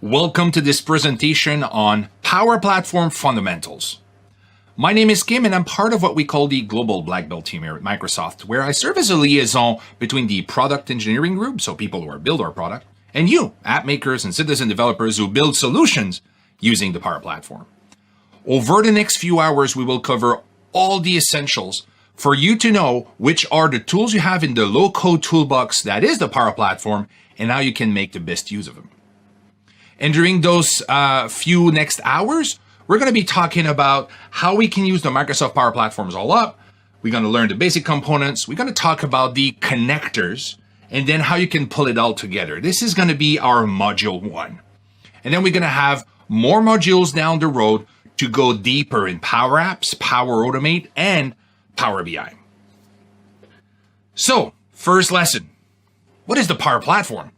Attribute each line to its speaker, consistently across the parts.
Speaker 1: Welcome to this presentation on Power Platform Fundamentals. My name is Kim and I'm part of what we call the Global Black Belt team here at Microsoft, where I serve as a liaison between the product engineering group, so people who build our product, and you, app makers and citizen developers who build solutions using the Power Platform. Over the next few hours, we will cover all the essentials for you to know which are the tools you have in the low-code toolbox that is the Power Platform and how you can make the best use of them. And during those few next hours, we're going to be talking about how we can use the Microsoft Power Platforms all up. We're going to learn the basic components. We're going to talk about the connectors and then how you can pull it all together. This is going to be our module 1. And then we're going to have more modules down the road to go deeper in Power Apps, Power Automate, and Power BI. So, first lesson. What is the Power Platform?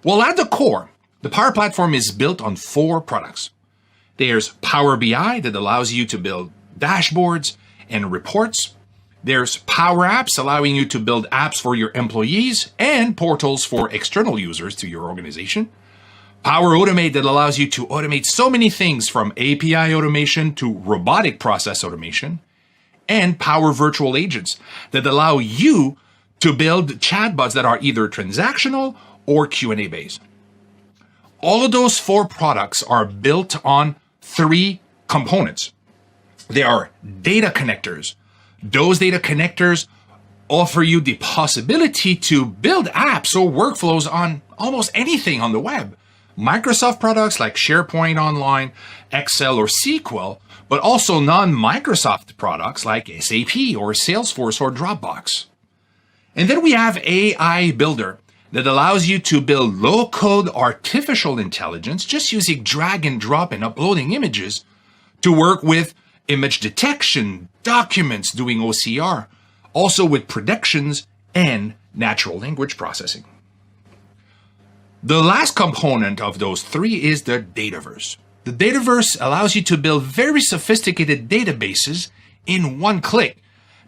Speaker 1: Well, at the core, the Power Platform is built on 4 products. There's Power BI that allows you to build dashboards and reports. There's Power Apps allowing you to build apps for your employees and portals for external users to your organization. Power Automate that allows you to automate so many things from API automation to robotic process automation. And Power Virtual Agents that allow you to build chatbots that are either transactional or Q&A based. All of those 4 products are built on 3 components. They are data connectors. Those data connectors offer you the possibility to build apps or workflows on almost anything on the web. Microsoft products like SharePoint Online, Excel, or SQL, but also non-Microsoft products like SAP or Salesforce or Dropbox. And then we have AI Builder that allows you to build low-code artificial intelligence just using drag and drop and uploading images to work with image detection, documents, doing OCR, also with predictions and natural language processing. The last component of those 3 is the Dataverse. The Dataverse allows you to build very sophisticated databases in one click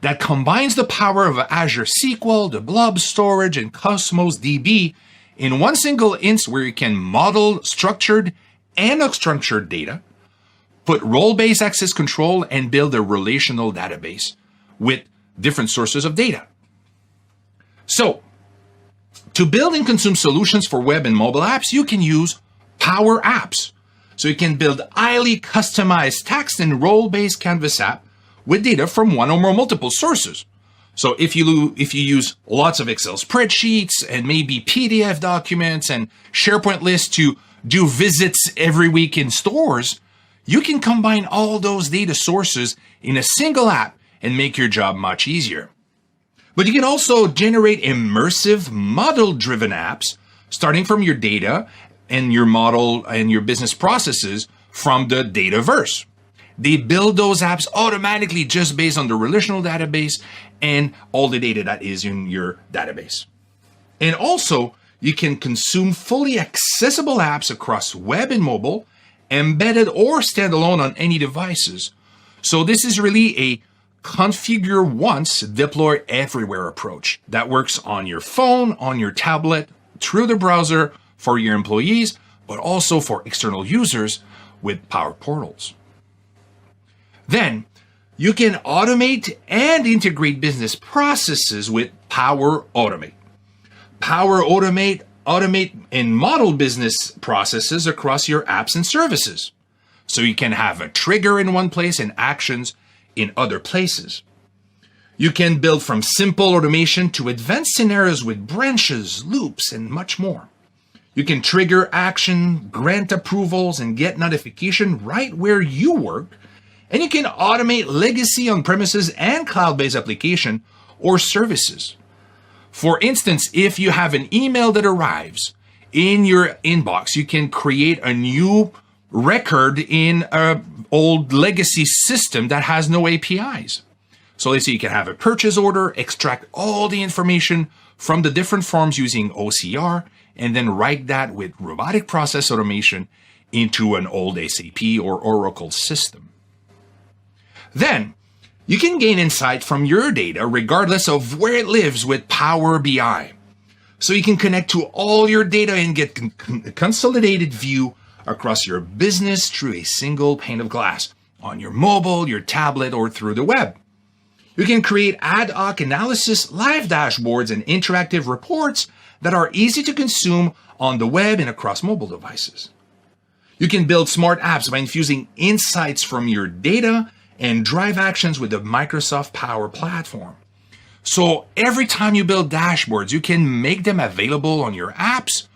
Speaker 1: that combines the power of Azure SQL, the Blob Storage, and Cosmos DB in one single instance where you can model structured and unstructured data, put role-based access control, and build a relational database with different sources of data. So, to build and consume solutions for web and mobile apps, you can use Power Apps. So you can build highly customized text and role-based Canvas app with data from one or more multiple sources. So if you use lots of Excel spreadsheets and maybe PDF documents and SharePoint lists to do visits every week in stores, you can combine all those data sources in a single app and make your job much easier. But you can also generate immersive model-driven apps starting from your data and your model and your business processes from the Dataverse. They build those apps automatically just based on the relational database and all the data that is in your database. And also, you can consume fully accessible apps across web and mobile, embedded or standalone on any devices. So this is really a configure once, deploy everywhere approach that works on your phone, on your tablet, through the browser for your employees, but also for external users with Power Portals. Then, you can automate and integrate business processes with Power Automate. Power Automate and model business processes across your apps and services. So you can have a trigger in one place and actions in other places. You can build from simple automation to advanced scenarios with branches, loops, and much more. You can trigger action, grant approvals, and get notification right where you work. And you can automate legacy on-premises and cloud-based application or services. For instance, if you have an email that arrives in your inbox, you can create a new record in an old legacy system that has no APIs. So let's say you can have a purchase order, extract all the information from the different forms using OCR, and then write that with robotic process automation into an old SAP or Oracle system. Then, you can gain insight from your data regardless of where it lives with Power BI. So you can connect to all your data and get a consolidated view across your business through a single pane of glass on your mobile, your tablet, or through the web. You can create ad hoc analysis, live dashboards, and interactive reports that are easy to consume on the web and across mobile devices. You can build smart apps by infusing insights from your data and drive actions with the Microsoft Power Platform. So every time you build dashboards, you can make them available on your apps.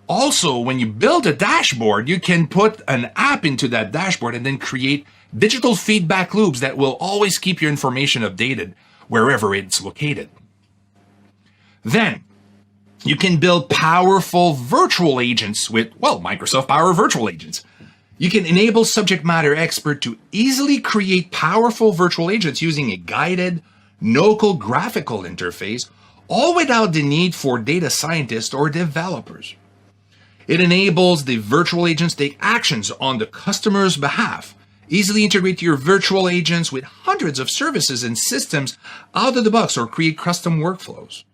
Speaker 1: Also, when you build a dashboard, you can put an app into that dashboard and then create digital feedback loops that will always keep your information updated wherever it's located. Then, you can build powerful virtual agents with, Microsoft Power Virtual Agents. You can enable subject matter expert to easily create powerful virtual agents using a guided, no-code graphical interface, all without the need for data scientists or developers. It enables the virtual agents to take actions on the customer's behalf. Easily integrate your virtual agents with hundreds of services and systems out of the box or create custom workflows.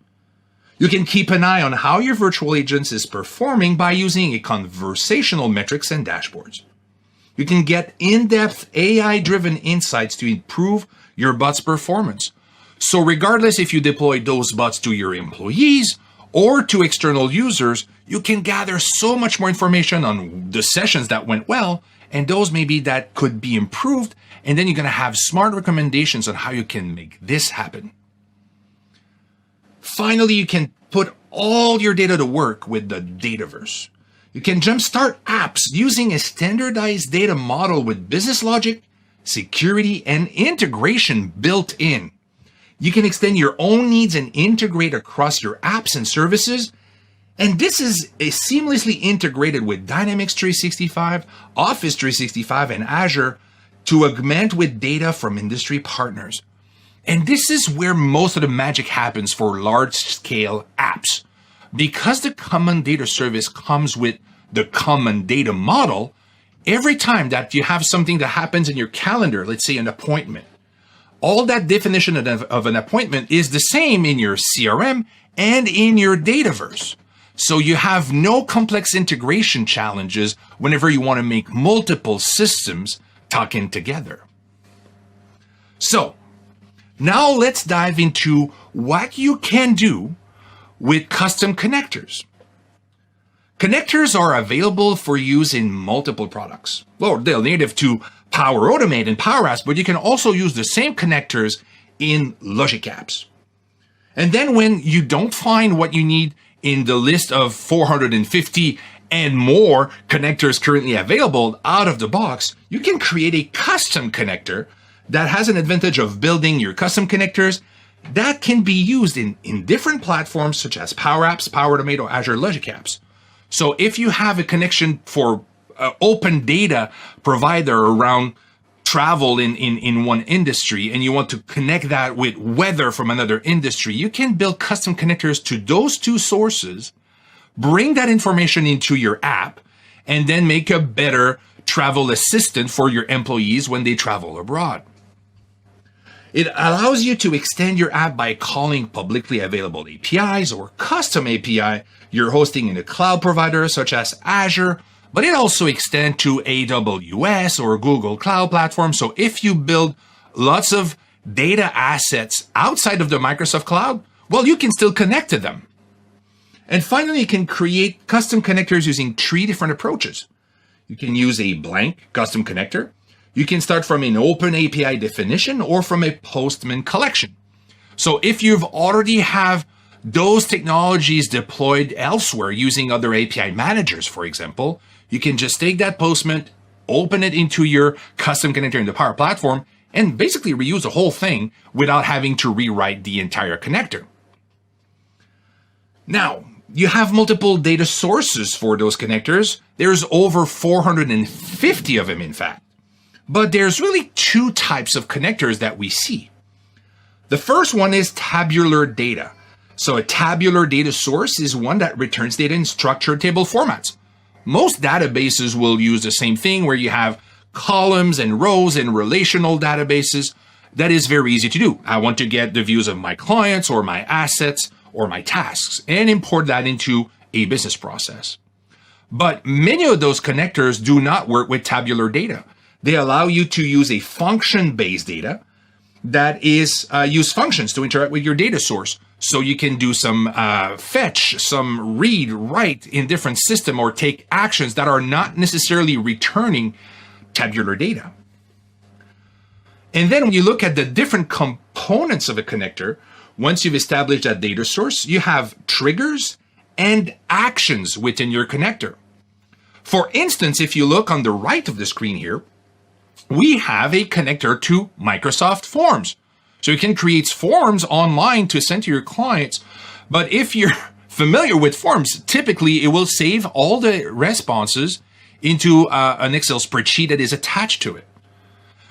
Speaker 1: You can keep an eye on how your virtual agents is performing by using a conversational metrics and dashboards. You can get in-depth AI-driven insights to improve your bot's performance. So regardless if you deploy those bots to your employees or to external users, you can gather so much more information on the sessions that went well and those maybe that could be improved, and then you're going to have smart recommendations on how you can make this happen. Finally, you can put all your data to work with the Dataverse. You can jumpstart apps using a standardized data model with business logic, security, and integration built in. You can extend your own needs and integrate across your apps and services. And this is seamlessly integrated with Dynamics 365, Office 365, and Azure to augment with data from industry partners. And this is where most of the magic happens for large-scale apps. Because the common data service comes with the common data model, every time that you have something that happens in your calendar, let's say an appointment, all that definition of an appointment is the same in your CRM and in your Dataverse. So you have no complex integration challenges whenever you want to make multiple systems talking together. So now let's dive into what you can do with custom connectors. Connectors are available for use in multiple products. Well, they're native to Power Automate and Power Apps, but you can also use the same connectors in Logic Apps. And then when you don't find what you need in the list of 450 and more connectors currently available out of the box, you can create a custom connector that has an advantage of building your custom connectors that can be used in different platforms such as Power Apps, Power Automate, or Azure Logic Apps. So if you have a connection for open data provider around travel in one industry and you want to connect that with weather from another industry, you can build custom connectors to those two sources, bring that information into your app, and then make a better travel assistant for your employees when they travel abroad. It allows you to extend your app by calling publicly available APIs or custom API you're hosting in a cloud provider such as Azure, but it also extends to AWS or Google Cloud Platform. So if you build lots of data assets outside of the Microsoft Cloud, well, you can still connect to them. And finally, you can create custom connectors using 3 different approaches. You can use a blank custom connector. You can start from an open API definition or from a Postman collection. So if you've already have those technologies deployed elsewhere using other API managers, for example, you can just take that Postman, open it into your custom connector in the Power Platform, and basically reuse the whole thing without having to rewrite the entire connector. Now, you have multiple data sources for those connectors. There's over 450 of them, in fact. But there's really 2 types of connectors that we see. The first one is tabular data. So a tabular data source is one that returns data in structured table formats. Most databases will use the same thing where you have columns and rows in relational databases. That is very easy to do. I want to get the views of my clients or my assets or my tasks and import that into a business process. But many of those connectors do not work with tabular data. They allow you to use a function-based data that is use functions to interact with your data source. So you can do some fetch, some read, write in different system, or take actions that are not necessarily returning tabular data. And then when you look at the different components of a connector, once you've established that data source, you have triggers and actions within your connector. For instance, if you look on the right of the screen here, we have a connector to Microsoft Forms. So you can create forms online to send to your clients. But if you're familiar with forms, typically it will save all the responses into an Excel spreadsheet that is attached to it.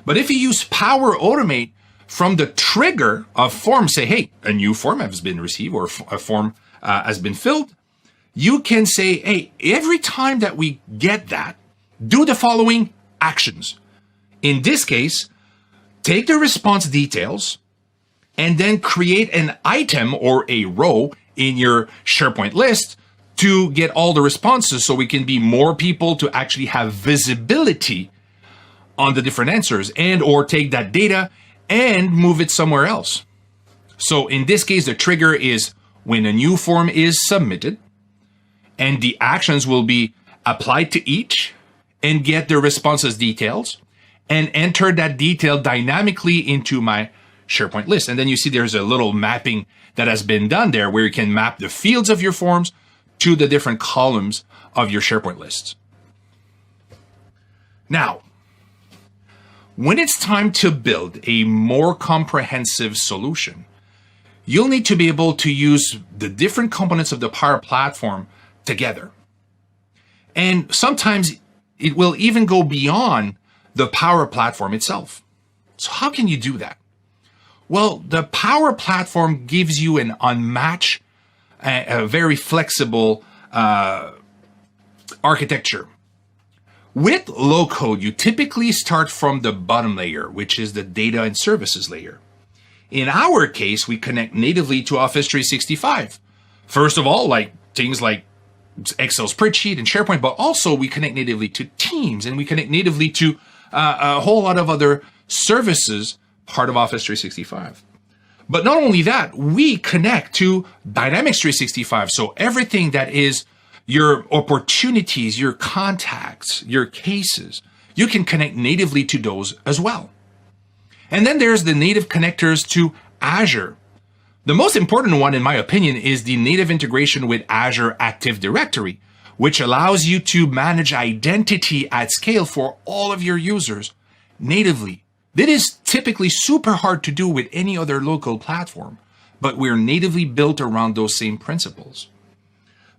Speaker 1: But if you use Power Automate from the trigger of form, say, hey, a new form has been received or a form has been filled, you can say, hey, every time that we get that, do the following actions. In this case, take the response details and then create an item or a row in your SharePoint list to get all the responses so we can be more people to actually have visibility on the different answers, and or take that data and move it somewhere else. So in this case, the trigger is when a new form is submitted, and the actions will be applied to each and get the responses details and enter that detail dynamically into my SharePoint list. And then you see there's a little mapping that has been done there where you can map the fields of your forms to the different columns of your SharePoint lists. Now, when it's time to build a more comprehensive solution, you'll need to be able to use the different components of the Power Platform together. And sometimes it will even go beyond the Power Platform itself. So how can you do that? Well, the Power Platform gives you an unmatched, a very flexible architecture. With low code, you typically start from the bottom layer, which is the data and services layer. In our case, we connect natively to Office 365. First of all, like things like Excel spreadsheet and SharePoint, but also we connect natively to Teams, and we connect natively to a whole lot of other services part of Office 365. But not only that, we connect to Dynamics 365. So everything that is your opportunities, your contacts, your cases, you can connect natively to those as well. And then there's the native connectors to Azure. The most important one, in my opinion, is the native integration with Azure Active Directory, which allows you to manage identity at scale for all of your users natively. That is typically super hard to do with any other local platform, but we're natively built around those same principles.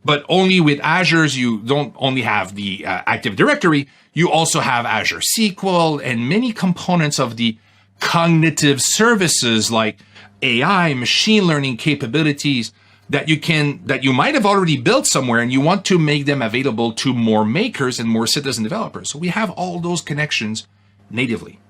Speaker 1: But only with Azure's, you don't only have the Active Directory, you also have Azure SQL and many components of the cognitive services like AI, machine learning capabilities that you might have already built somewhere, and you want to make them available to more makers and more citizen developers. So we have all those connections natively.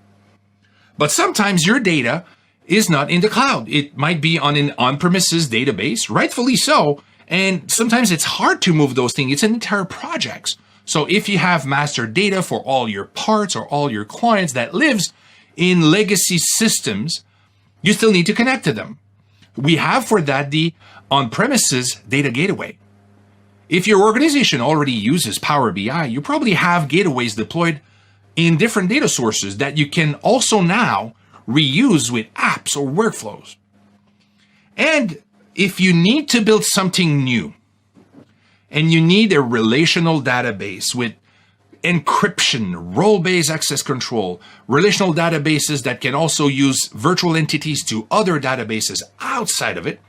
Speaker 1: But sometimes your data is not in the cloud. It might be on an on-premises database, rightfully so. And sometimes it's hard to move those things. It's an entire project. So if you have master data for all your parts or all your clients that lives in legacy systems, you still need to connect to them. We have for that the on-premises data gateway. If your organization already uses Power BI, you probably have gateways deployed in different data sources that you can also now reuse with apps or workflows. And if you need to build something new and you need a relational database with encryption, role-based access control, relational databases that can also use virtual entities to other databases outside of it,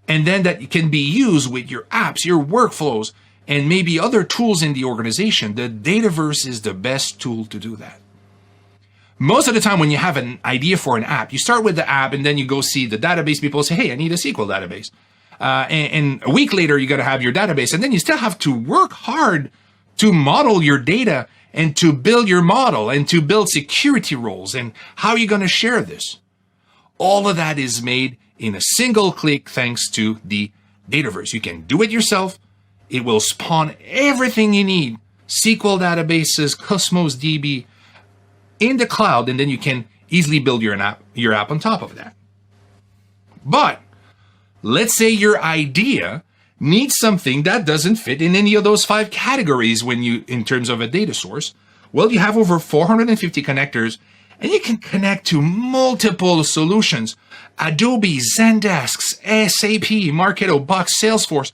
Speaker 1: and then that can be used with your apps, your workflows, and maybe other tools in the organization, the Dataverse is the best tool to do that. Most of the time when you have an idea for an app, you start with the app and then you go see the database people say, hey, I need a SQL database. And a week later, you got to have your database. And then you still have to work hard to model your data and to build your model and to build security roles. And how are you going to share this? All of that is made in a single click thanks to the Dataverse. You can do it yourself It will spawn everything you need, SQL databases, Cosmos DB, in the cloud, and then you can easily build your app on top of that. But let's say your idea needs something that doesn't fit in any of those 5 categories in terms of a data source. Well, you have over 450 connectors, and you can connect to multiple solutions: Adobe, Zendesk, SAP, Marketo, Box, Salesforce.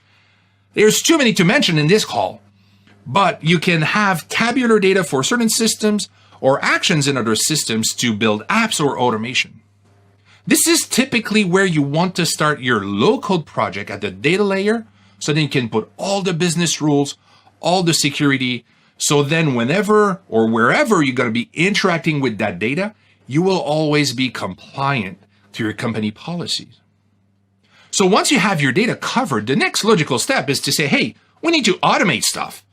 Speaker 1: There's too many to mention in this call, but you can have tabular data for certain systems or actions in other systems to build apps or automation. This is typically where you want to start your low-code project at the data layer, so then you can put all the business rules, all the security, so then whenever or wherever you're going to be interacting with that data, you will always be compliant to your company policies. So once you have your data covered, the next logical step is to say, hey, we need to automate stuff.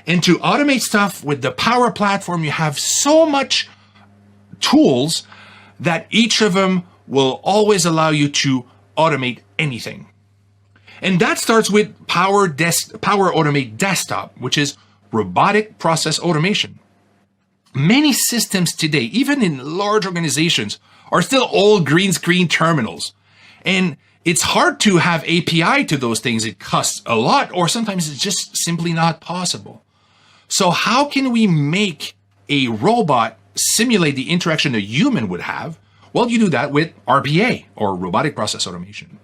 Speaker 1: And to automate stuff with the Power Platform, you have so much tools that each of them will always allow you to automate anything. And that starts with Power Automate Desktop, which is robotic process automation. Many systems today, even in large organizations, are still old green screen terminals. And it's hard to have API to those things. It costs a lot, or sometimes it's just simply not possible. So how can we make a robot simulate the interaction a human would have? Well, you do that with RPA, or robotic process automation.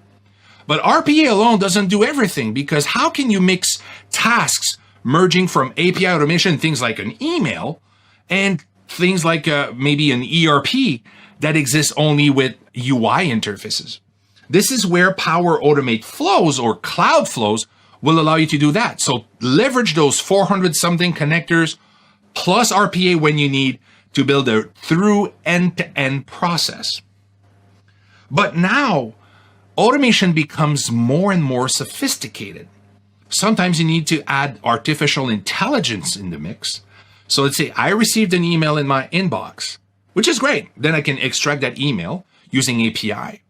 Speaker 1: But RPA alone doesn't do everything, because how can you mix tasks merging from API automation, things like an email, and things like maybe an ERP that exists only with UI interfaces? This is where Power Automate Flows, or Cloud Flows, will allow you to do that. So leverage those 400 something connectors plus RPA when you need to build a through end-to-end process. But now automation becomes more and more sophisticated. Sometimes you need to add artificial intelligence in the mix. So let's say I received an email in my inbox, which is great. Then I can extract that email using API.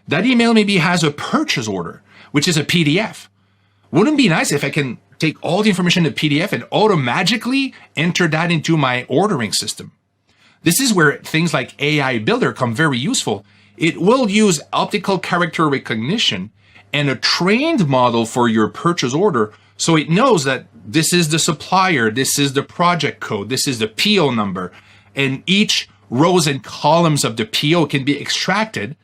Speaker 1: That email maybe has a purchase order, which is a PDF. Wouldn't it be nice if I can take all the information in PDF and automatically enter that into my ordering system? This is where things like AI Builder come very useful. It will use optical character recognition and a trained model for your purchase order, so it knows that this is the supplier, this is the project code, this is the PO number, and each rows and columns of the PO can be extracted,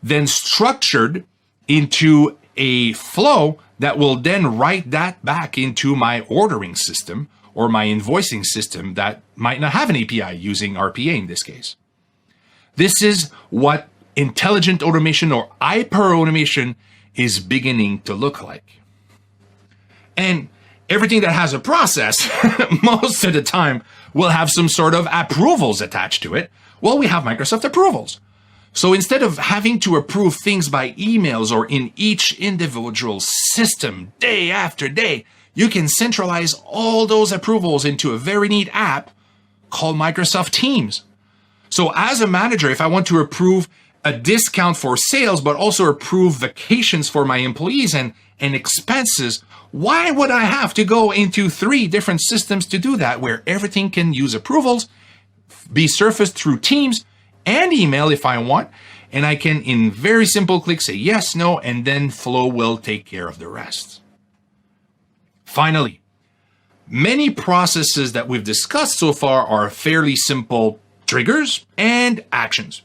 Speaker 1: then structured into a flow that will then write that back into my ordering system or my invoicing system that might not have an API using RPA in this case. This is what intelligent automation or hyper automation is beginning to look like. And everything that has a process, most of the time, will have some sort of approvals attached to it. Well, we have Microsoft approvals. So instead of having to approve things by emails or in each individual system day after day, you can centralize all those approvals into a very neat app called Microsoft Teams. So as a manager, if I want to approve a discount for sales, but also approve vacations for my employees and expenses, why would I have to go into 3 different systems to do that, where everything can use approvals, be surfaced through Teams and email if I want, and I can in very simple clicks say yes, no, and then Flow will take care of the rest. Finally, many processes that we've discussed so far are fairly simple triggers and actions.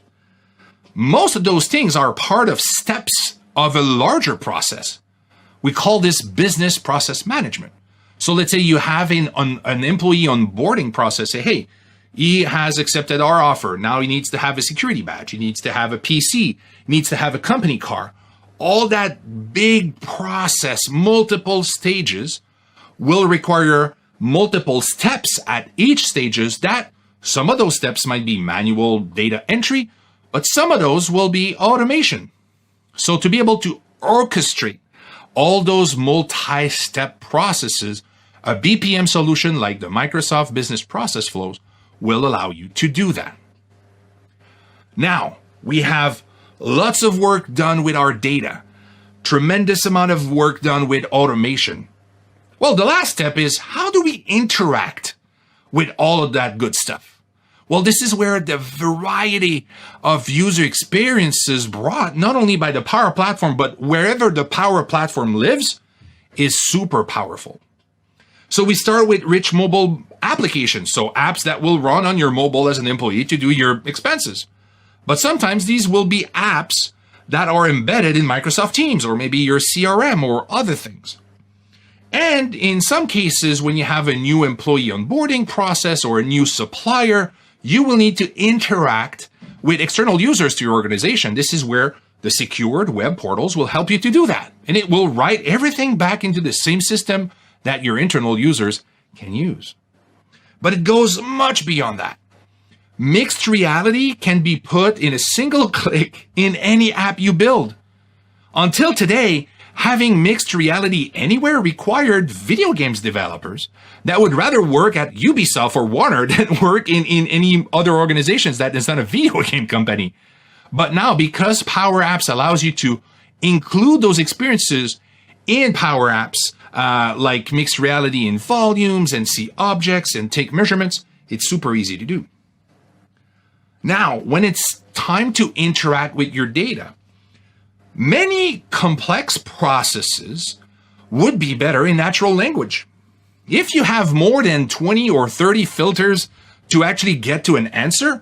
Speaker 1: Most of those things are part of steps of a larger process. We call this business process management. So let's say you have an employee onboarding process. Say, hey, he has accepted our offer. Now he needs to have a security badge. He needs to have a PC. He needs to have a company car. All that big process, multiple stages, will require multiple steps at each stages. That some of those steps might be manual data entry, but some of those will be automation. So to be able to orchestrate all those multi-step processes, a BPM solution like the Microsoft Business Process Flows will allow you to do that. Now, we have lots of work done with our data, tremendous amount of work done with automation. Well, the last step is, how do we interact with all of that good stuff? Well, this is where the variety of user experiences brought not only by the Power Platform, but wherever the Power Platform lives is super powerful. So we start with rich mobile applications, so apps that will run on your mobile as an employee to do your expenses. But sometimes these will be apps that are embedded in Microsoft Teams or maybe your CRM or other things. And in some cases, when you have a new employee onboarding process or a new supplier, you will need to interact with external users to your organization. This is where the secured web portals will help you to do that. And it will write everything back into the same system that your internal users can use. But it goes much beyond that. Mixed reality can be put in a single click in any app you build. Until today, having mixed reality anywhere required video games developers that would rather work at Ubisoft or Warner than work in any other organizations that is not a video game company. But now, because Power Apps allows you to include those experiences in Power Apps, like mixed reality in volumes and see objects and take measurements, it's super easy to do. Now, when it's time to interact with your data, many complex processes would be better in natural language. If you have more than 20 or 30 filters to actually get to an answer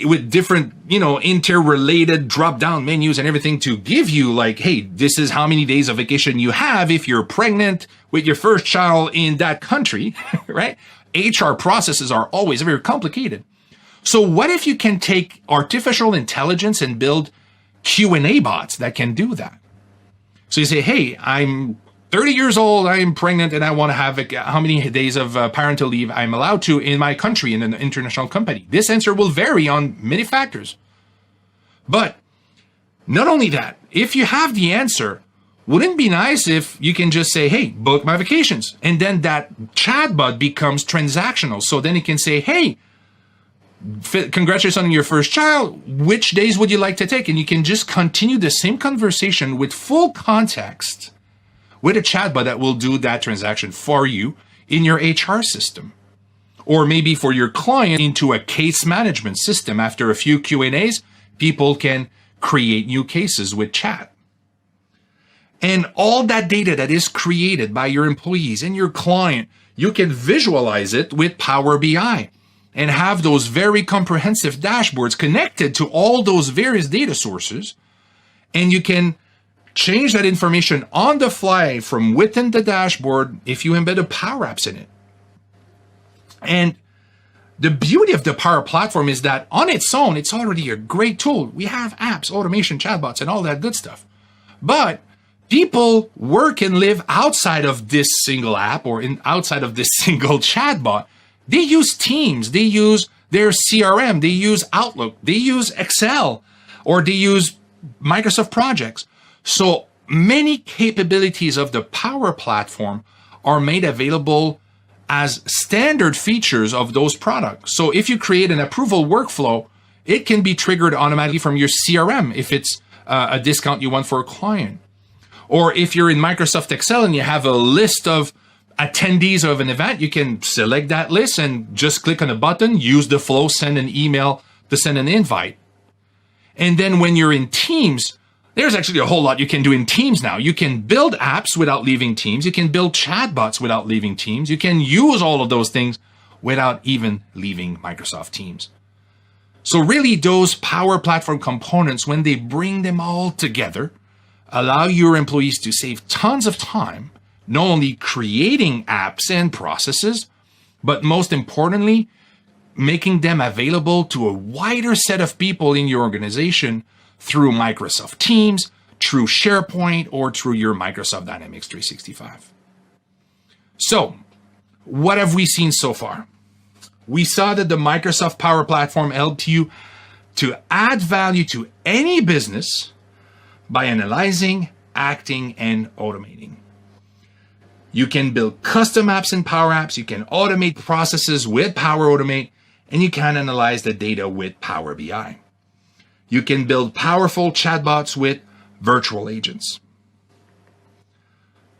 Speaker 1: with different, interrelated drop-down menus and everything to give you like, hey, this is how many days of vacation you have if you're pregnant with your first child in that country, right? HR processes are always very complicated. So what if you can take artificial intelligence and build Q&A bots that can do that? So you say, hey, I'm 30 years old, I'm pregnant, and I want to have how many days of parental leave I'm allowed to in my country in an international company. This answer will vary on many factors. But not only that, if you have the answer, wouldn't it be nice if you can just say, hey, book my vacations? And then that chatbot becomes transactional. So then it can say, hey, congratulations on your first child. Which days would you like to take? And you can just continue the same conversation with full context with a chatbot that will do that transaction for you in your HR system. Or maybe for your client into a case management system. After a few Q&As, people can create new cases with chat. And all that data that is created by your employees and your client, you can visualize it with Power BI and have those very comprehensive dashboards connected to all those various data sources. And you can change that information on the fly from within the dashboard if you embed a Power Apps in it. And the beauty of the Power Platform is that on its own, it's already a great tool. We have apps, automation, chatbots, and all that good stuff. But people work and live outside of this single app or outside of this single chatbot. They use Teams, they use their CRM, they use Outlook, they use Excel, or they use Microsoft Projects. So many capabilities of the Power Platform are made available as standard features of those products. So if you create an approval workflow, it can be triggered automatically from your CRM if it's a discount you want for a client. Or if you're in Microsoft Excel and you have a list of attendees of an event, you can select that list and just click on a button, use the flow, send an email to send an invite. And then when you're in Teams, there's actually a whole lot you can do in Teams now. You can build apps without leaving Teams. You can build chatbots without leaving Teams. You can use all of those things without even leaving Microsoft Teams. So really those Power Platform components, when they bring them all together, allow your employees to save tons of time, not only creating apps and processes, but most importantly, making them available to a wider set of people in your organization through Microsoft Teams, through SharePoint, or through your Microsoft Dynamics 365. So, what have we seen so far? We saw that the Microsoft Power Platform helped you to add value to any business by analyzing, acting, and automating. You can build custom apps in Power Apps, you can automate processes with Power Automate, and you can analyze the data with Power BI. You can build powerful chatbots with virtual agents.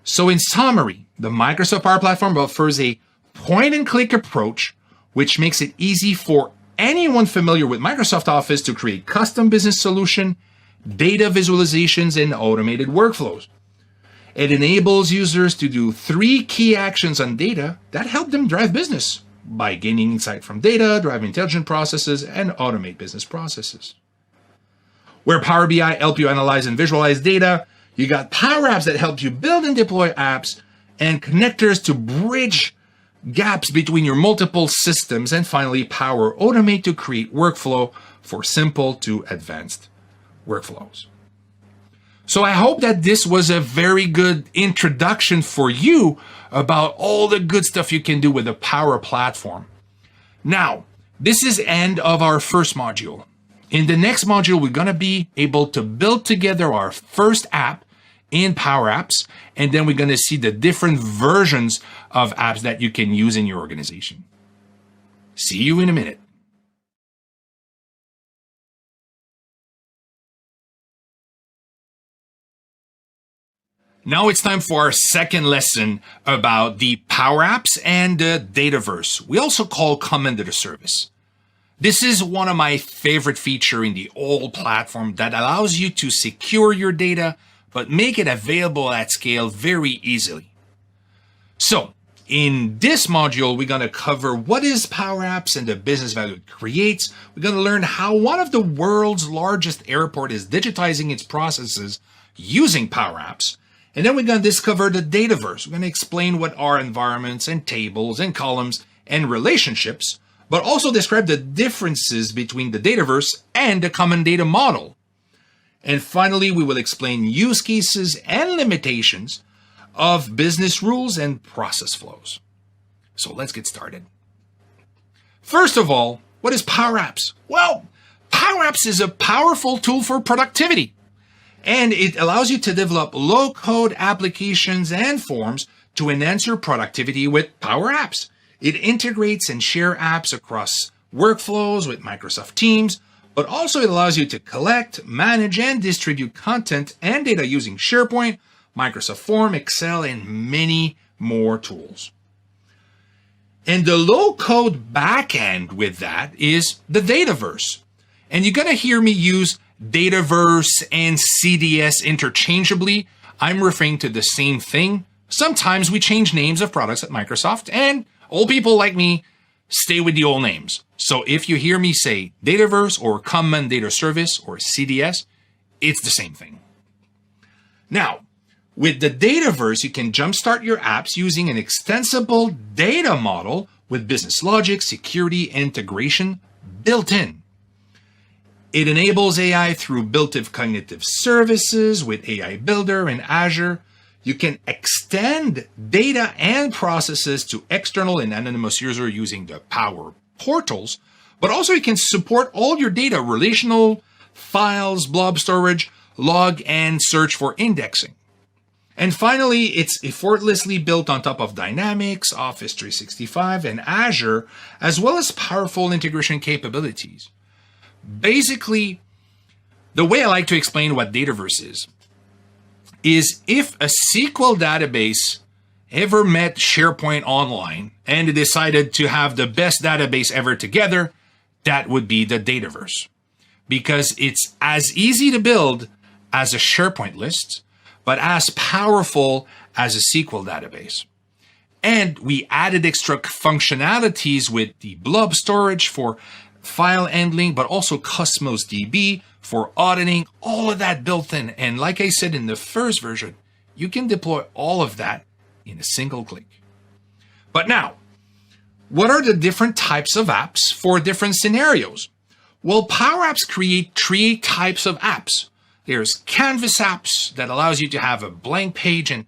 Speaker 1: So in summary, The Microsoft Power Platform offers a point-and-click approach, which makes it easy for anyone familiar with Microsoft Office to create custom business solution, data visualizations, and automated workflows. It enables users to do 3 key actions on data that help them drive business by gaining insight from data, drive intelligent processes, and automate business processes. Where Power BI help you analyze and visualize data, you got Power Apps that help you build and deploy apps, and connectors to bridge gaps between your multiple systems, and finally Power Automate to create workflow for simple to advanced workflows. So I hope that this was a very good introduction for you about all the good stuff you can do with the Power Platform. Now, this is end of our first module. In the next module, we're going to be able to build together our first app in Power Apps, and then we're going to see the different versions of apps that you can use in your organization. See you in a minute. Now it's time for our second lesson about the Power Apps and the Dataverse. We also call Common Data Service. This is one of my favorite features in the whole platform that allows you to secure your data, but make it available at scale very easily. So in this module, we're going to cover what is Power Apps and the business value it creates. We're going to learn how one of the world's largest airports is digitizing its processes using Power Apps. And then we're going to discover the Dataverse. We're going to explain what are environments and tables and columns and relationships, but also describe the differences between the Dataverse and the common data model. And finally, we will explain use cases and limitations of business rules and process flows. So let's get started. First of all, what is Power Apps? Well, Power Apps is a powerful tool for productivity, and it allows you to develop low-code applications and forms to enhance your productivity with Power Apps. It integrates and shares apps across workflows with Microsoft Teams, but also it allows you to collect, manage, and distribute content and data using SharePoint, Microsoft Form, Excel, and many more tools. And the low-code backend with that is the Dataverse. And you're going to hear me use Dataverse and CDS interchangeably. I'm referring to the same thing. Sometimes we change names of products at Microsoft, and old people like me stay with the old names. So if you hear me say Dataverse or Common Data Service or CDS, it's the same thing. Now, with the Dataverse, you can jumpstart your apps using an extensible data model with business logic, security, and integration built in. It enables AI through built-in cognitive services with AI Builder and Azure. You can extend data and processes to external and anonymous users using the Power Portals, but also you can support all your data, relational, files, blob storage, log, and search for indexing. And finally, it's effortlessly built on top of Dynamics, Office 365, and Azure, as well as powerful integration capabilities. Basically, the way I like to explain what Dataverse is if a SQL database ever met SharePoint online and they decided to have the best database ever together, that would be the Dataverse. Because it's as easy to build as a SharePoint list, but as powerful as a SQL database. And we added extra functionalities with the blob storage for file handling, but also Cosmos DB for auditing, all of that built in. And like I said in the first version, you can deploy all of that in a single click. But now, what are the different types of apps for different scenarios? Well, Power Apps create 3 types of apps. There's Canvas apps that allows you to have a blank page and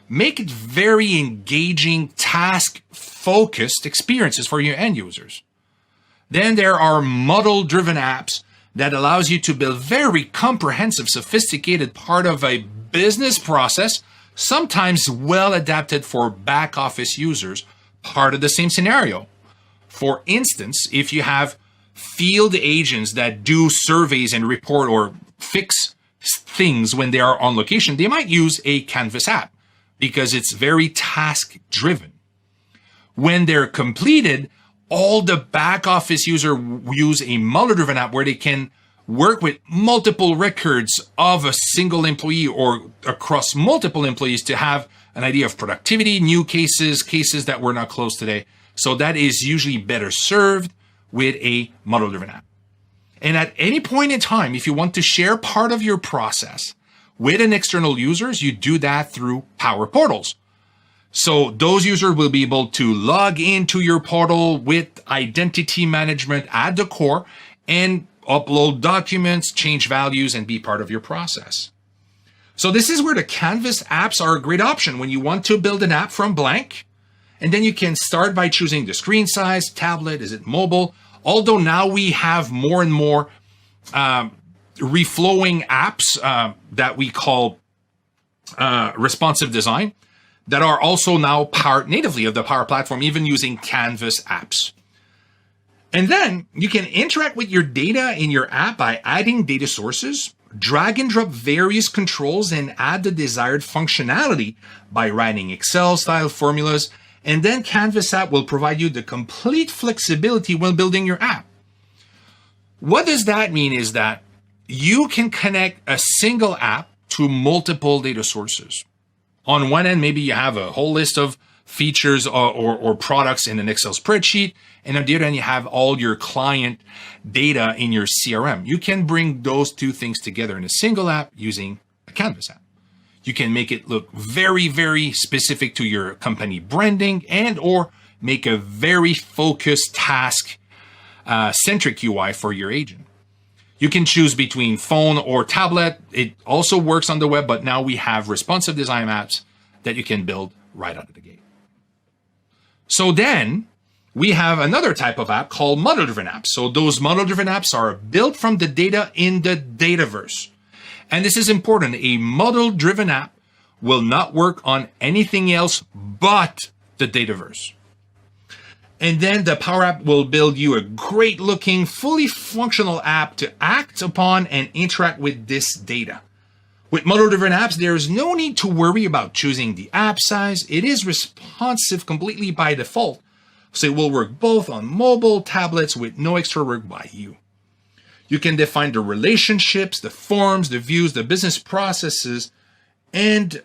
Speaker 1: make it very engaging, task-focused experiences for your end users. Then there are model-driven apps that allows you to build very comprehensive, sophisticated part of a business process, sometimes well adapted for back office users, part of the same scenario. For instance, if you have field agents that do surveys and report or fix things when they are on location, they might use a Canvas app. because it's very task driven. When they're completed, all the back office user use a model-driven app where they can work with multiple records of a single employee or across multiple employees to have an idea of productivity, new cases that were not closed today. So that is usually better served with a model-driven app. And at any point in time, if you want to share part of your process with an external users, you do that through Power Portals. So those users will be able to log into your portal with identity management at the core and upload documents, change values, and be part of your process. So this is where the Canvas apps are a great option when you want to build an app from blank. And then you can start by choosing the screen size, tablet, is it mobile? Although now we have more and more reflowing apps that we call responsive design that are also now powered natively of the Power Platform, even using Canvas apps. And then you can interact with your data in your app by adding data sources, drag and drop various controls, and add the desired functionality by writing Excel-style formulas. And then Canvas app will provide you the complete flexibility when building your app. What does that mean is that you can connect a single app to multiple data sources. On one end, maybe you have a whole list of features or products in an Excel spreadsheet. And on the other end, you have all your client data in your CRM. You can bring those two things together in a single app using a Canvas app. You can make it look very, very specific to your company branding and or make a very focused task centric UI for your agent. You can choose between phone or tablet. It also works on the web, but now we have responsive design apps that you can build right out of the gate. So then we have another type of app called model-driven apps. So those model-driven apps are built from the data in the Dataverse. And this is important. A model-driven app will not work on anything else but the Dataverse. And then the Power App will build you a great looking, fully functional app to act upon and interact with this data. With model-driven apps, there is no need to worry about choosing the app size. It is responsive completely by default. So it will work both on mobile, tablets with no extra work by you. You can define the relationships, the forms, the views, the business processes, and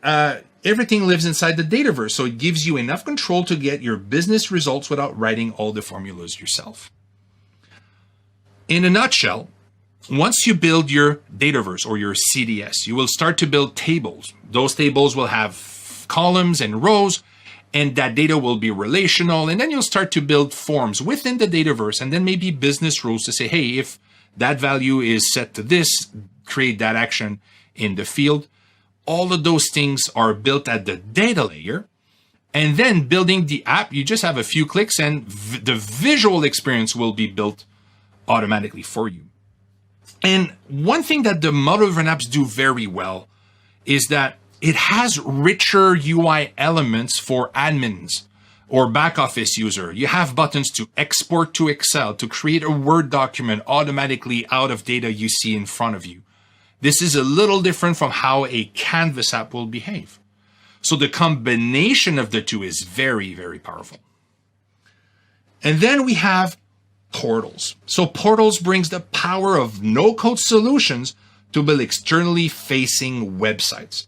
Speaker 1: everything lives inside the Dataverse. So it gives you enough control to get your business results without writing all the formulas yourself. In a nutshell, once you build your Dataverse or your CDS, you will start to build tables. Those tables will have columns and rows, and that data will be relational. And then you'll start to build forms within the Dataverse, and then maybe business rules to say, hey, if that value is set to this, create that action in the field. All of those things are built at the data layer. And then building the app, you just have a few clicks and the visual experience will be built automatically for you. And one thing that the model-driven apps do very well is that it has richer UI elements for admins or back office user. You have buttons to export to Excel, to create a Word document automatically out of data you see in front of you. This is a little different from how a Canvas app will behave. So the combination of the two is very, very powerful. And then we have portals. So portals brings the power of no-code solutions to build externally facing websites.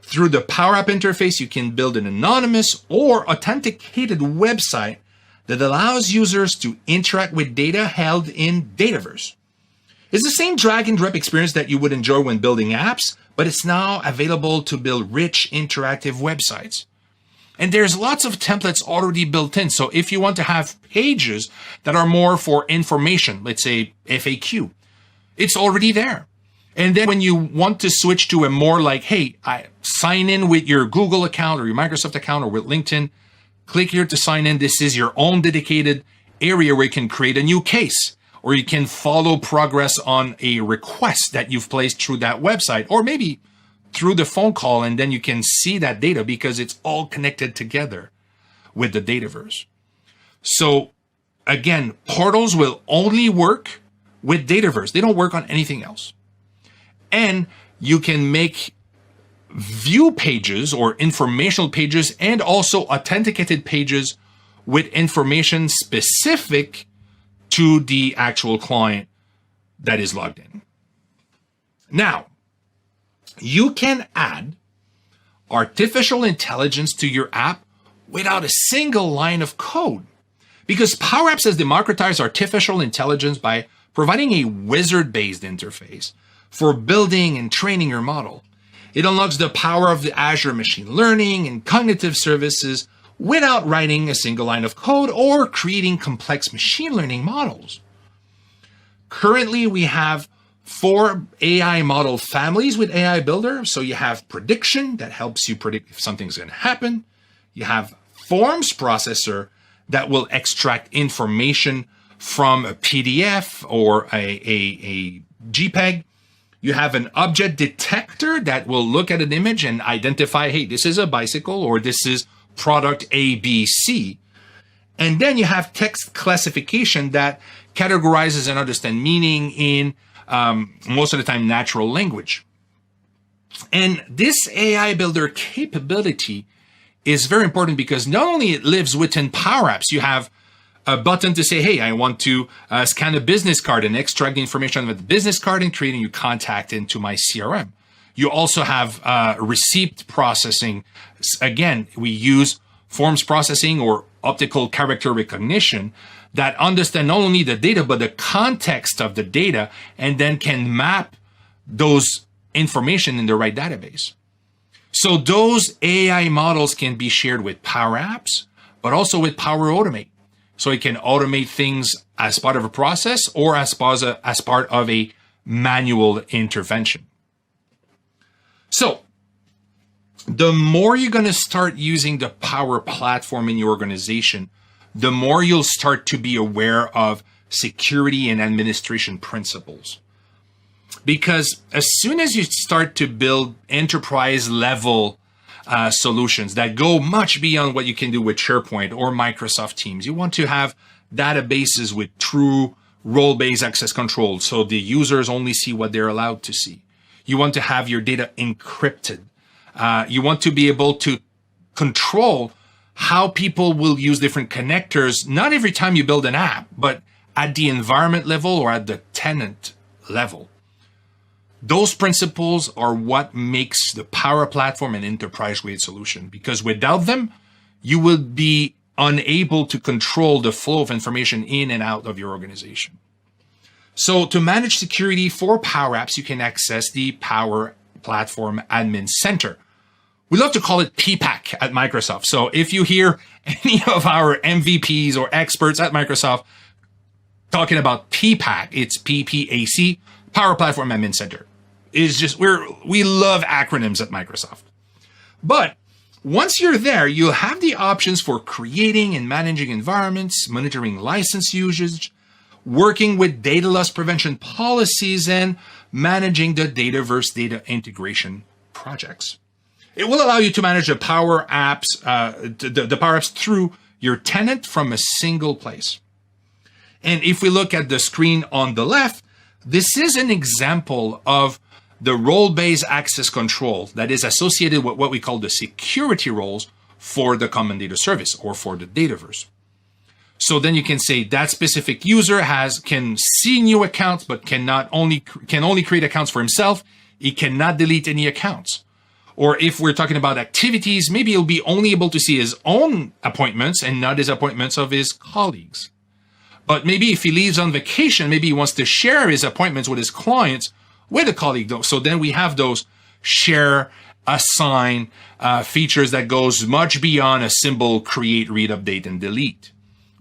Speaker 1: Through the Power App interface, you can build an anonymous or authenticated website that allows users to interact with data held in Dataverse. It's the same drag and drop experience that you would enjoy when building apps, but it's now available to build rich interactive websites. And there's lots of templates already built in. So if you want to have pages that are more for information, let's say FAQ, it's already there. And then when you want to switch to a more like, hey, I sign in with your Google account or your Microsoft account or with LinkedIn, click here to sign in. This is your own dedicated area where you can create a new case, or you can follow progress on a request that you've placed through that website, or maybe through the phone call, and then you can see that data because it's all connected together with the Dataverse. So again, portals will only work with Dataverse. They don't work on anything else. And you can make view pages or informational pages and also authenticated pages with information specific to the actual client that is logged in. Now, you can add artificial intelligence to your app without a single line of code, because Power Apps has democratized artificial intelligence by providing a wizard-based interface for building and training your model. It unlocks the power of the Azure machine learning and cognitive services without writing a single line of code or creating complex machine learning models. Currently, we have 4 AI model families with AI Builder. So you have prediction that helps you predict if something's going to happen. You have forms processor that will extract information from a PDF or a JPEG. You have an object detector that will look at an image and identify, hey, this is a bicycle or this is product ABC. And then you have text classification that categorizes and understands meaning in most of the time natural language. And this AI Builder capability is very important because not only it lives within Power Apps, you have a button to say, hey, I want to scan a business card and extract the information of the business card and create a new contact into my CRM. You also have receipt processing. Again, we use forms processing or optical character recognition that understand not only the data, but the context of the data, and then can map those information in the right database. So those AI models can be shared with Power Apps, but also with Power Automate. So it can automate things as part of a process or as part of a manual intervention. So the more you're going to start using the Power Platform in your organization, the more you'll start to be aware of security and administration principles. Because as soon as you start to build enterprise level solutions that go much beyond what you can do with SharePoint or Microsoft Teams, you want to have databases with true role-based access control so the users only see what they're allowed to see. You want to have your data encrypted. You want to be able to control how people will use different connectors, not every time you build an app, but at the environment level or at the tenant level. Those principles are what makes the Power Platform an enterprise-grade solution, because without them, you will be unable to control the flow of information in and out of your organization. So to manage security for Power Apps, you can access the Power Platform Admin Center. We love to call it PPAC at Microsoft. So if you hear any of our MVPs or experts at Microsoft talking about PPAC, it's PPAC, Power Platform Admin Center. Is just we love acronyms at Microsoft. But once you're there, you'll have the options for creating and managing environments, monitoring license usage, working with data loss prevention policies, and managing the Dataverse data integration projects. It will allow you to manage the Power Apps, the Power Apps through your tenant from a single place. And if we look at the screen on the left, this is an example of the role-based access control that is associated with what we call the security roles for the Common Data Service or for the Dataverse. So then you can say that specific user can see new accounts, but can only create accounts for himself. He cannot delete any accounts. Or if we're talking about activities, maybe he'll be only able to see his own appointments and not his appointments of his colleagues. But maybe if he leaves on vacation, maybe he wants to share his appointments with his clients with a colleague. So then we have those share, assign features that goes much beyond a simple create, read, update, and delete.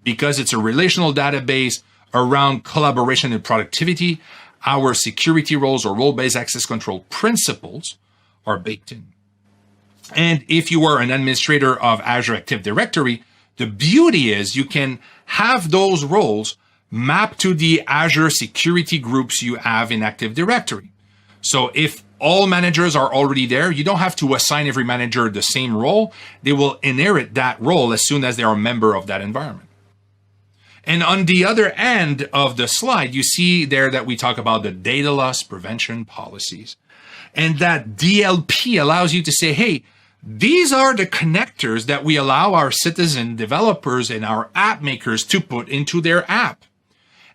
Speaker 1: Because it's a relational database around collaboration and productivity, our security roles or role-based access control principles are baked in. And if you are an administrator of Azure Active Directory, the beauty is you can have those roles mapped to the Azure security groups you have in Active Directory. So if all managers are already there, you don't have to assign every manager the same role. They will inherit that role as soon as they are a member of that environment. And on the other end of the slide, you see there that we talk about the data loss prevention policies. And that DLP allows you to say, hey, these are the connectors that we allow our citizen developers and our app makers to put into their app.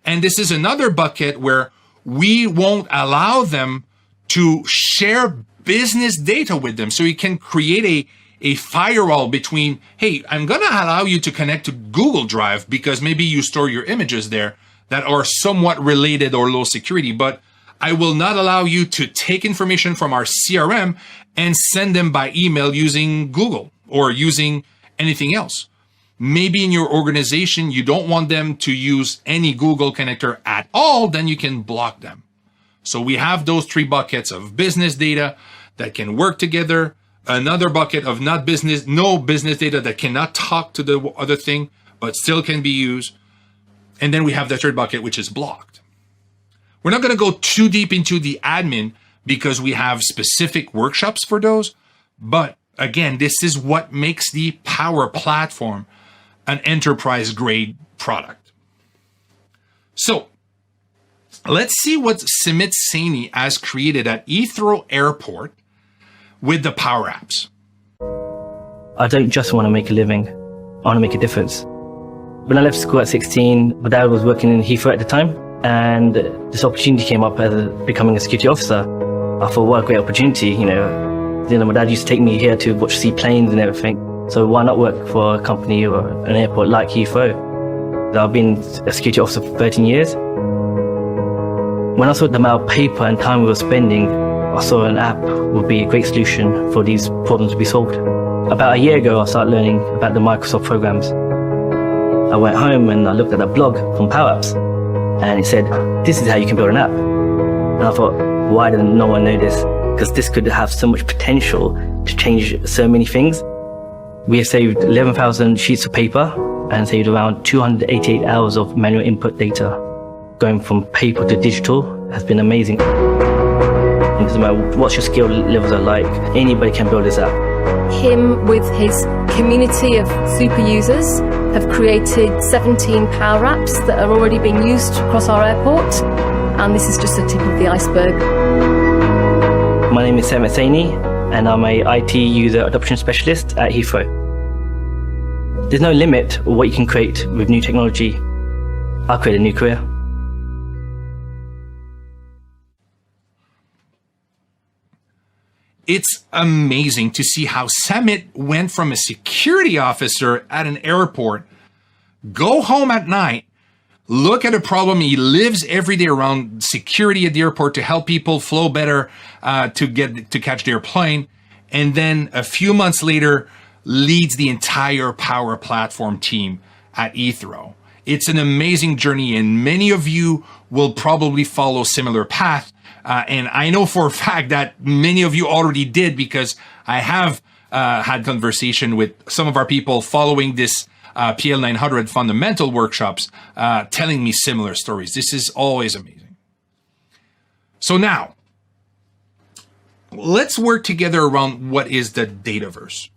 Speaker 1: And this is another bucket where we won't allow them to share business data with them. So you can create a firewall between, hey, I'm going to allow you to connect to Google Drive because maybe you store your images there that are somewhat related or low security, but I will not allow you to take information from our CRM and send them by email using Google or using anything else. Maybe in your organization, you don't want them to use any Google connector at all, then you can block them. So we have those 3 buckets of business data that can work together, another bucket of no business data that cannot talk to the other thing, but still can be used. And then we have the 3rd bucket, which is blocked. We're not going to go too deep into the admin because we have specific workshops for those. But again, this is what makes the Power Platform an enterprise-grade product. So let's see what Simit Saini has created at Heathrow Airport with the Power Apps.
Speaker 2: I don't just want to make a living. I want to make a difference. When I left school at 16, my dad was working in Heathrow at the time, and this opportunity came up as becoming a security officer. I thought, what a great opportunity, my dad used to take me here to see planes and everything. So why not work for a company or an airport like Heathrow? I've been a security officer for 13 years. When I saw the amount of paper and time we were spending, I saw an app would be a great solution for these problems to be solved. About a year ago, I started learning about the Microsoft programs. I went home and I looked at a blog from Power Apps, and it said, this is how you can build an app. And I thought, why didn't no one know this? Because this could have so much potential to change so many things. We have saved 11,000 sheets of paper and saved around 288 hours of manual input data. Going from paper to digital has been amazing. It doesn't matter what your skill levels are like, anybody can build this app.
Speaker 3: Him with his community of super users have created 17 Power Apps that are already being used across our airport, and this is just the tip of the iceberg.
Speaker 2: My name is Simit Saini, and I'm a IT user adoption specialist at Heathrow. There's no limit of what you can create with new technology. I'll create a new career.
Speaker 1: It's amazing to see how Simit went from a security officer at an airport, go home at night, look at a problem. He lives every day around security at the airport to help people flow better, to catch their plane. And then a few months later, leads the entire Power Platform team at Heathrow. It's an amazing journey, and many of you will probably follow similar path. And I know for a fact that many of you already did, because I have had conversation with some of our people following this PL900 fundamental workshops, telling me similar stories. This is always amazing. So now, let's work together around what is the Dataverse.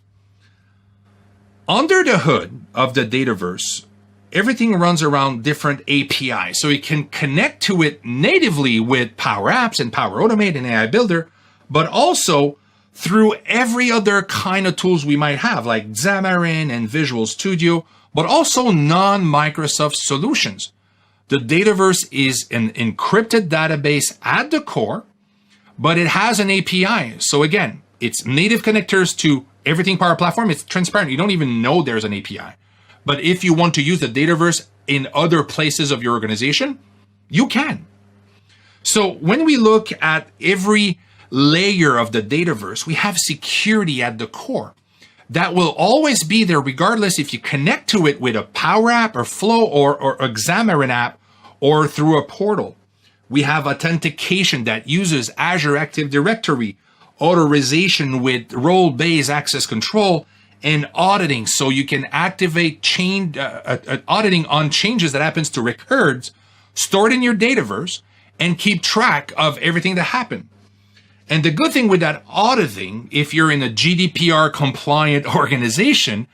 Speaker 1: Under the hood of the Dataverse, everything runs around different APIs. So you can connect to it natively with Power Apps and Power Automate and AI Builder, but also through every other kind of tools we might have, like Xamarin and Visual Studio, but also non-Microsoft solutions. The Dataverse is an encrypted database at the core, but it has an API. So again, it's native connectors to everything Power Platform. It's transparent. You don't even know there's an API. But if you want to use the Dataverse in other places of your organization, you can. So when we look at every layer of the Dataverse, we have security at the core. That will always be there regardless if you connect to it with a Power App or Flow or a Xamarin app or through a portal. We have authentication that uses Azure Active Directory, authorization with role-based access control, and auditing, so you can activate auditing on changes that happens to records stored in your Dataverse and keep track of everything that happened. And the good thing with that auditing, if you're in a GDPR compliant organization,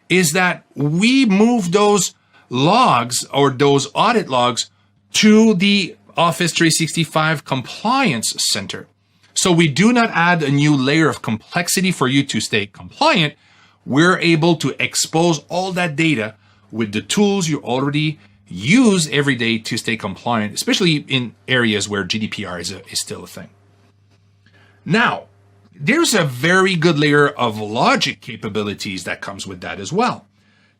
Speaker 1: is that we move those logs or those audit logs to the Office 365 Compliance Center. So we do not add a new layer of complexity for you to stay compliant. We're able to expose all that data with the tools you already use every day to stay compliant, especially in areas where GDPR is still a thing. Now, there's a very good layer of logic capabilities that comes with that as well.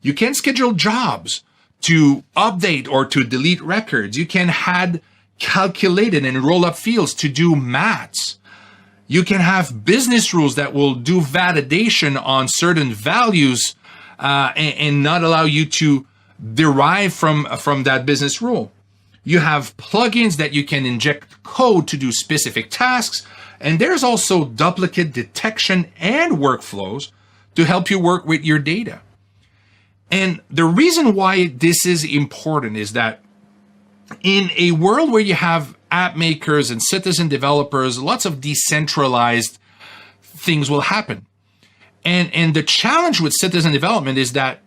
Speaker 1: You can schedule jobs to update or to delete records. You can add calculated and roll up fields to do maths. You can have business rules that will do validation on certain values and not allow you to derive from that business rule. You have plugins that you can inject code to do specific tasks. And there's also duplicate detection and workflows to help you work with your data. And the reason why this is important is that in a world where you have app makers and citizen developers, lots of decentralized things will happen. And the challenge with citizen development is that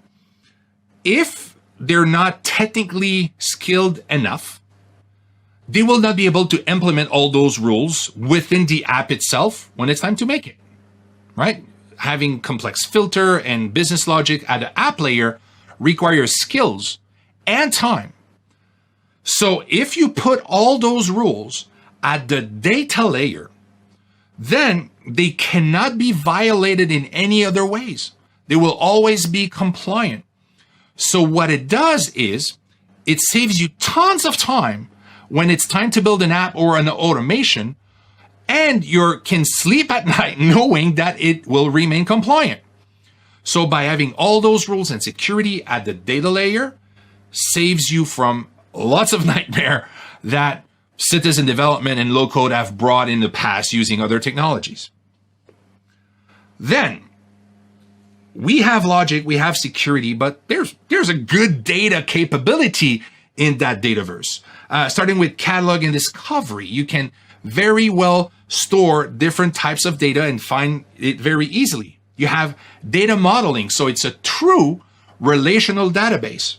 Speaker 1: if they're not technically skilled enough, they will not be able to implement all those rules within the app itself when it's time to make it, right? Having complex filter and business logic at the app layer requires skills and time. So if you put all those rules at the data layer, then they cannot be violated in any other ways. They will always be compliant. So what it does is it saves you tons of time when it's time to build an app or an automation, and you can sleep at night knowing that it will remain compliant. So by having all those rules and security at the data layer saves you from lots of nightmare that citizen development and low code have brought in the past using other technologies. Then we have logic, we have security, but there's a good data capability in that Dataverse. Starting with catalog and discovery, you can very well store different types of data and find it very easily. You have data modeling, so it's a true relational database.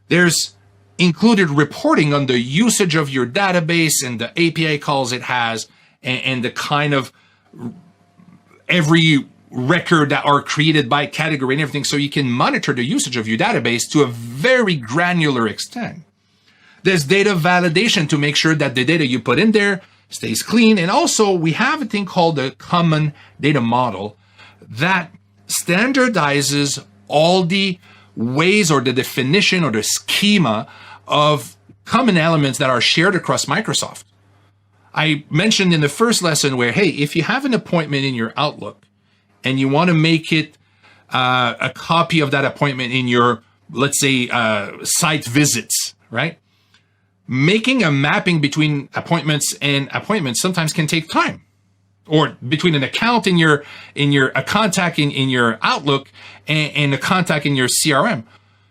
Speaker 1: There's included reporting on the usage of your database and the API calls it has, and the kind of every record that are created by category and everything, so you can monitor the usage of your database to a very granular extent. There's data validation to make sure that the data you put in there stays clean. And also we have a thing called the common data model that standardizes all the ways or the definition or the schema of common elements that are shared across Microsoft. I mentioned in the first lesson where, hey, if you have an appointment in your Outlook and you want to make it a copy of that appointment in your, let's say, site visits, right? Making a mapping between appointments and appointments sometimes can take time, or between an account in your a contact in your Outlook and a contact in your CRM.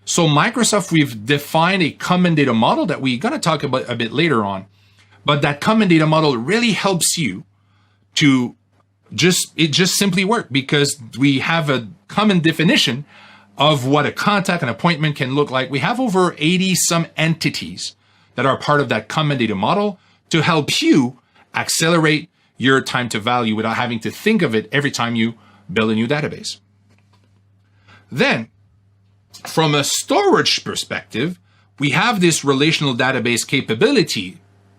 Speaker 1: So Microsoft, we've defined a common data model that we're going to talk about a bit later on, but that common data model really helps you to just simply work because we have a common definition of what a contact and appointment can look like. We have over 80 some entities that are part of that common data model to help you accelerate your time to value without having to think of it every time you build a new database. Then, from a storage perspective, we have this relational database capability.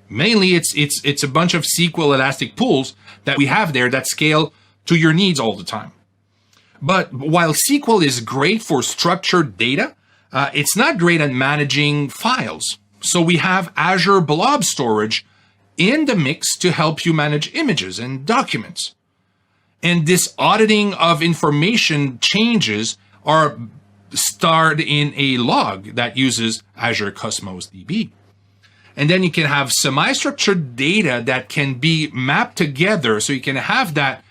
Speaker 1: Mainly, it's a bunch of SQL Elastic pools that we have there that scale to your needs all the time. But while SQL is great for structured data, it's not great at managing files. So we have Azure Blob Storage in the mix to help you manage images and documents. And this auditing of information changes are stored in a log that uses Azure Cosmos DB. And then you can have semi-structured data that can be mapped together. So you can have that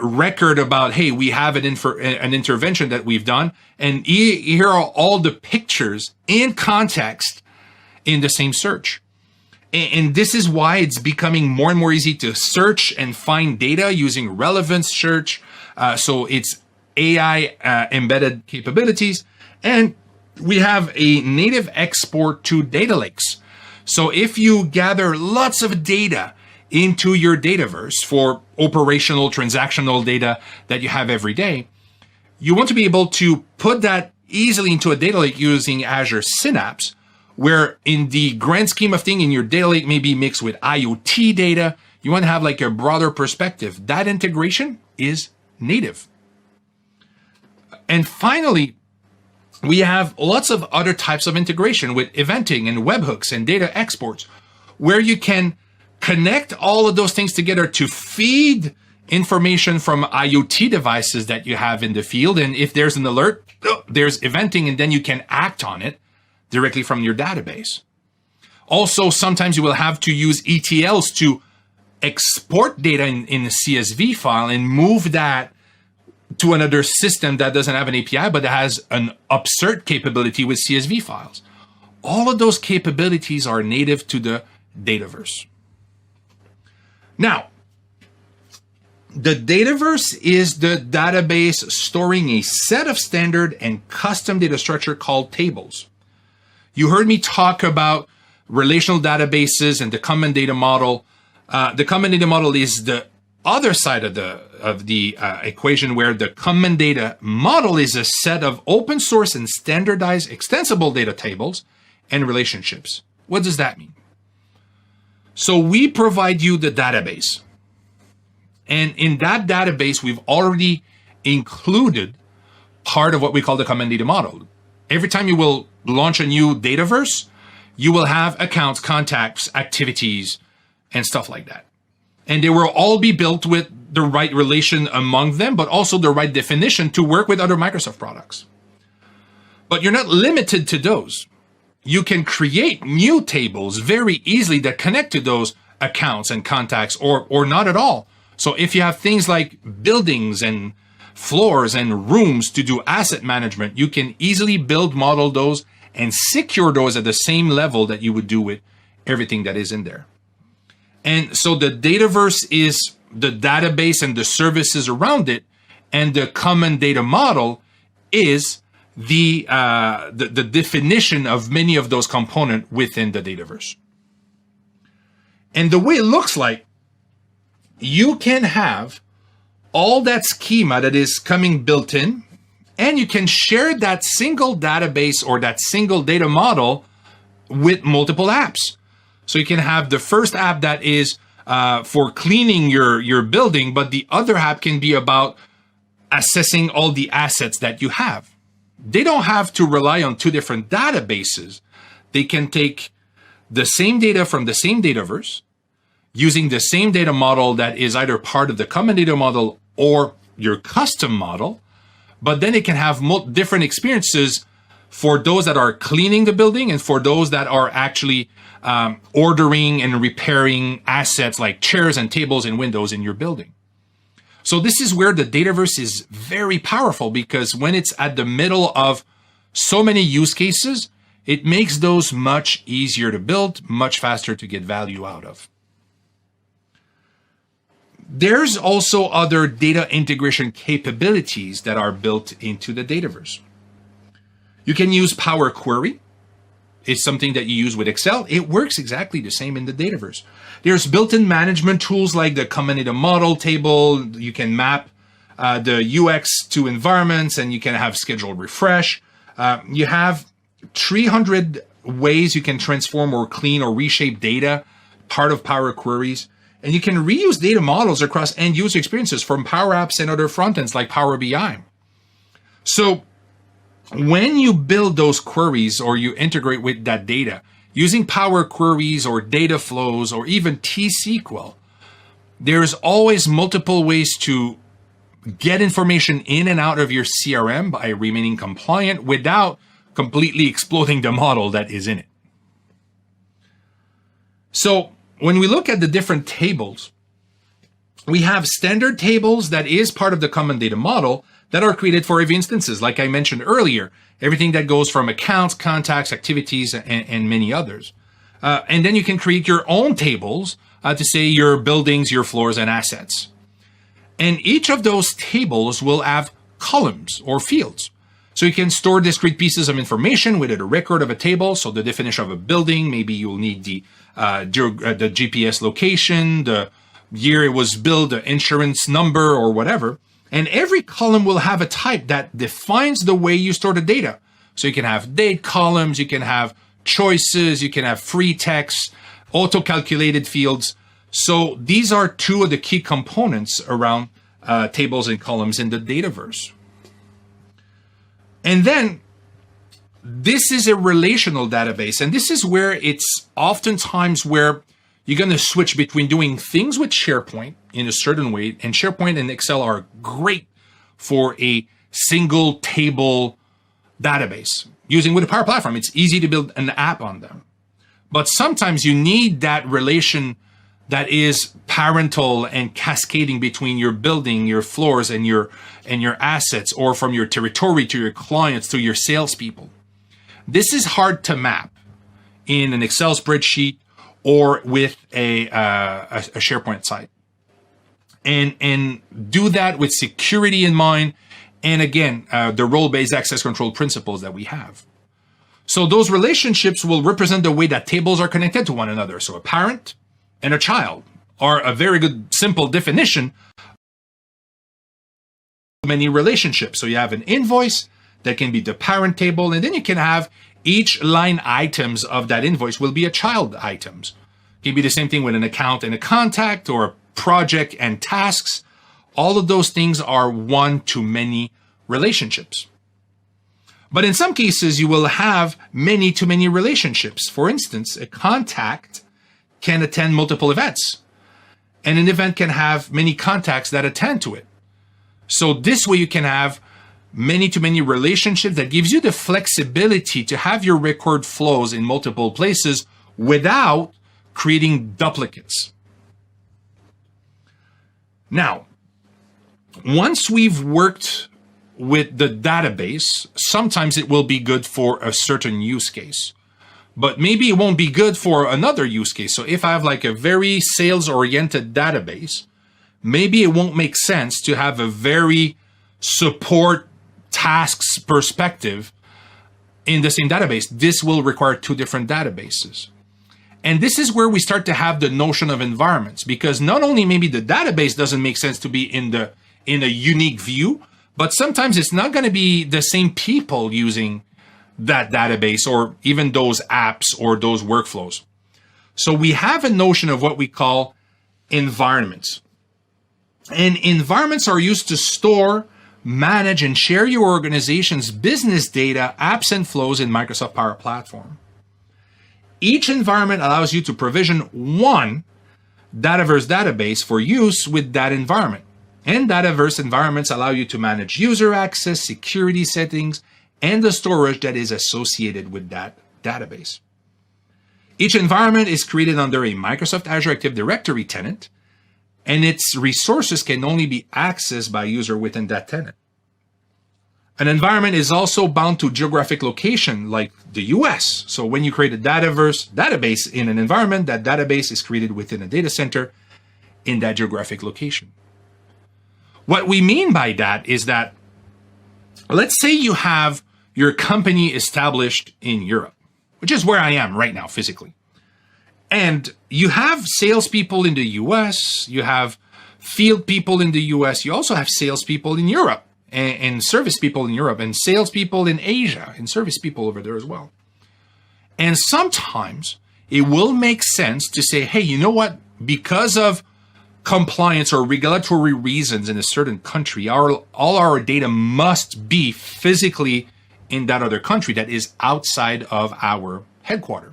Speaker 1: record about, hey, we have an intervention that we've done. And here are all the pictures in context in the same search. And this is why it's becoming more and more easy to search and find data using relevance search. So it's AI embedded capabilities. And we have a native export to data lakes. So if you gather lots of data into your Dataverse for operational transactional data that you have every day, you want to be able to put that easily into a data lake using Azure Synapse, where in the grand scheme of things in your data lake may be mixed with IoT data. You want to have like a broader perspective. That integration is native. And finally, we have lots of other types of integration with eventing and webhooks and data exports, where you can connect all of those things together to feed information from IoT devices that you have in the field. And if there's an alert, there's eventing, and then you can act on it directly from your database. Also, sometimes you will have to use ETLs to export data in a CSV file and move that to another system that doesn't have an API, but that has an upsert capability with CSV files. All of those capabilities are native to the Dataverse. Now, the Dataverse is the database storing a set of standard and custom data structure called tables. You heard me talk about relational databases and the common data model. The common data model is the other side of the equation, where the common data model is a set of open source and standardized extensible data tables and relationships. What does that mean? So we provide you the database. And in that database, we've already included part of what we call the common data model. Every time you will launch a new Dataverse, you will have accounts, contacts, activities, and stuff like that. And they will all be built with the right relation among them, but also the right definition to work with other Microsoft products. But you're not limited to those. You can create new tables very easily that connect to those accounts and contacts, or not at all. So if you have things like buildings and floors and rooms to do asset management, you can easily model those and secure those at the same level that you would do with everything that is in there. And so the Dataverse is the database and the services around it, and the common data model is the definition of many of those components within the Dataverse. And the way it looks like, you can have all that schema that is coming built in, and you can share that single database or that single data model with multiple apps. So you can have the first app that is for cleaning your building, but the other app can be about assessing all the assets that you have. They don't have to rely on two different databases. They can take the same data from the same Dataverse, using the same data model that is either part of the common data model or your custom model, but then it can have different experiences for those that are cleaning the building and for those that are actually ordering and repairing assets like chairs and tables and windows in your building. So this is where the Dataverse is very powerful, because when it's at the middle of so many use cases, it makes those much easier to build, much faster to get value out of. There's also other data integration capabilities that are built into the Dataverse. You can use Power Query. It's something that you use with Excel. It works exactly the same in the Dataverse. There's built-in management tools like the common data model table. You can map the UX to environments, and you can have scheduled refresh. You have 300 ways you can transform or clean or reshape data, part of Power Queries. And you can reuse data models across end user experiences from Power Apps and other frontends like Power BI. So when you build those queries or you integrate with that data, using Power Queries or data flows or even T-SQL, there's always multiple ways to get information in and out of your CRM by remaining compliant without completely exploding the model that is in it. So when we look at the different tables, we have standard tables that is part of the common data model that are created for every instances. Like I mentioned earlier, everything that goes from accounts, contacts, activities, and many others. And then you can create your own tables to say your buildings, your floors, and assets. And each of those tables will have columns or fields. So you can store discrete pieces of information within a record of a table. So the definition of a building, maybe you'll need the GPS location, the year it was built, the insurance number, or whatever. And every column will have a type that defines the way you store the data. So you can have date columns, you can have choices, you can have free text, auto-calculated fields. So these are two of the key components around tables and columns in the Dataverse. And then this is a relational database. And this is where it's oftentimes where you're going to switch between doing things with SharePoint in a certain way. And SharePoint and Excel are great for a single table database. Using with a Power Platform, it's easy to build an app on them. But sometimes you need that relation that is parental and cascading between your building, your floors, and your assets, or from your territory to your clients to your salespeople. This is hard to map in an Excel spreadsheet or with a SharePoint site, and do that with security in mind, and again, the role-based access control principles that we have. So those relationships will represent the way that tables are connected to one another. So a parent and a child are a very good, simple definition of many relationships. So you have an invoice that can be the parent table, and then you can have each line items of that invoice will be a child items. It can be the same thing with an account and a contact, or a project and tasks. All of those things are one-to-many relationships. But in some cases, you will have many-to-many relationships. For instance, a contact can attend multiple events, and an event can have many contacts that attend to it. So this way you can have many-to-many relationships that gives you the flexibility to have your record flows in multiple places without creating duplicates. Now, once we've worked with the database, sometimes it will be good for a certain use case, but maybe it won't be good for another use case. So if I have like a very sales-oriented database, maybe it won't make sense to have a very support tasks perspective in the same database. This will require two different databases. And this is where we start to have the notion of environments, because not only maybe the database doesn't make sense to be in a unique view, but sometimes it's not going to be the same people using that database or even those apps or those workflows. So we have a notion of what we call environments. And environments are used to store, manage, and share your organization's business data, apps, and flows in Microsoft Power Platform. Each environment allows you to provision one Dataverse database for use with that environment. And Dataverse environments allow you to manage user access, security settings, and the storage that is associated with that database. Each environment is created under a Microsoft Azure Active Directory tenant, and its resources can only be accessed by a user within that tenant. An environment is also bound to geographic location, like the US. So when you create a Dataverse database in an environment, that database is created within a data center in that geographic location. What we mean by that is that, let's say you have your company established in Europe, which is where I am right now physically. And you have salespeople in the US, you have field people in the US, you also have salespeople in Europe, and service people in Europe, and salespeople in Asia, and service people over there as well. And sometimes it will make sense to say, hey, you know what? Because of compliance or regulatory reasons in a certain country, all our data must be physically in that other country that is outside of our headquarters.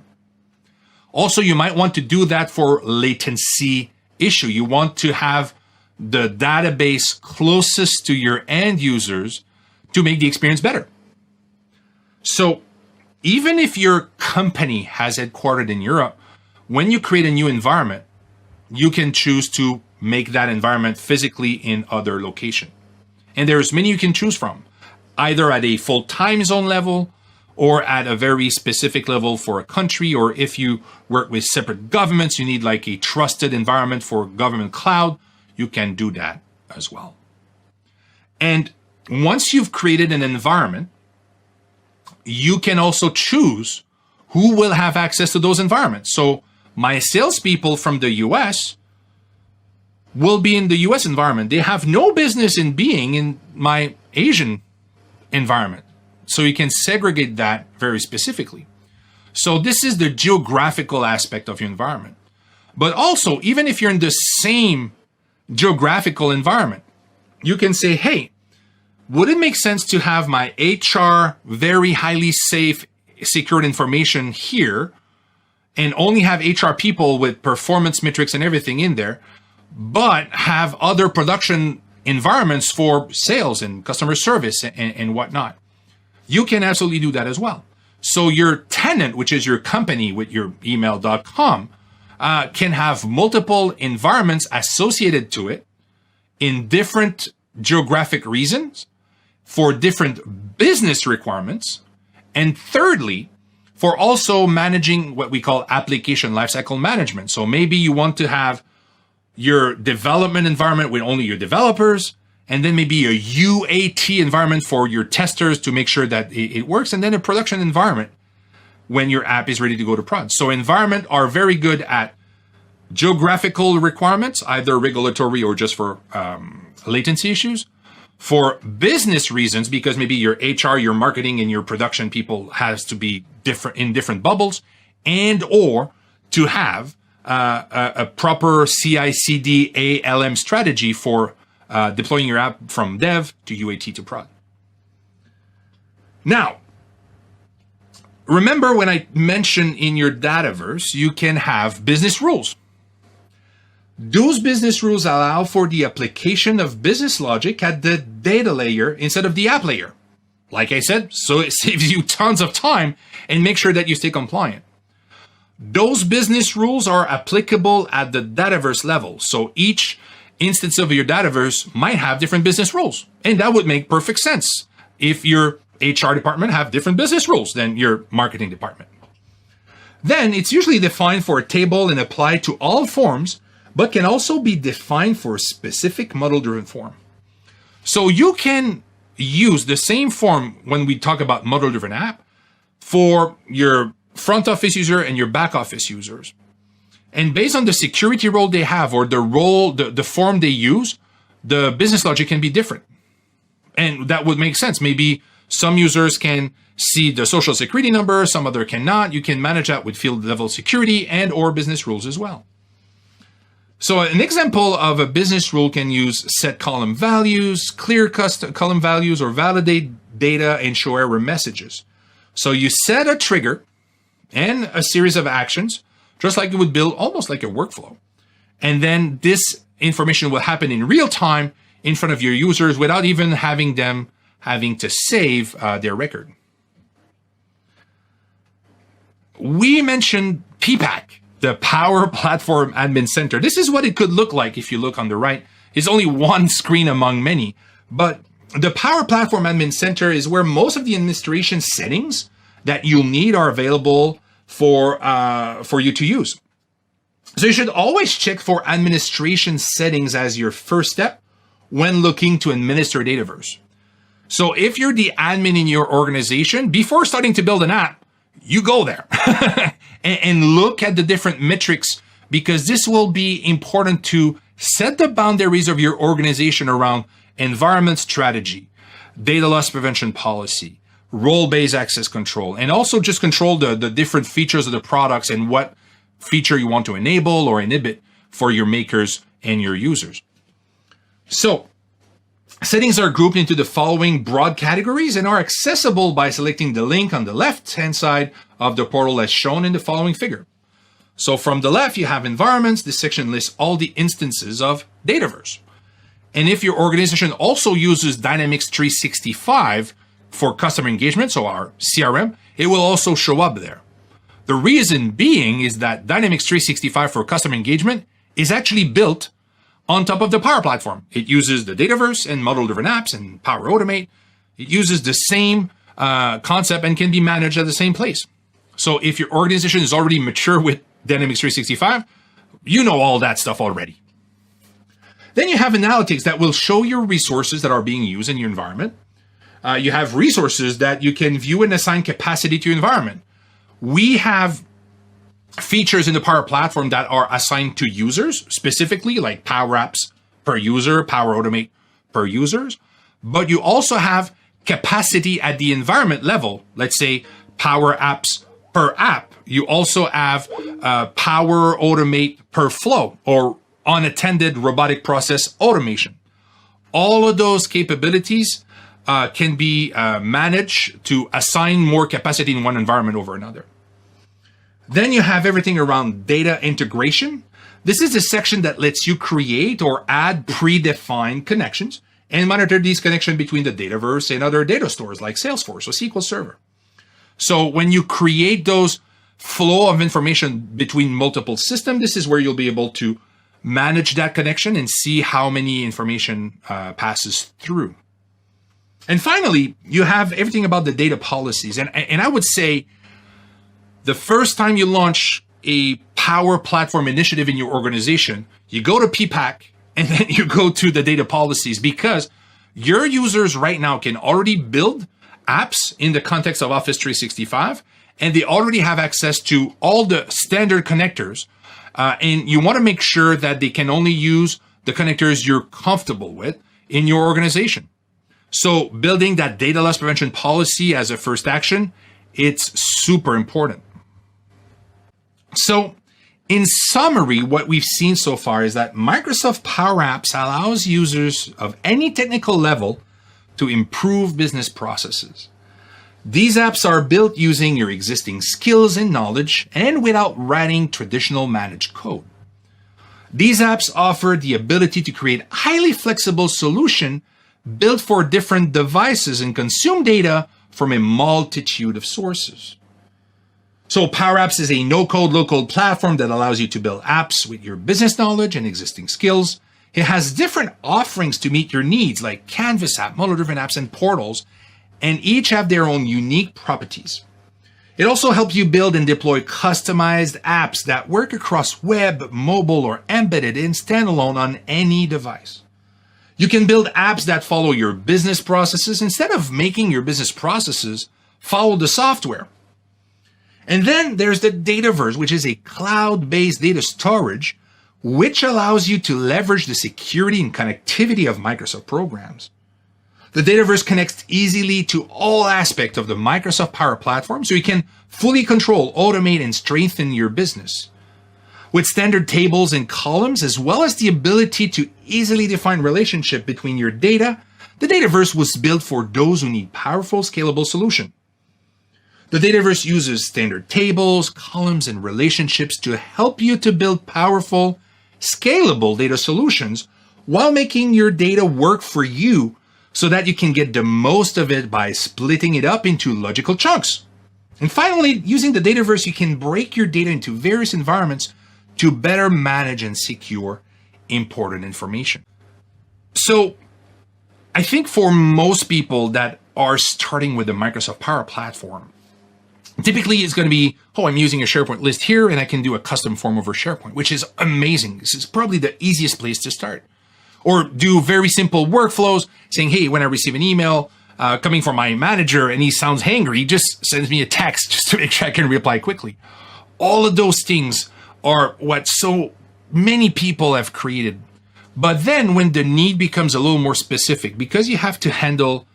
Speaker 1: Also, you might want to do that for latency issue. You want to have the database closest to your end users to make the experience better. So even if your company has headquartered in Europe, when you create a new environment, you can choose to make that environment physically in other location. And there's many you can choose from, either at a full time zone level or at a very specific level for a country, or if you work with separate governments, you need like a trusted environment for government cloud, you can do that as well. And once you've created an environment, you can also choose who will have access to those environments. So my salespeople from the US will be in the US environment. They have no business in being in my Asian environment. So you can segregate that very specifically. So this is the geographical aspect of your environment. But also, even if you're in the same geographical environment, you can say, hey, would it make sense to have my HR very highly safe, secured information here and only have HR people with performance metrics and everything in there, but have other production environments for sales and customer service and whatnot? You can absolutely do that as well. So your tenant, which is your company with your email.com, can have multiple environments associated to it in different geographic reasons for different business requirements. And thirdly, for also managing what we call application lifecycle management. So maybe you want to have your development environment with only your developers, and then maybe a UAT environment for your testers to make sure that it works, and then a production environment when your app is ready to go to prod. So environment are very good at geographical requirements, either regulatory or just for latency issues. For business reasons, because maybe your HR, your marketing, and your production people has to be different in different bubbles, and or to have a proper CI/CD ALM strategy for deploying your app from dev to UAT to prod. Now, remember when I mentioned in your Dataverse, you can have business rules. Those business rules allow for the application of business logic at the data layer instead of the app layer. Like I said, so it saves you tons of time and make sure that you stay compliant. Those business rules are applicable at the Dataverse level. So each instance of your Dataverse might have different business rules. And that would make perfect sense if your HR department have different business rules than your marketing department. Then it's usually defined for a table and applied to all forms, but can also be defined for a specific model-driven form. So you can use the same form when we talk about model-driven app for your front office user and your back office users. And based on the security role they have or the role, the form they use, the business logic can be different. And that would make sense. Maybe some users can see the social security number, some other cannot. You can manage that with field level security and or business rules as well. So an example of a business rule can use set column values, clear custom column values, or validate data and show error messages. So you set a trigger and a series of actions, just like you would build almost like a workflow. And then this information will happen in real time in front of your users without even having them having to save their record. We mentioned PPAC, the Power Platform Admin Center. This is what it could look like if you look on the right. It's only one screen among many, but the Power Platform Admin Center is where most of the administration settings that you'll need are available for you to use. So you should always check for administration settings as your first step when looking to administer Dataverse. So if you're the admin in your organization, before starting to build an app, you go there and look at the different metrics, because this will be important to set the boundaries of your organization around environment strategy, data loss prevention policy, role-based access control, and also just control the different features of the products and what feature you want to enable or inhibit for your makers and your users. So settings are grouped into the following broad categories and are accessible by selecting the link on the left-hand side of the portal as shown in the following figure. So from the left, you have environments. This section lists all the instances of Dataverse. And if your organization also uses Dynamics 365 for customer engagement, so our CRM, it will also show up there. The reason being is that Dynamics 365 for customer engagement is actually built on top of the Power Platform. It uses the Dataverse and model-driven apps and Power Automate. It uses the same concept and can be managed at the same place. So if your organization is already mature with Dynamics 365, you know all that stuff already. Then you have analytics that will show your resources that are being used in your environment. You have resources that you can view and assign capacity to your environment. We have features in the Power Platform that are assigned to users, specifically like Power Apps per user, Power Automate per users. But you also have capacity at the environment level. Let's say Power Apps per app. You also have Power Automate per flow, or unattended robotic process automation. All of those capabilities can be managed to assign more capacity in one environment over another. Then you have everything around data integration. This is a section that lets you create or add predefined connections and monitor these connections between the Dataverse and other data stores like Salesforce or SQL Server. So when you create those flow of information between multiple systems, this is where you'll be able to manage that connection and see how many information passes through. And finally, you have everything about the data policies. And I would say the first time you launch a Power Platform initiative in your organization, you go to PPAC and then you go to the data policies, because your users right now can already build apps in the context of Office 365, and they already have access to all the standard connectors. And you want to make sure that they can only use the connectors you're comfortable with in your organization. So building that data loss prevention policy as a first action, it's super important. So in summary, what we've seen so far is that Microsoft Power Apps allows users of any technical level to improve business processes. These apps are built using your existing skills and knowledge and without writing traditional managed code. These apps offer the ability to create highly flexible solutions built for different devices and consume data from a multitude of sources. So Power Apps is a no-code, low-code platform that allows you to build apps with your business knowledge and existing skills. It has different offerings to meet your needs, like Canvas app, model-driven apps, and portals, and each have their own unique properties. It also helps you build and deploy customized apps that work across web, mobile, or embedded and standalone on any device. You can build apps that follow your business processes instead of making your business processes follow the software. And then there's the Dataverse, which is a cloud-based data storage, which allows you to leverage the security and connectivity of Microsoft programs. The Dataverse connects easily to all aspects of the Microsoft Power Platform, so you can fully control, automate, and strengthen your business. With standard tables and columns, as well as the ability to easily define relationship between your data, the Dataverse was built for those who need powerful, scalable solutions. The Dataverse uses standard tables, columns, and relationships to help you to build powerful, scalable data solutions while making your data work for you so that you can get the most of it by splitting it up into logical chunks. And finally, using the Dataverse, you can break your data into various environments to better manage and secure important information. So I think for most people that are starting with the Microsoft Power Platform, typically it's going to be, I'm using a SharePoint list here and I can do a custom form over SharePoint, which is amazing. This is probably the easiest place to start. Or do very simple workflows saying, hey, when I receive an email coming from my manager and he sounds hangry, he just sends me a text just to make sure I can reply quickly. All of those things are what so many people have created. But then when the need becomes a little more specific, because you have to handle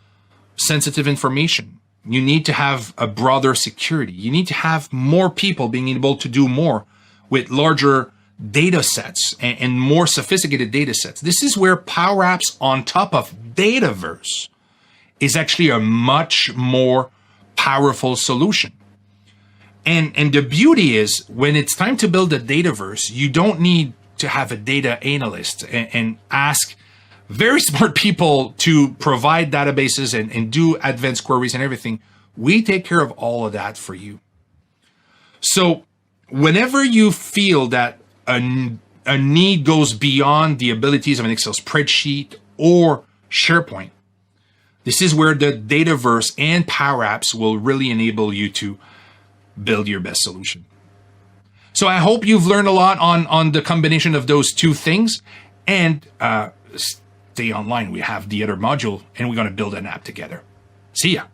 Speaker 1: sensitive information, you need to have a broader security. You need to have more people being able to do more with larger data sets and more sophisticated data sets. This is where Power Apps on top of Dataverse is actually a much more powerful solution. And the beauty is when it's time to build a Dataverse, you don't need to have a data analyst and ask very smart people to provide databases and do advanced queries and everything. We take care of all of that for you. So whenever you feel that a need goes beyond the abilities of an Excel spreadsheet or SharePoint, this is where the Dataverse and Power Apps will really enable you to build your best solution. So I hope you've learned a lot on the combination of those two things, and stay online. We have the other module and we're going to build an app together. See ya.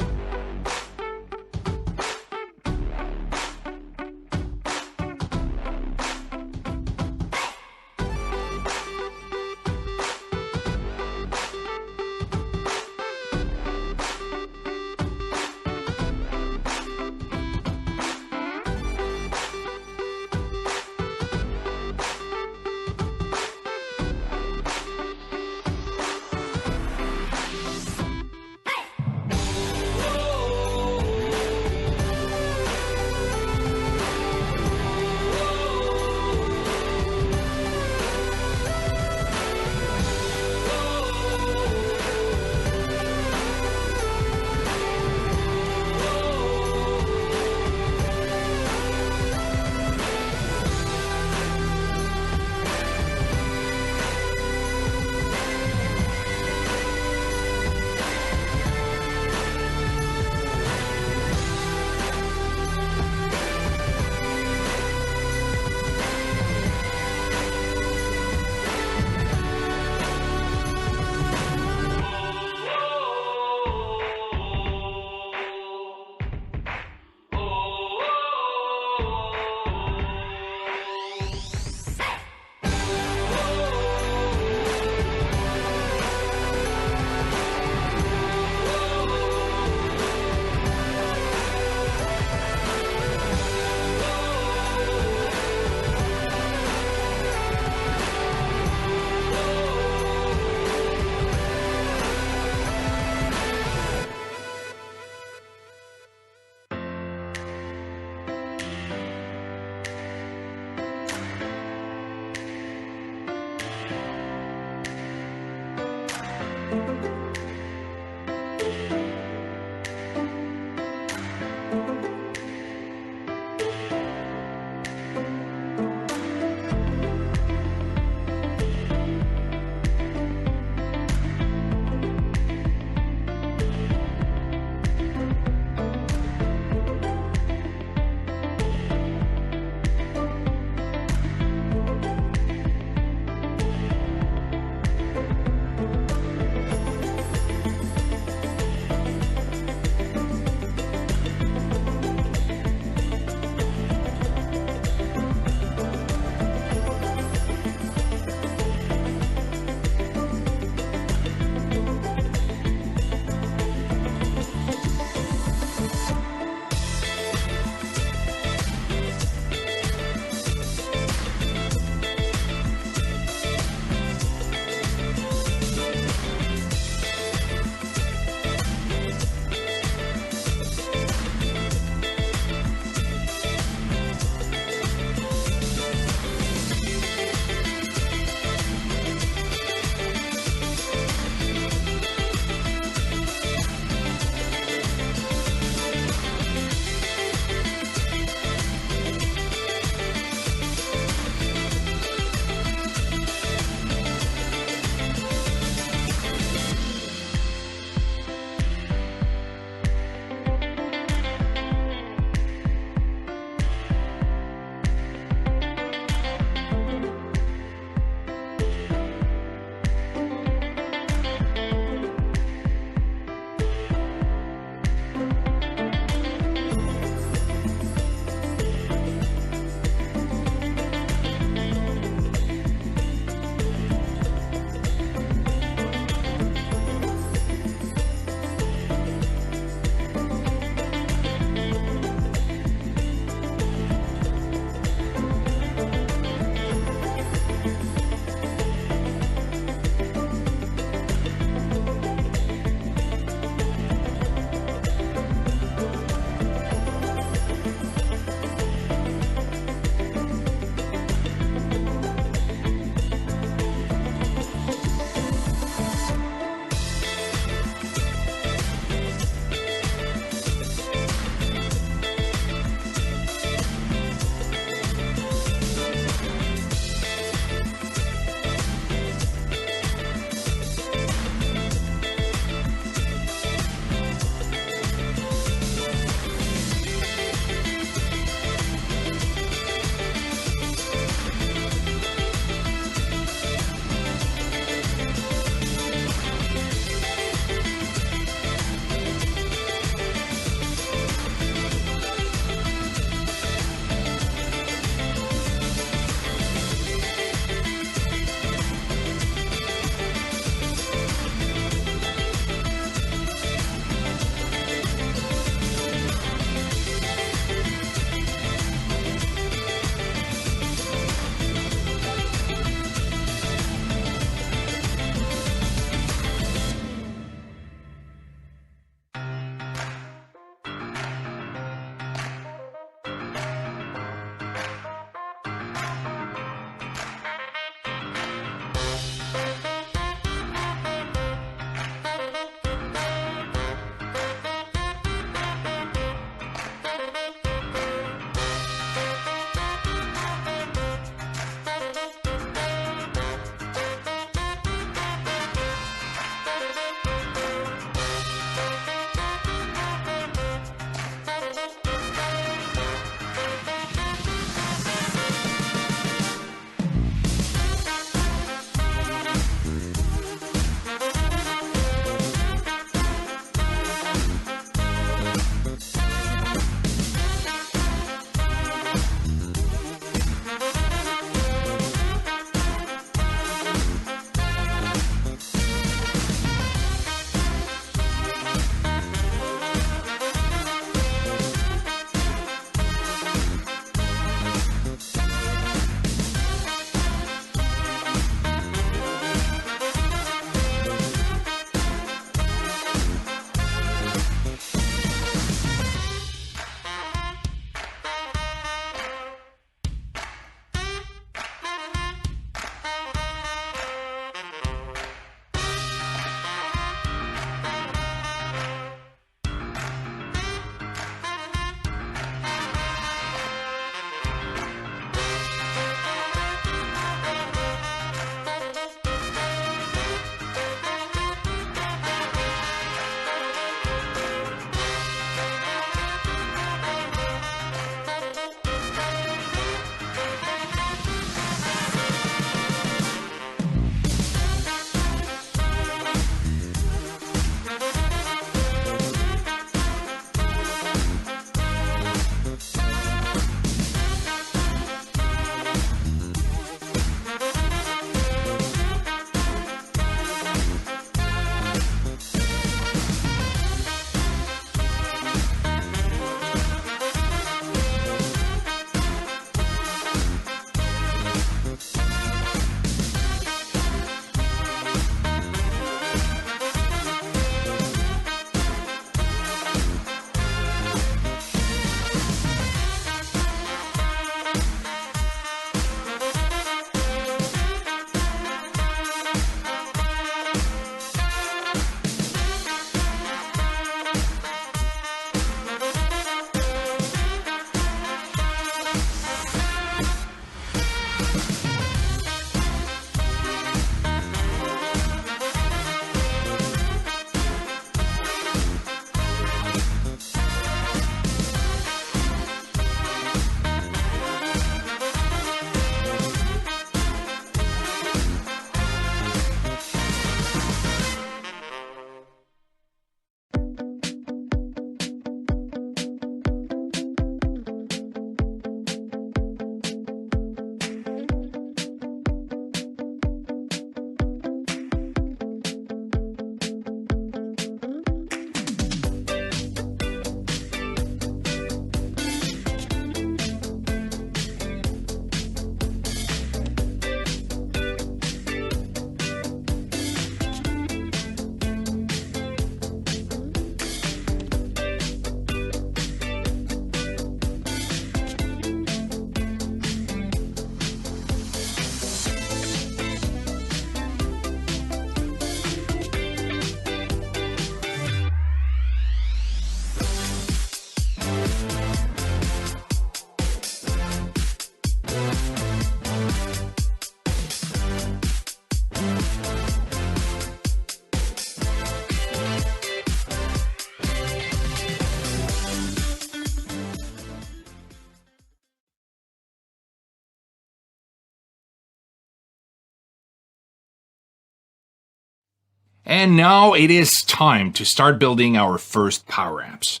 Speaker 1: And now it is time to start building our first Power Apps.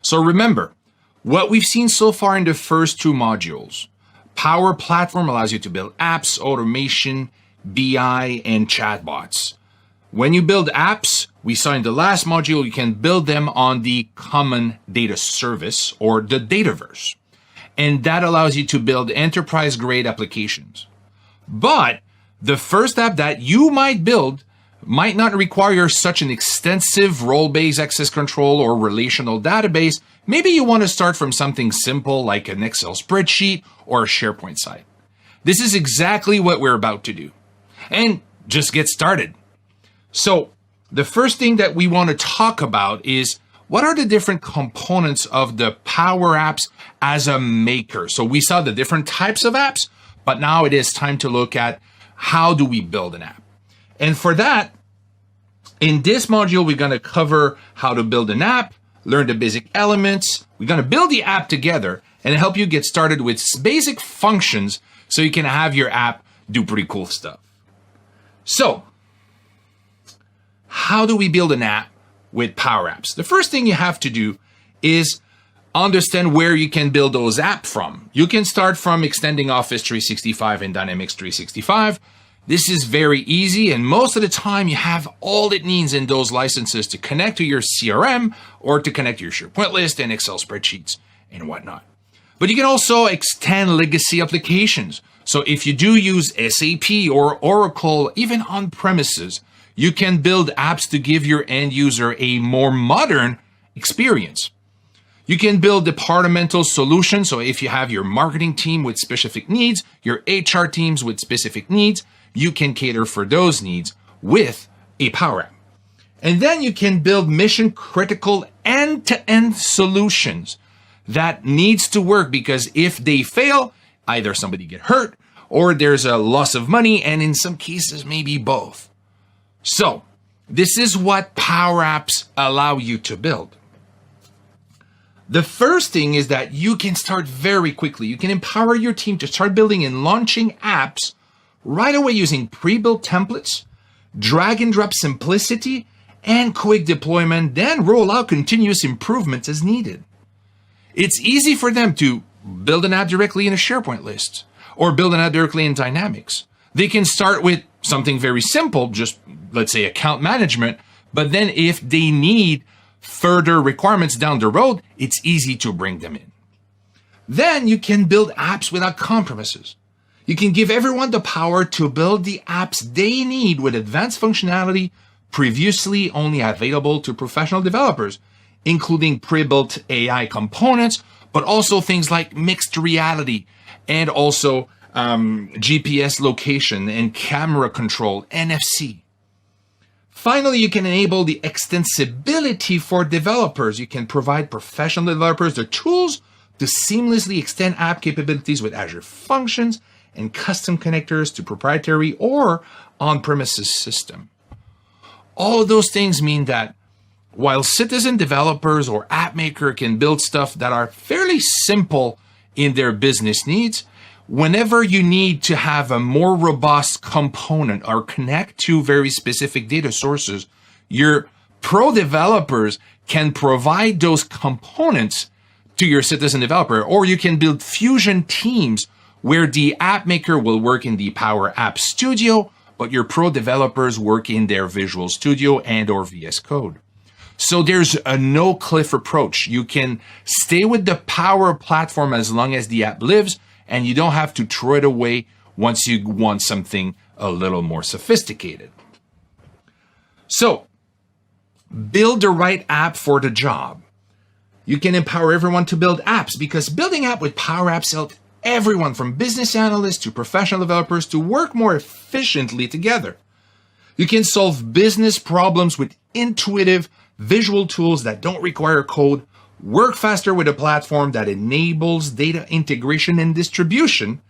Speaker 1: So remember, what we've seen so far in the first two modules, Power Platform allows you to build apps, automation, BI, and chatbots. When you build apps, we saw in the last module, you can build them on the Common Data Service or the Dataverse. And that allows you to build enterprise-grade applications. But the first app that you might build might not require such an extensive role-based access control or relational database. Maybe you want to start from something simple like an Excel spreadsheet or a SharePoint site. This is exactly what we're about to do. And just get started. So the first thing that we want to talk about is what are the different components of the Power Apps as a maker? So we saw the different types of apps, but now it is time to look at how do we build an app. And for that, in this module, we're going to cover how to build an app, learn the basic elements. We're going to build the app together and help you get started with basic functions so you can have your app do pretty cool stuff. So, how do we build an app with Power Apps? The first thing you have to do is understand where you can build those apps from. You can start from extending Office 365 and Dynamics 365. This is very easy, and most of the time you have all it needs in those licenses to connect to your CRM or to connect to your SharePoint list and Excel spreadsheets and whatnot. But you can also extend legacy applications. So if you do use SAP or Oracle, even on premises, you can build apps to give your end user a more modern experience. You can build departmental solutions. So if you have your marketing team with specific needs, your HR teams with specific needs, you can cater for those needs with a Power App. And then you can build mission critical end-to-end solutions that needs to work, because if they fail, either somebody get hurt or there's a loss of money, and in some cases, maybe both. So this is what Power Apps allow you to build. The first thing is that you can start very quickly. You can empower your team to start building and launching apps right away using pre-built templates, drag and drop simplicity, and quick deployment, then roll out continuous improvements as needed. It's easy for them to build an app directly in a SharePoint list or build an app directly in Dynamics. They can start with something very simple, just let's say account management, but then if they need further requirements down the road, it's easy to bring them in. Then you can build apps without compromises. You can give everyone the power to build the apps they need with advanced functionality previously only available to professional developers, including pre-built AI components, but also things like mixed reality and also GPS location and camera control, NFC. Finally, you can enable the extensibility for developers. You can provide professional developers the tools to seamlessly extend app capabilities with Azure Functions and custom connectors to proprietary or on-premises system. All of those things mean that while citizen developers or app maker can build stuff that are fairly simple in their business needs, whenever you need to have a more robust component or connect to very specific data sources, your pro developers can provide those components to your citizen developer, or you can build fusion teams where the app maker will work in the Power App Studio, but your pro developers work in their Visual Studio and or VS Code. So there's a no-cliff approach. You can stay with the Power Platform as long as the app lives, and you don't have to throw it away once you want something a little more sophisticated. So build the right app for the job. You can empower everyone to build apps, because building app with Power Apps helps everyone from business analysts to professional developers to work more efficiently together. You can solve business problems with intuitive visual tools that don't require code, work faster with a platform that enables data integration and distribution,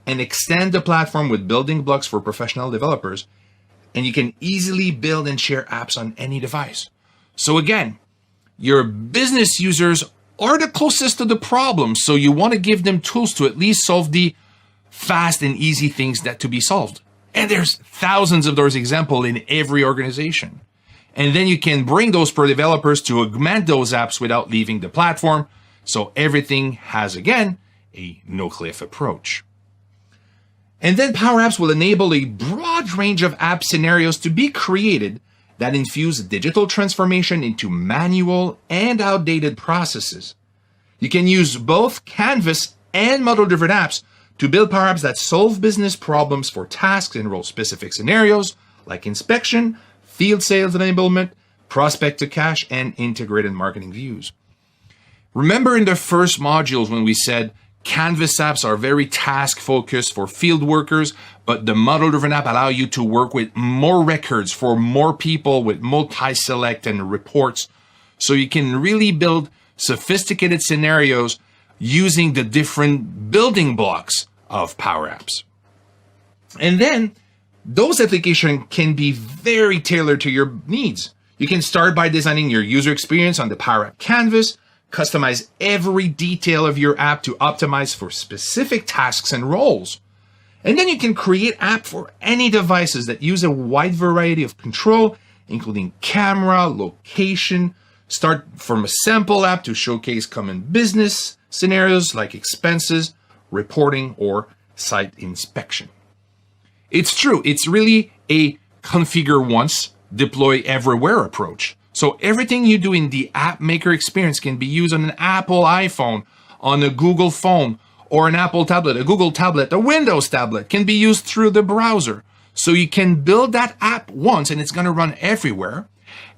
Speaker 1: and extend the platform with building blocks for professional developers. And you can easily build and share apps on any device. So again, your business users are the closest to the problem, so you want to give them tools to at least solve the fast and easy things that to be solved. And there's thousands of those examples in every organization. And then you can bring those pro developers to augment those apps without leaving the platform. So everything has, again, a no-cliff approach. And then Power Apps will enable a broad range of app scenarios to be created that infuse digital transformation into manual and outdated processes. You can use both Canvas and model-driven apps to build Power Apps that solve business problems for tasks and role-specific scenarios like inspection, field sales enablement, prospect to cash, and integrated marketing views. Remember in the first modules when we said Canvas apps are very task-focused for field workers, but the model-driven app allow you to work with more records for more people with multi-select and reports. So you can really build sophisticated scenarios using the different building blocks of Power Apps. And then those applications can be very tailored to your needs. You can start by designing your user experience on the Power App Canvas, customize every detail of your app to optimize for specific tasks and roles. And then you can create app for any devices that use a wide variety of control, including camera, location, start from a sample app to showcase common business scenarios like expenses, reporting, or site inspection. It's true, it's really a configure once, deploy everywhere approach. So everything you do in the app maker experience can be used on an Apple iPhone, on a Google phone, or an Apple tablet, a Google tablet, a Windows tablet, can be used through the browser. So you can build that app once and it's going to run everywhere.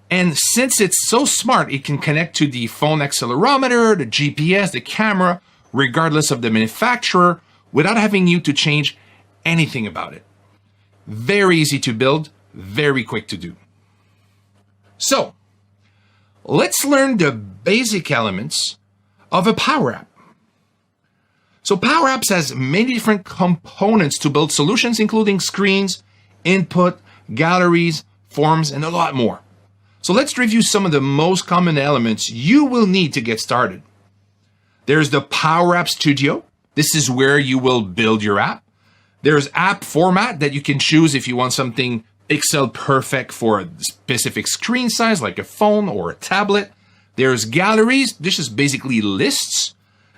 Speaker 1: And since it's so smart, it can connect to the phone accelerometer, the GPS, the camera, regardless of the manufacturer, without having you to change anything about it. Very easy to build, very quick to do. So, let's learn the basic elements of a Power App. So Power Apps has many different components to build solutions, including screens, input, galleries, forms, and a lot more. So let's review some of the most common elements you will need to get started. There's the Power App Studio. This is where you will build your app. There's app format that you can choose if you want something pixel perfect for a specific screen size like a phone or a tablet. There's galleries. This is basically lists.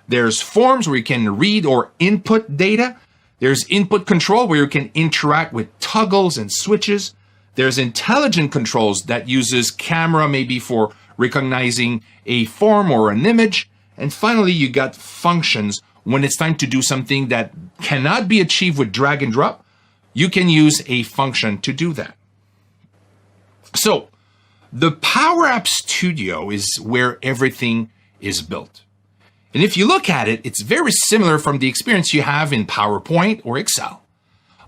Speaker 1: There's forms where you can read or input data. There's input control where you can interact with toggles and switches. There's intelligent controls that uses camera maybe for recognizing a form or an image. And finally, you got functions when it's time to do something that cannot be achieved with drag and drop. You can use a function to do that. So the Power App Studio is where everything is built. And if you look at it, it's very similar from the experience you have in PowerPoint or Excel.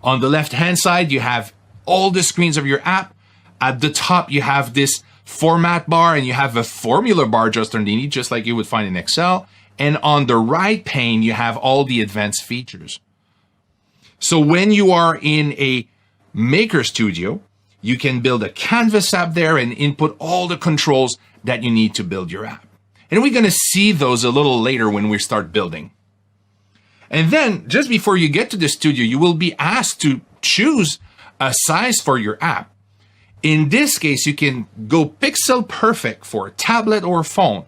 Speaker 1: On the left-hand side, you have all the screens of your app. At the top, you have this format bar and you have a formula bar just underneath, just like you would find in Excel. And on the right pane, you have all the advanced features. So when you are in a Maker Studio, you can build a Canvas app there and input all the controls that you need to build your app. And we're going to see those a little later when we start building. And then just before you get to the studio, you will be asked to choose a size for your app. In this case, you can go pixel perfect for a tablet or a phone.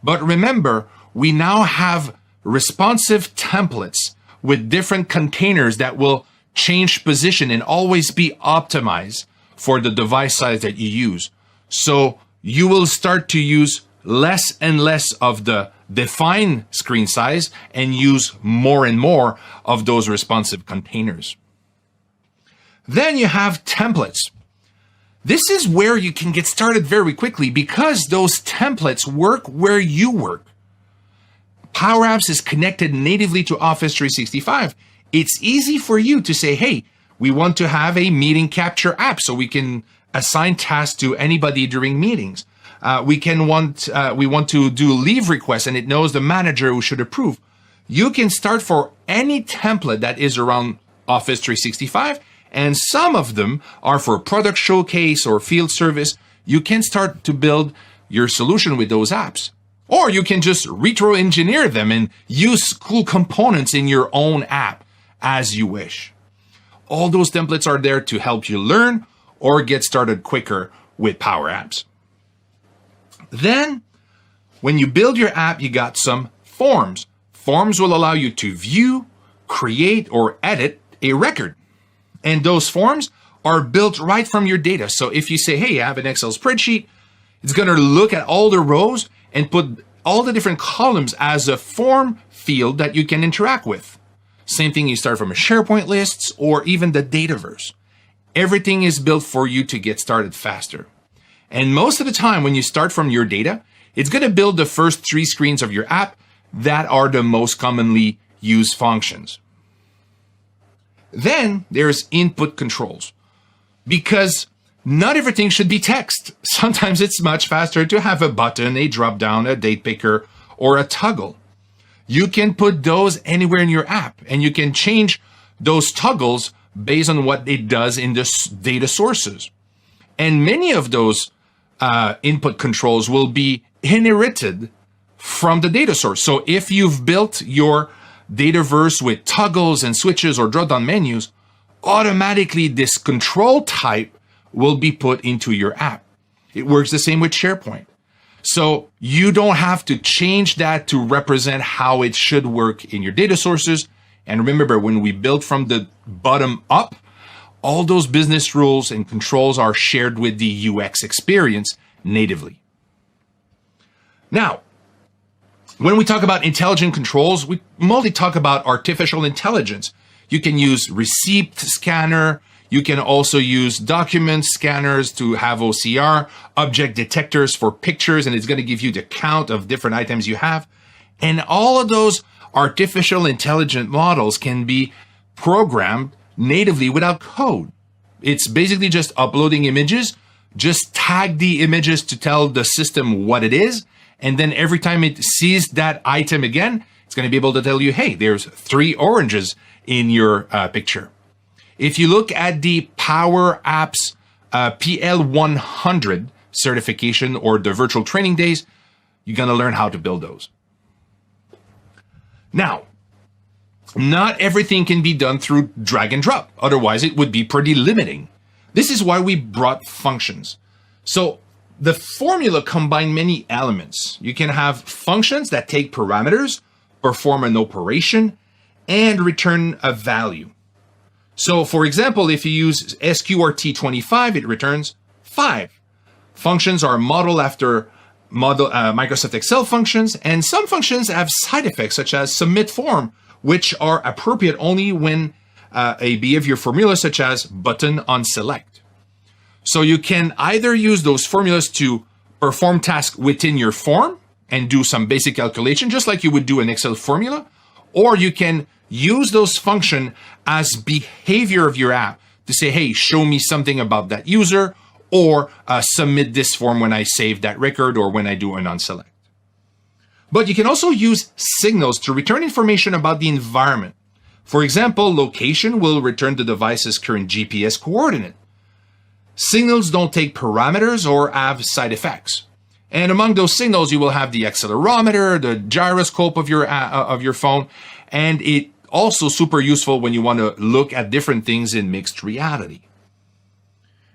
Speaker 1: But remember, we now have responsive templates with different containers that will change position and always be optimized for the device size that you use. So you will start to use less and less of the defined screen size and use more and more of those responsive containers. Then you have templates. This is where you can get started very quickly because those templates work where you work. Power Apps is connected natively to Office 365. It's easy for you to say, hey, we want to have a meeting capture app so we can assign tasks to anybody during meetings. We want to do leave requests and it knows the manager who should approve. You can start for any template that is around Office 365, and some of them are for product showcase or field service. You can start to build your solution with those apps. Or you can just retro-engineer them and use cool components in your own app as you wish. All those templates are there to help you learn or get started quicker with Power Apps. Then, when you build your app, you got some forms. Forms will allow you to view, create, or edit a record. And those forms are built right from your data. So if you say, hey, I have an Excel spreadsheet, it's going to look at all the rows and put all the different columns as a form field that you can interact with. Same thing, you start from a SharePoint lists or even the Dataverse. Everything is built for you to get started faster. And most of the time when you start from your data, it's going to build the first 3 screens of your app that are the most commonly used functions. Then there's input controls, because not everything should be text. Sometimes it's much faster to have a button, a drop down, a date picker, or a toggle. You can put those anywhere in your app, and you can change those toggles based on what it does in the data sources. And many of those input controls will be inherited from the data source. So if you've built your Dataverse with toggles and switches or drop-down menus, automatically this control type will be put into your app. It works the same with SharePoint. So you don't have to change that to represent how it should work in your data sources. And remember, when we build from the bottom up, all those business rules and controls are shared with the UX experience natively. Now, when we talk about intelligent controls, we mostly talk about artificial intelligence. You can use receipt scanner. You can also use document scanners to have OCR, object detectors for pictures, and it's going to give you the count of different items you have. And all of those artificial intelligent models can be programmed natively without code. It's basically just uploading images. Just tag the images to tell the system what it is. And then every time it sees that item again, it's going to be able to tell you, hey, there's 3 oranges in your picture. If you look at the Power Apps PL100 certification or the virtual training days, you're going to learn how to build those. Now, not everything can be done through drag and drop. Otherwise, it would be pretty limiting. This is why we brought functions. So the formula combines many elements. You can have functions that take parameters, perform an operation, and return a value. So for example, if you use SQRT25, it returns 5. Functions are modeled after Microsoft Excel functions, and some functions have side effects such as submit form, which are appropriate only when a behavior formula such as button on select. So you can either use those formulas to perform tasks within your form and do some basic calculation, just like you would do an Excel formula, or you can use those functions as behavior of your app to say, hey, show me something about that user, or submit this form when I save that record or when I do an on-select. But you can also use signals to return information about the environment. For example, location will return the device's current GPS coordinate. Signals don't take parameters or have side effects. And among those signals, you will have the accelerometer, the gyroscope of your phone, and it also super useful when you want to look at different things in mixed reality.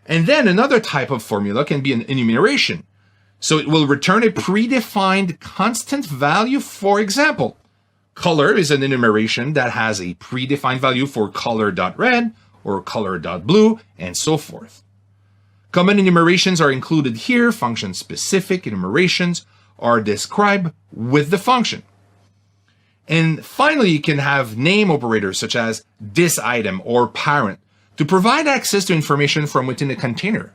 Speaker 1: And then another type of formula can be an enumeration. So it will return a predefined constant value. For example, color is an enumeration that has a predefined value for color.red or color.blue and so forth. Common enumerations are included here. Function-specific enumerations are described with the function. And finally, you can have name operators such as this item or parent to provide access to information from within a container.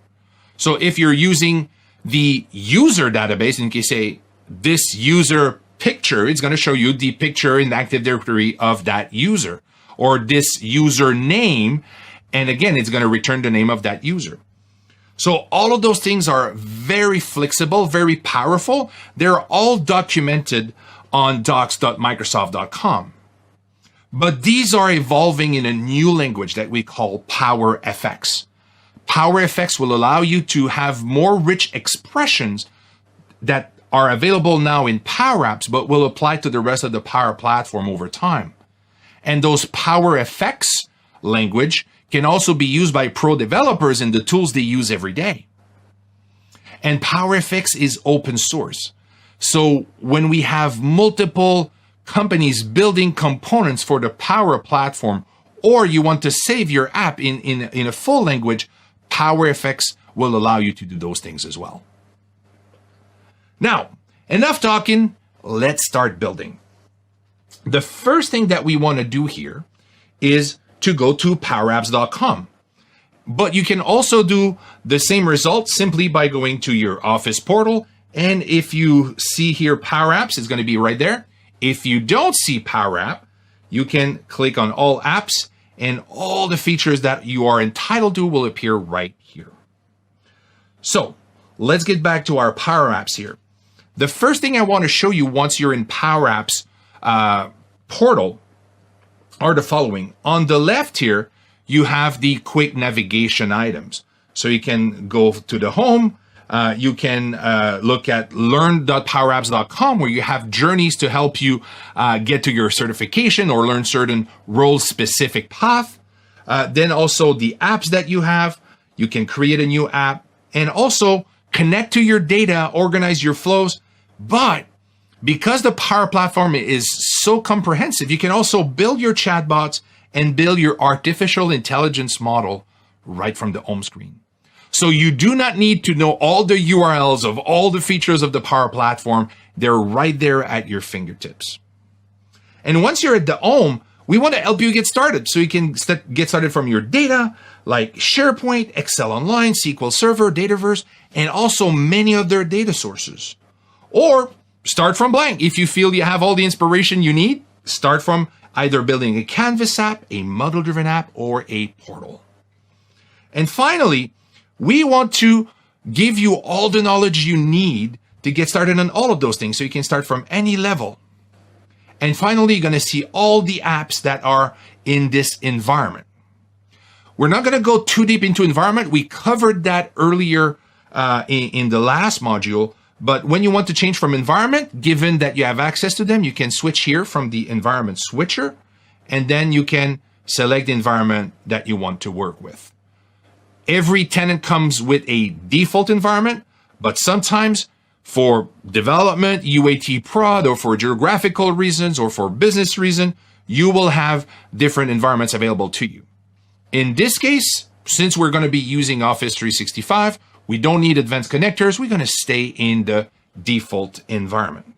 Speaker 1: So if you're using the user database, and you can say this user picture, it's going to show you the picture in the Active Directory of that user, or this user name, and again, it's going to return the name of that user. So all of those things are very flexible, very powerful. They're all documented on docs.microsoft.com. But these are evolving in a new language that we call PowerFX. PowerFX will allow you to have more rich expressions that are available now in Power Apps, but will apply to the rest of the Power Platform over time. And those PowerFX language can also be used by pro developers in the tools they use every day. And PowerFX is open source. So when we have multiple companies building components for the Power Platform, or you want to save your app in a full language, PowerFX will allow you to do those things as well. Now, enough talking, let's start building. The first thing that we want to do here is to go to powerapps.com. But you can also do the same result simply by going to your Office portal. And if you see here Power Apps, it's going to be right there. If you don't see Power App, you can click on All Apps, and all the features that you are entitled to will appear right here. So let's get back to our Power Apps here. The first thing I want to show you once you're in Power Apps portal are the following. On the left here, you have the quick navigation items. So you can go to the home. You can look at learn.powerapps.com, where you have journeys to help you get to your certification or learn certain role-specific path. Then also the apps that you have. You can create a new app and also connect to your data, organize your flows. But because the Power Platform is so comprehensive, you can also build your chatbots and build your artificial intelligence model right from the home screen. So you do not need to know all the URLs of all the features of the Power Platform. They're right there at your fingertips. And once you're at the home, we want to help you get started. So you can get started from your data, like SharePoint, Excel Online, SQL Server, Dataverse, and also many other data sources. Or start from blank. If you feel you have all the inspiration you need, start from either building a Canvas app, a model-driven app, or a portal. And finally, we want to give you all the knowledge you need to get started on all of those things, so you can start from any level. And finally, you're going to see all the apps that are in this environment. We're not going to go too deep into environment. We covered that earlier in the last module. But when you want to change from environment, given that you have access to them, you can switch here from the environment switcher, and then you can select the environment that you want to work with. Every tenant comes with a default environment, but sometimes for development, UAT prod, or for geographical reasons, or for business reason, you will have different environments available to you. In this case, since we're going to be using Office 365, we don't need advanced connectors. We're going to stay in the default environment.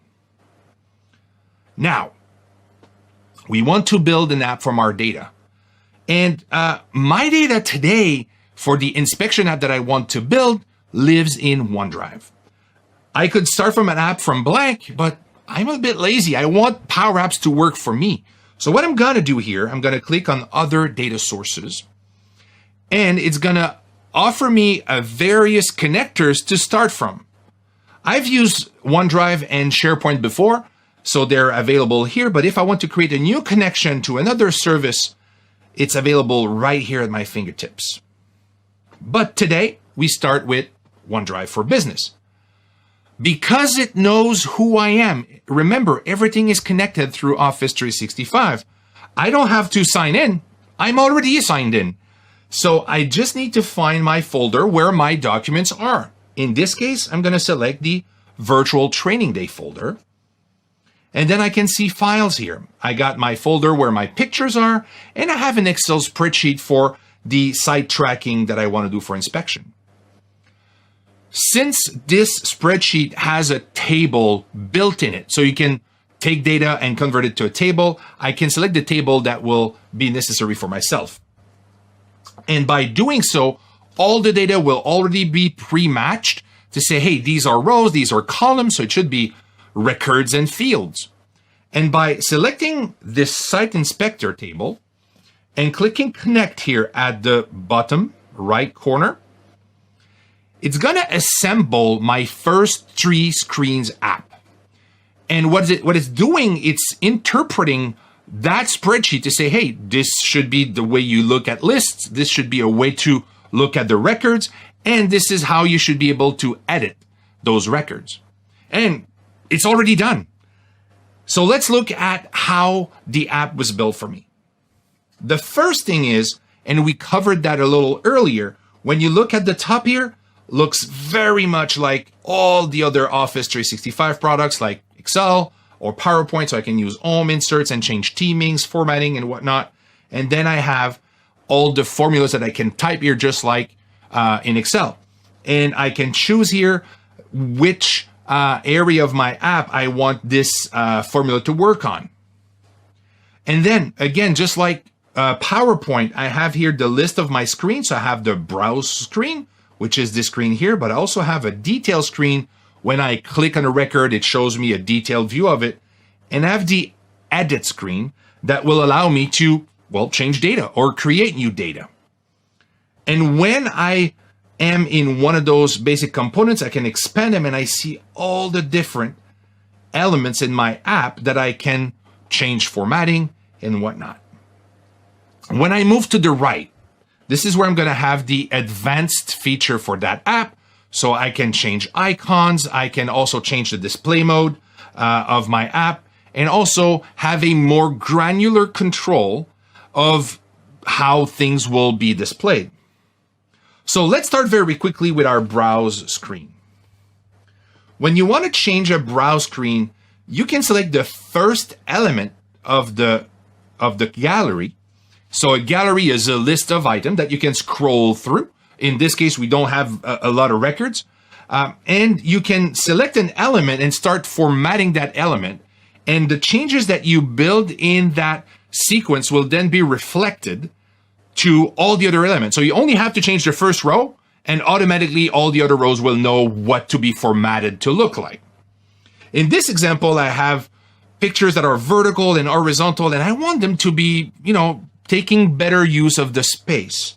Speaker 1: Now, we want to build an app from our data. And my data today for the inspection app that I want to build lives in OneDrive. I could start from an app from blank, but I'm a bit lazy. I want Power Apps to work for me. So what I'm going to do here, I'm going to click on Other Data Sources. And it's going to offer me various connectors to start from. I've used OneDrive and SharePoint before, so they're available here. But if I want to create a new connection to another service, it's available right here at my fingertips. But today, we start with OneDrive for Business. Because it knows who I am, remember, everything is connected through Office 365. I don't have to sign in. I'm already signed in. So I just need to find my folder where my documents are. In this case, I'm going to select the Virtual Training Day folder. And then I can see files here. I got my folder where my pictures are, and I have an Excel spreadsheet for the site tracking that I want to do for inspection. Since this spreadsheet has a table built in it, so you can take data and convert it to a table, I can select the table that will be necessary for myself. And by doing so, all the data will already be pre-matched to say, hey, these are rows, these are columns, so it should be records and fields. And by selecting this Site Inspector table and clicking Connect here at the bottom right corner, it's going to assemble my first 3 screens app. And what it's doing, it's interpreting that spreadsheet to say, hey, this should be the way you look at lists. This should be a way to look at the records. And this is how you should be able to edit those records. And it's already done. So let's look at how the app was built for me. The first thing is, and we covered that a little earlier, when you look at the top here, looks very much like all the other Office 365 products like Excel or PowerPoint, so I can use home inserts and change themings, formatting, and whatnot. And then I have all the formulas that I can type here just like in Excel. And I can choose here which area of my app I want this formula to work on. And then again, just like PowerPoint, I have here the list of my screens. So I have the browse screen, which is this screen here, but I also have a detail screen. When I click on a record, it shows me a detailed view of it. And I have the edit screen that will allow me to, well, change data or create new data. And when I am in one of those basic components, I can expand them and I see all the different elements in my app that I can change formatting and whatnot. When I move to the right, this is where I'm going to have the advanced feature for that app. So I can change icons. I can also change the display mode of my app and also have a more granular control of how things will be displayed. So let's start very quickly with our browse screen. When you want to change a browse screen, you can select the first element of the gallery. So a gallery is a list of items that you can scroll through. In this case, we don't have a lot of records. And you can select an element and start formatting that element. And the changes that you build in that sequence will then be reflected to all the other elements. So you only have to change the first row and automatically all the other rows will know what to be formatted to look like. In this example, I have pictures that are vertical and horizontal, and I want them to be, taking better use of the space.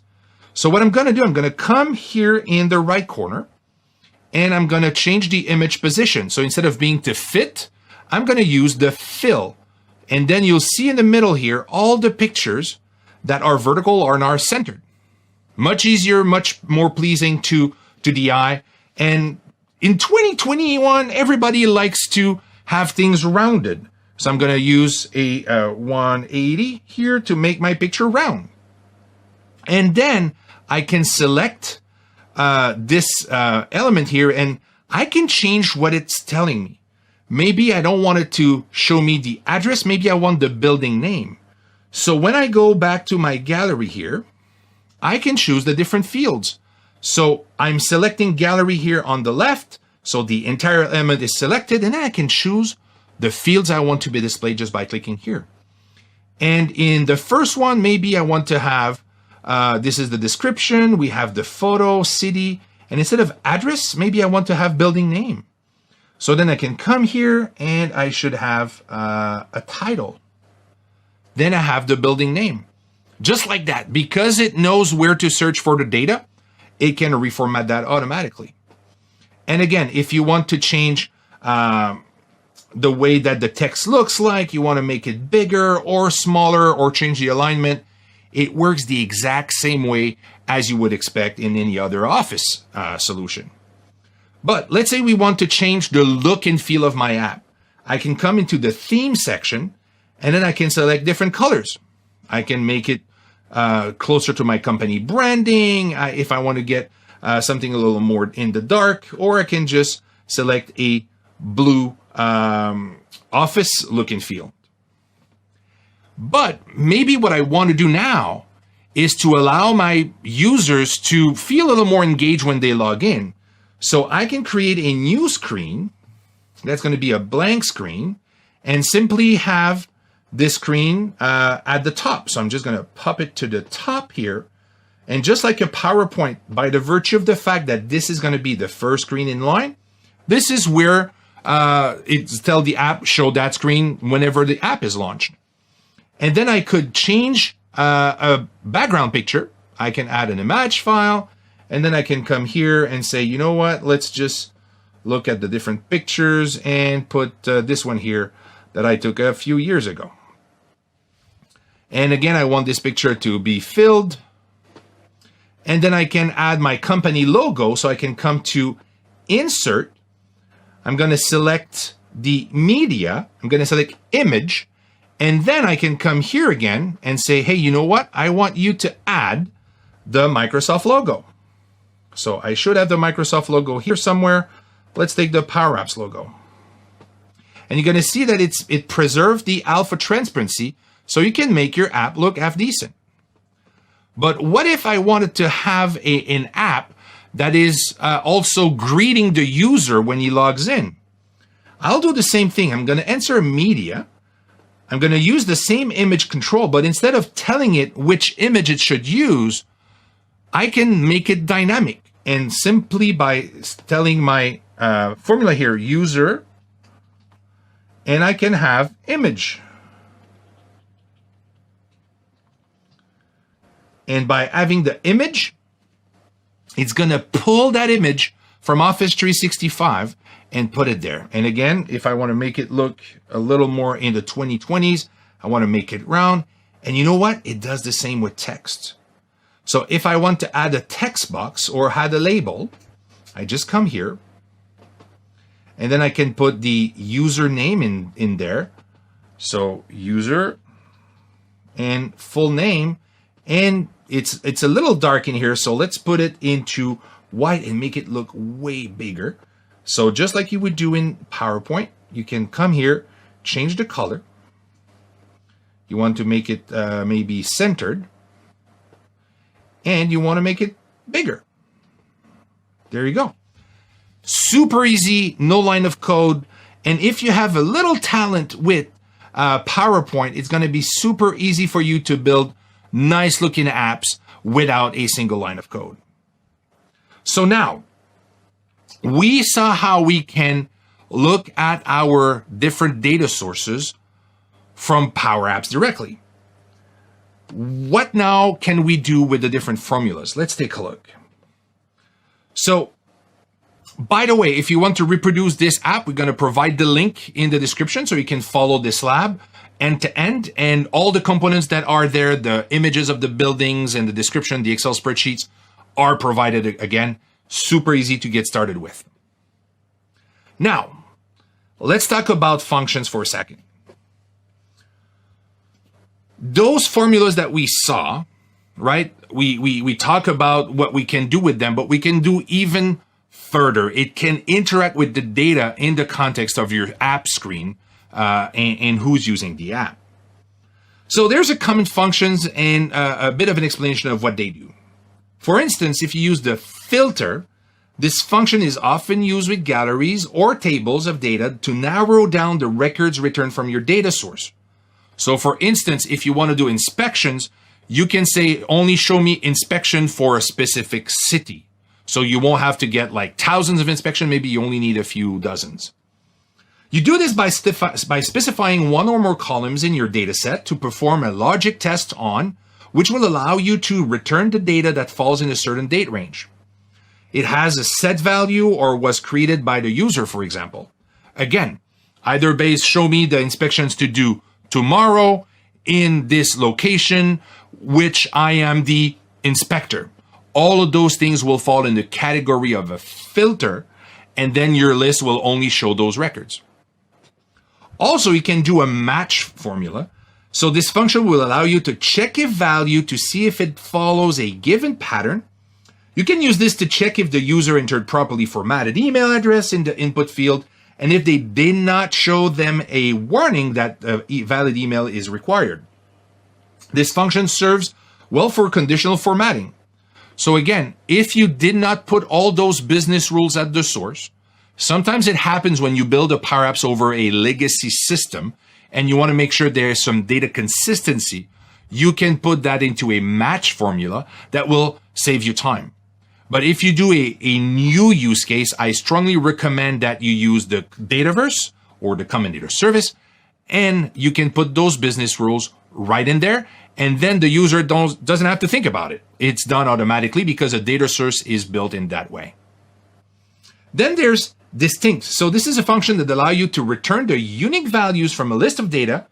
Speaker 1: So what I'm going to do, I'm going to come here in the right corner and I'm going to change the image position. So instead of being to fit, I'm going to use the fill. And then you'll see in the middle here, all the pictures that are vertical or are centered. Much easier, much more pleasing to the eye. And in 2021, everybody likes to have things rounded. So I'm going to use a 180 here to make my picture round. And then I can select this element here and I can change what it's telling me. Maybe I don't want it to show me the address. Maybe I want the building name. So when I go back to my gallery here, I can choose the different fields. So I'm selecting gallery here on the left. So the entire element is selected and then I can choose the fields I want to be displayed just by clicking here. And in the first one, maybe I want to have, this is the description. We have the photo, city, and instead of address, maybe I want to have building name. So then I can come here and I should have a title. Then I have the building name. Just like that, because it knows where to search for the data, it can reformat that automatically. And again, if you want to change the way that the text looks like, you want to make it bigger or smaller or change the alignment, it works the exact same way as you would expect in any other Office solution. But let's say we want to change the look and feel of my app. I can come into the theme section and then I can select different colors. I can make it closer to my company branding if I want to get something a little more in the dark, or I can just select a blue Office look and feel. But maybe what I want to do now is to allow my users to feel a little more engaged when they log in. So I can create a new screen that's going to be a blank screen and simply have this screen at the top. So I'm just going to pop it to the top here. And just like a PowerPoint, by the virtue of the fact that this is going to be the first screen in line, this is where it's tell the app show that screen whenever the app is launched. And then I could change a background picture. I can add an image file, and then I can come here and say, you know what, let's just look at the different pictures and put this one here that I took a few years ago. And again, I want this picture to be filled. And then I can add my company logo. So I can come to Insert. I'm going to select the media. I'm going to select image. And then I can come here again and say, hey, you know what? I want you to add the Microsoft logo. So I should have the Microsoft logo here somewhere. Let's take the Power Apps logo. And you're going to see that it preserved the alpha transparency so you can make your app look half decent. But what if I wanted to have an app that is also greeting the user when he logs in? I'll do the same thing. I'm going to enter media. I'm going to use the same image control, but instead of telling it which image it should use, I can make it dynamic. And simply by telling my formula here, user, and I can have image. And by having the image, it's going to pull that image from Office 365 and put it there. And again, if I want to make it look a little more in the 2020s, I want to make it round. And you know what? It does the same with text. So if I want to add a text box or add a label, I just come here. And then I can put the username in there. So user and full name. And it's a little dark in here. So let's put it into white and make it look way bigger. So just like you would do in PowerPoint, you can come here, change the color. You want to make it maybe centered. And you want to make it bigger. There you go. Super easy, no line of code. And if you have a little talent with PowerPoint, it's going to be super easy for you to build nice looking apps without a single line of code. So now, we saw how we can look at our different data sources from Power Apps directly. What now can we do with the different formulas? Let's take a look. So, by the way, if you want to reproduce this app, we're going to provide the link in the description so you can follow this lab end to end, and all the components that are there, the images of the buildings and the description, the Excel spreadsheets are provided again. Super easy to get started with. Now, let's talk about functions for a second. Those formulas that we saw, right? We talk about what we can do with them, but we can do even further. It can interact with the data in the context of your app screen and who's using the app. So there's a common functions and a bit of an explanation of what they do. For instance, if you use the filter, this function is often used with galleries or tables of data to narrow down the records returned from your data source. So for instance, if you want to do inspections, you can say only show me inspection for a specific city. So you won't have to get like thousands of inspection, maybe you only need a few dozens. You do this by specifying one or more columns in your data set to perform a logic test on, which will allow you to return the data that falls in a certain date range. It has a set value or was created by the user, for example. Again, either base show me the inspections to do tomorrow in this location, which I am the inspector. All of those things will fall in the category of a filter, and then your list will only show those records. Also, you can do a match formula. So this function will allow you to check a value to see if it follows a given pattern. You can use this to check if the user entered properly formatted email address in the input field, and if they did not show them a warning that a valid email is required. This function serves well for conditional formatting. So again, if you did not put all those business rules at the source, sometimes it happens when you build a Power Apps over a legacy system and you want to make sure there is some data consistency, you can put that into a match formula that will save you time. But if you do a new use case, I strongly recommend that you use the Dataverse or the Common Data Service, and you can put those business rules right in there, and then the user doesn't have to think about it. It's done automatically because a data source is built in that way. Then there's distinct. So this is a function that allows you to return the unique values from a list of data.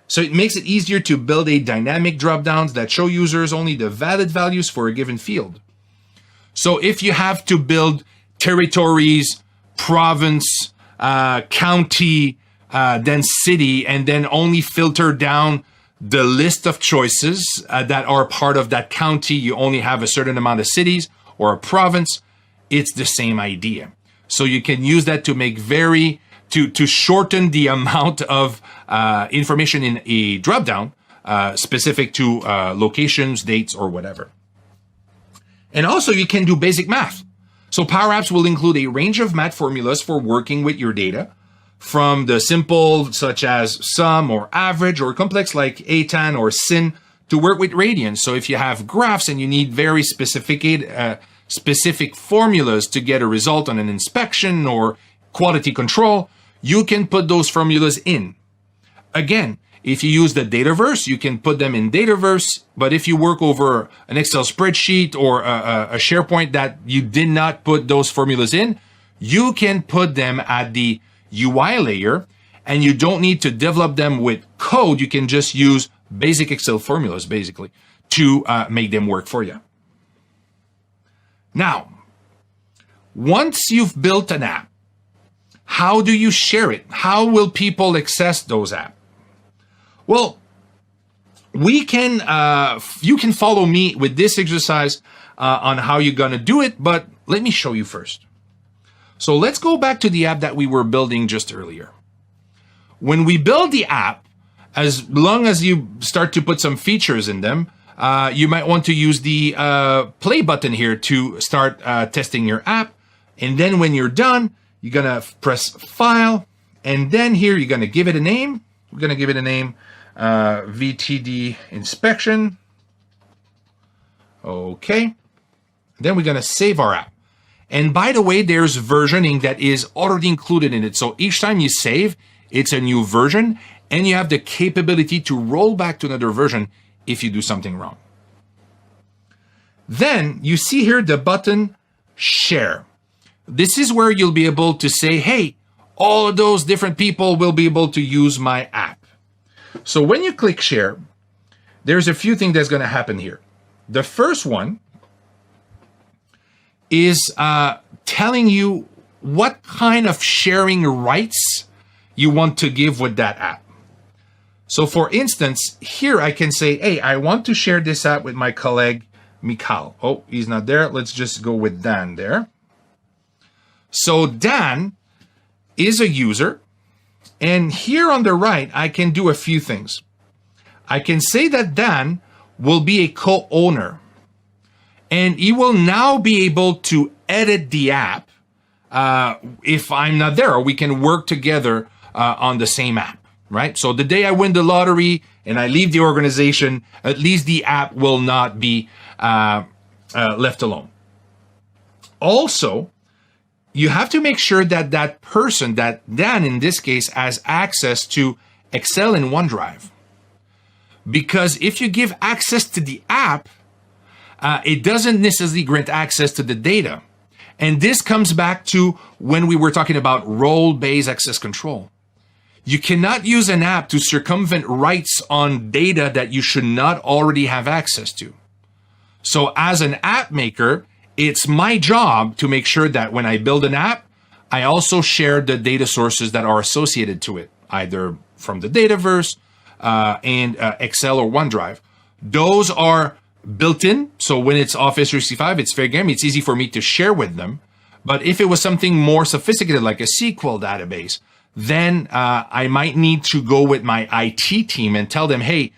Speaker 1: So it makes it easier to build a dynamic dropdowns that show users only the valid values for a given field. So if you have to build territories, province, county, then city, and then only filter down the list of choices that are part of that county, you only have a certain amount of cities, or a province, it's the same idea. So you can use that to make to shorten the amount of information in a dropdown specific to locations, dates, or whatever. And also you can do basic math. So Power Apps will include a range of math formulas for working with your data, from the simple such as sum or average, or complex like ATAN or SIN, to work with radians. So if you have graphs and you need very specific formulas to get a result on an inspection or quality control, you can put those formulas in. Again, if you use the Dataverse, you can put them in Dataverse, but if you work over an Excel spreadsheet or a SharePoint that you did not put those formulas in, you can put them at the UI layer, and you don't need to develop them with code. You can just use basic Excel formulas, basically, to make them work for you. Now, once you've built an app, how do you share it? How will people access those apps? Well, you can follow me with this exercise on how you're going to do it, but let me show you first. So let's go back to the app that we were building just earlier. When we build the app, as long as you start to put some features in them, you might want to use the play button here to start testing your app. And then when you're done, you're going to press File. And then here, you're going to give it a name. We're going to give it a name, VTD Inspection. Okay. Then we're going to save our app. And by the way, there's versioning that is already included in it. So each time you save, it's a new version, and you have the capability to roll back to another version if you do something wrong. Then you see here the button Share. This is where you'll be able to say, hey, all of those different people will be able to use my app. So when you click Share, there's a few things that's going to happen here. The first one is telling you what kind of sharing rights you want to give with that app. So for instance, here I can say, hey, I want to share this app with my colleague, Mikhail. Oh, he's not there. Let's just go with Dan there. So Dan is a user. And here on the right, I can do a few things. I can say that Dan will be a co-owner. And he will now be able to edit the app if I'm not there, or we can work together on the same app, right? So the day I win the lottery and I leave the organization, at least the app will not be left alone. Also, you have to make sure that that person, that Dan in this case, has access to Excel and OneDrive. Because if you give access to the app, it doesn't necessarily grant access to the data. And this comes back to when we were talking about role-based access control. You cannot use an app to circumvent rights on data that you should not already have access to. So as an app maker, it's my job to make sure that when I build an app, I also share the data sources that are associated to it, either from the Dataverse and Excel or OneDrive. Those are built in, so when it's Office 365, it's fair game. It's easy for me to share with them. But if it was something more sophisticated, like a SQL database, then I might need to go with my IT team and tell them, hey,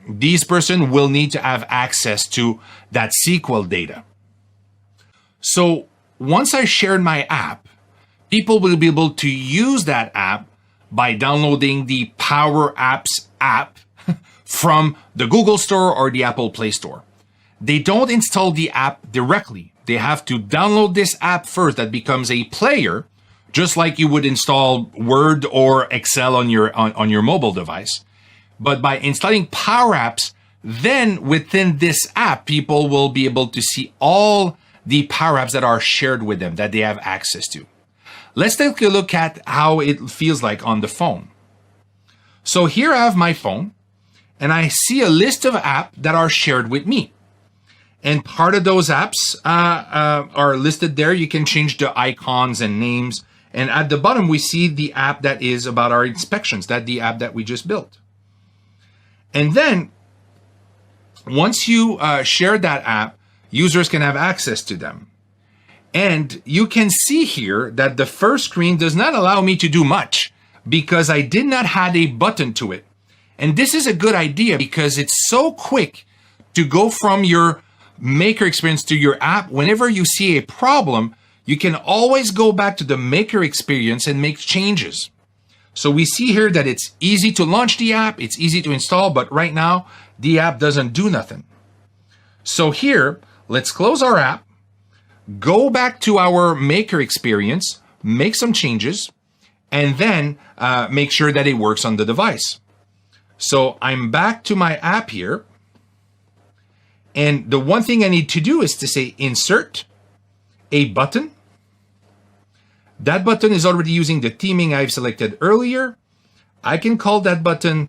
Speaker 1: these person will need to have access to that SQL data. So once I shared my app, people will be able to use that app by downloading the Power Apps app from the Google Store or the Apple Play Store. They don't install the app directly. They have to download this app first that becomes a player, just like you would install Word or Excel on your mobile device. But by installing Power Apps, then within this app, people will be able to see all the Power Apps that are shared with them, that they have access to. Let's take a look at how it feels like on the phone. So here I have my phone, and I see a list of apps that are shared with me. And part of those apps are listed there. You can change the icons and names. And at the bottom, we see the app that is about our inspections. That's the app that we just built. And then once you share that app, users can have access to them. And you can see here that the first screen does not allow me to do much because I did not add a button to it. And this is a good idea because it's so quick to go from your Maker experience to your app. Whenever you see a problem, you can always go back to the Maker experience and make changes. So we see here that it's easy to launch the app, it's easy to install, but right now the app doesn't do nothing. So here, let's close our app, go back to our Maker experience, make some changes, and then make sure that it works on the device. So I'm back to my app here. And the one thing I need to do is to say insert a button. That button is already using the theming I've selected earlier. I can call that button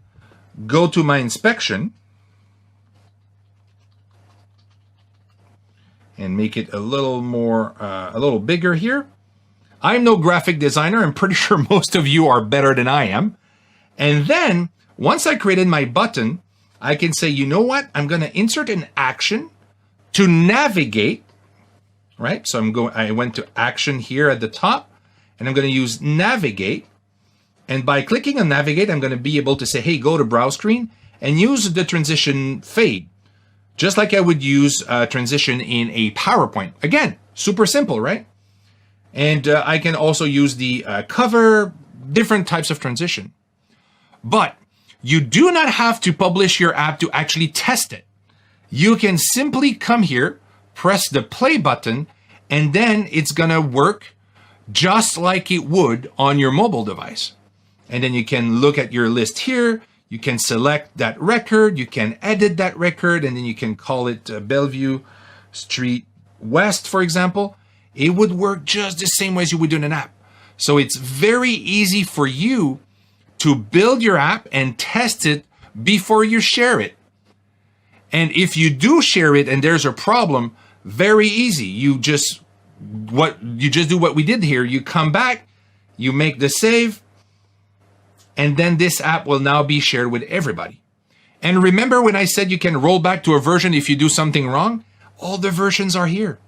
Speaker 1: go to my inspection and make it a little more, a little bigger here. I'm no graphic designer. I'm pretty sure most of you are better than I am. And then once I created my button, I can say, you know what? I'm going to insert an action to navigate, right? So I went to action here at the top, and I'm going to use navigate. And by clicking on navigate, I'm going to be able to say, hey, go to browse screen and use the transition fade, just like I would use transition in a PowerPoint. Again, super simple, right? And I can also use the cover, different types of transition. But you do not have to publish your app to actually test it. You can simply come here, press the play button, and then it's gonna work just like it would on your mobile device. And then you can look at your list here, you can select that record, you can edit that record, and then you can call it Bellevue Street West, for example. It would work just the same way as you would do in an app. So it's very easy for you to build your app and test it before you share it. And if you do share it and there's a problem, very easy. You just do what we did here. You come back, you make the save, and then this app will now be shared with everybody. And remember when I said you can roll back to a version if you do something wrong? All the versions are here.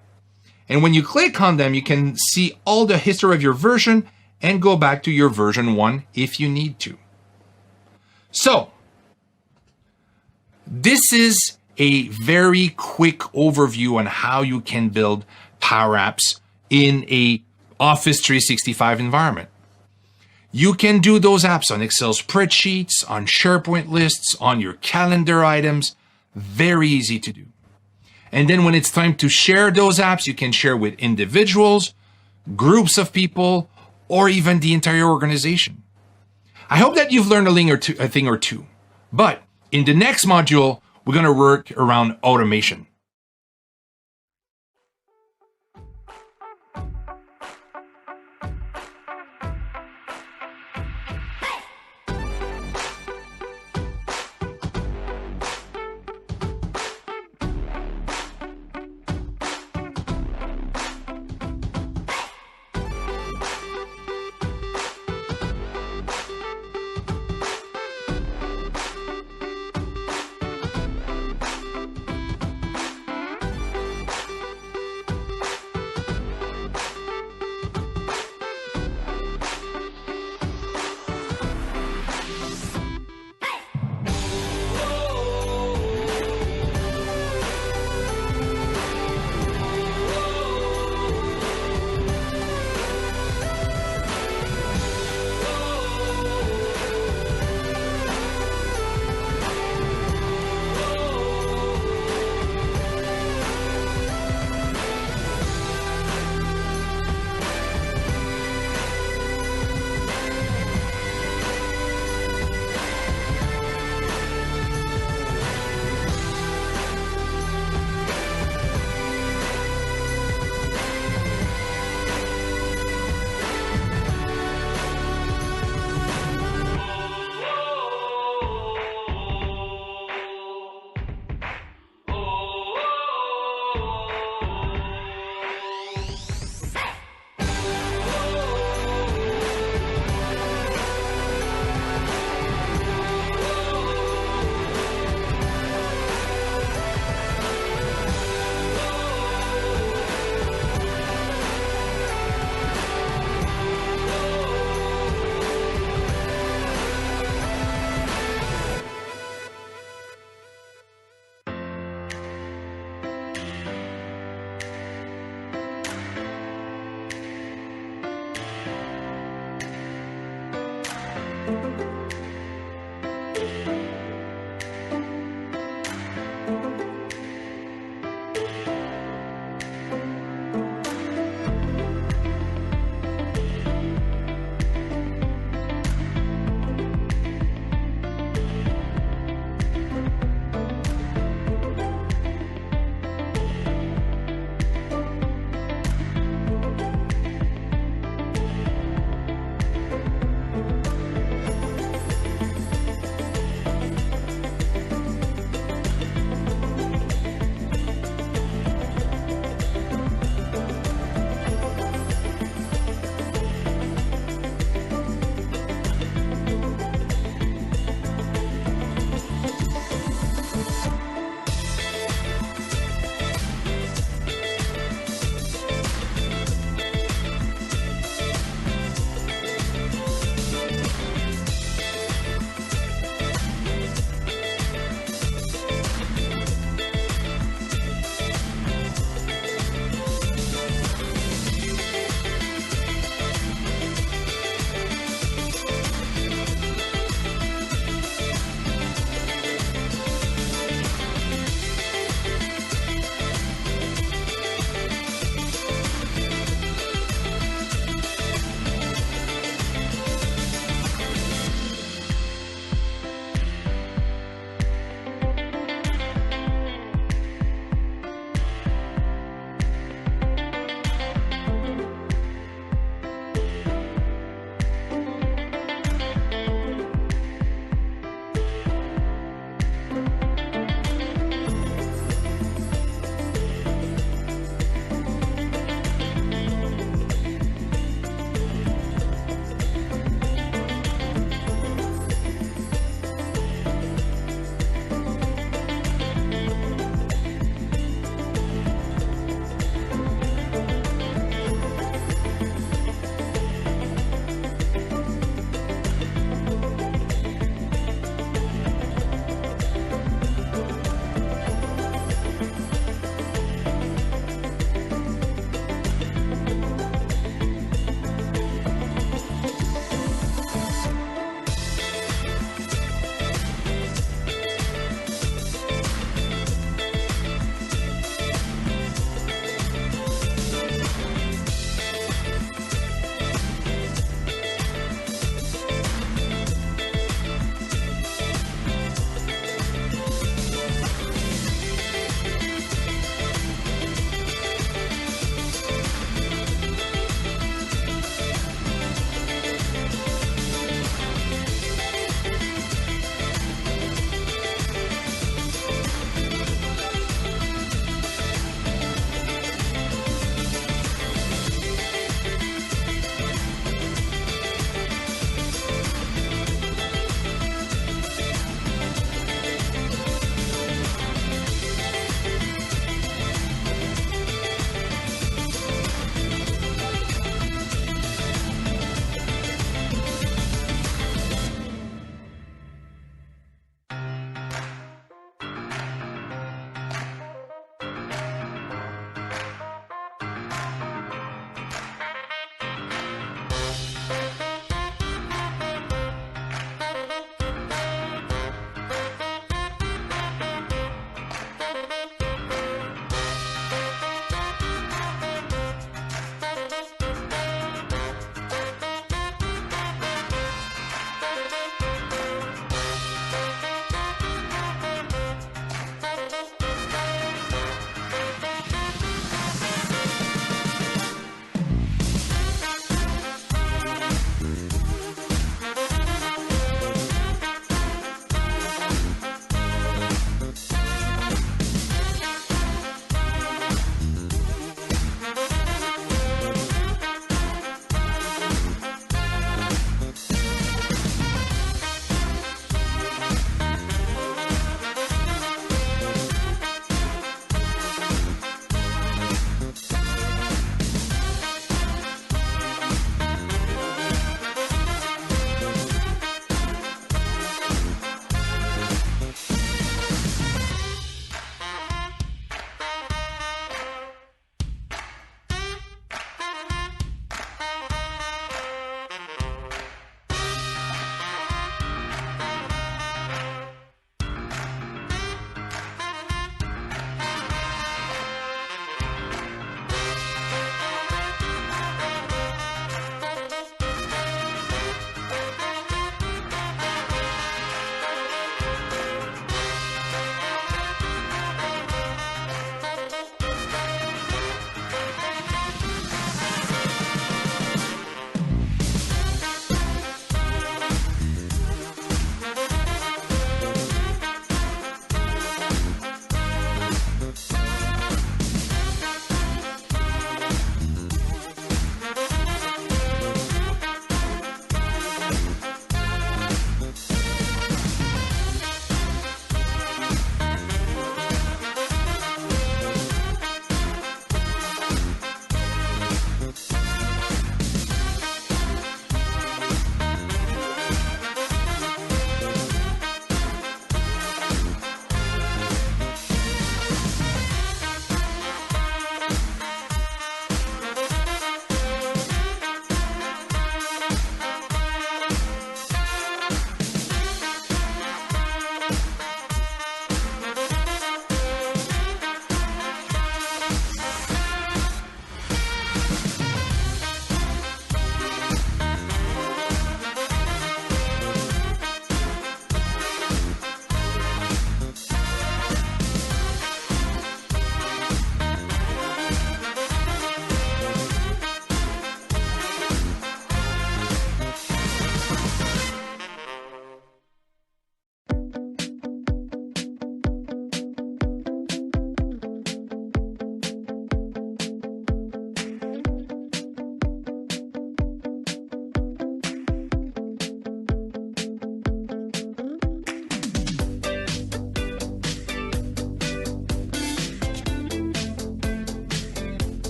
Speaker 1: And when you click on them, you can see all the history of your version and go back to your version 1 if you need to. So, this is a very quick overview on how you can build Power Apps in a Office 365 environment. You can do those apps on Excel spreadsheets, on SharePoint lists, on your calendar items. Very easy to do. And then when it's time to share those apps, you can share with individuals, groups of people, or even the entire organization. I hope that you've learned a thing or two. But in the next module, we're going to work around automation.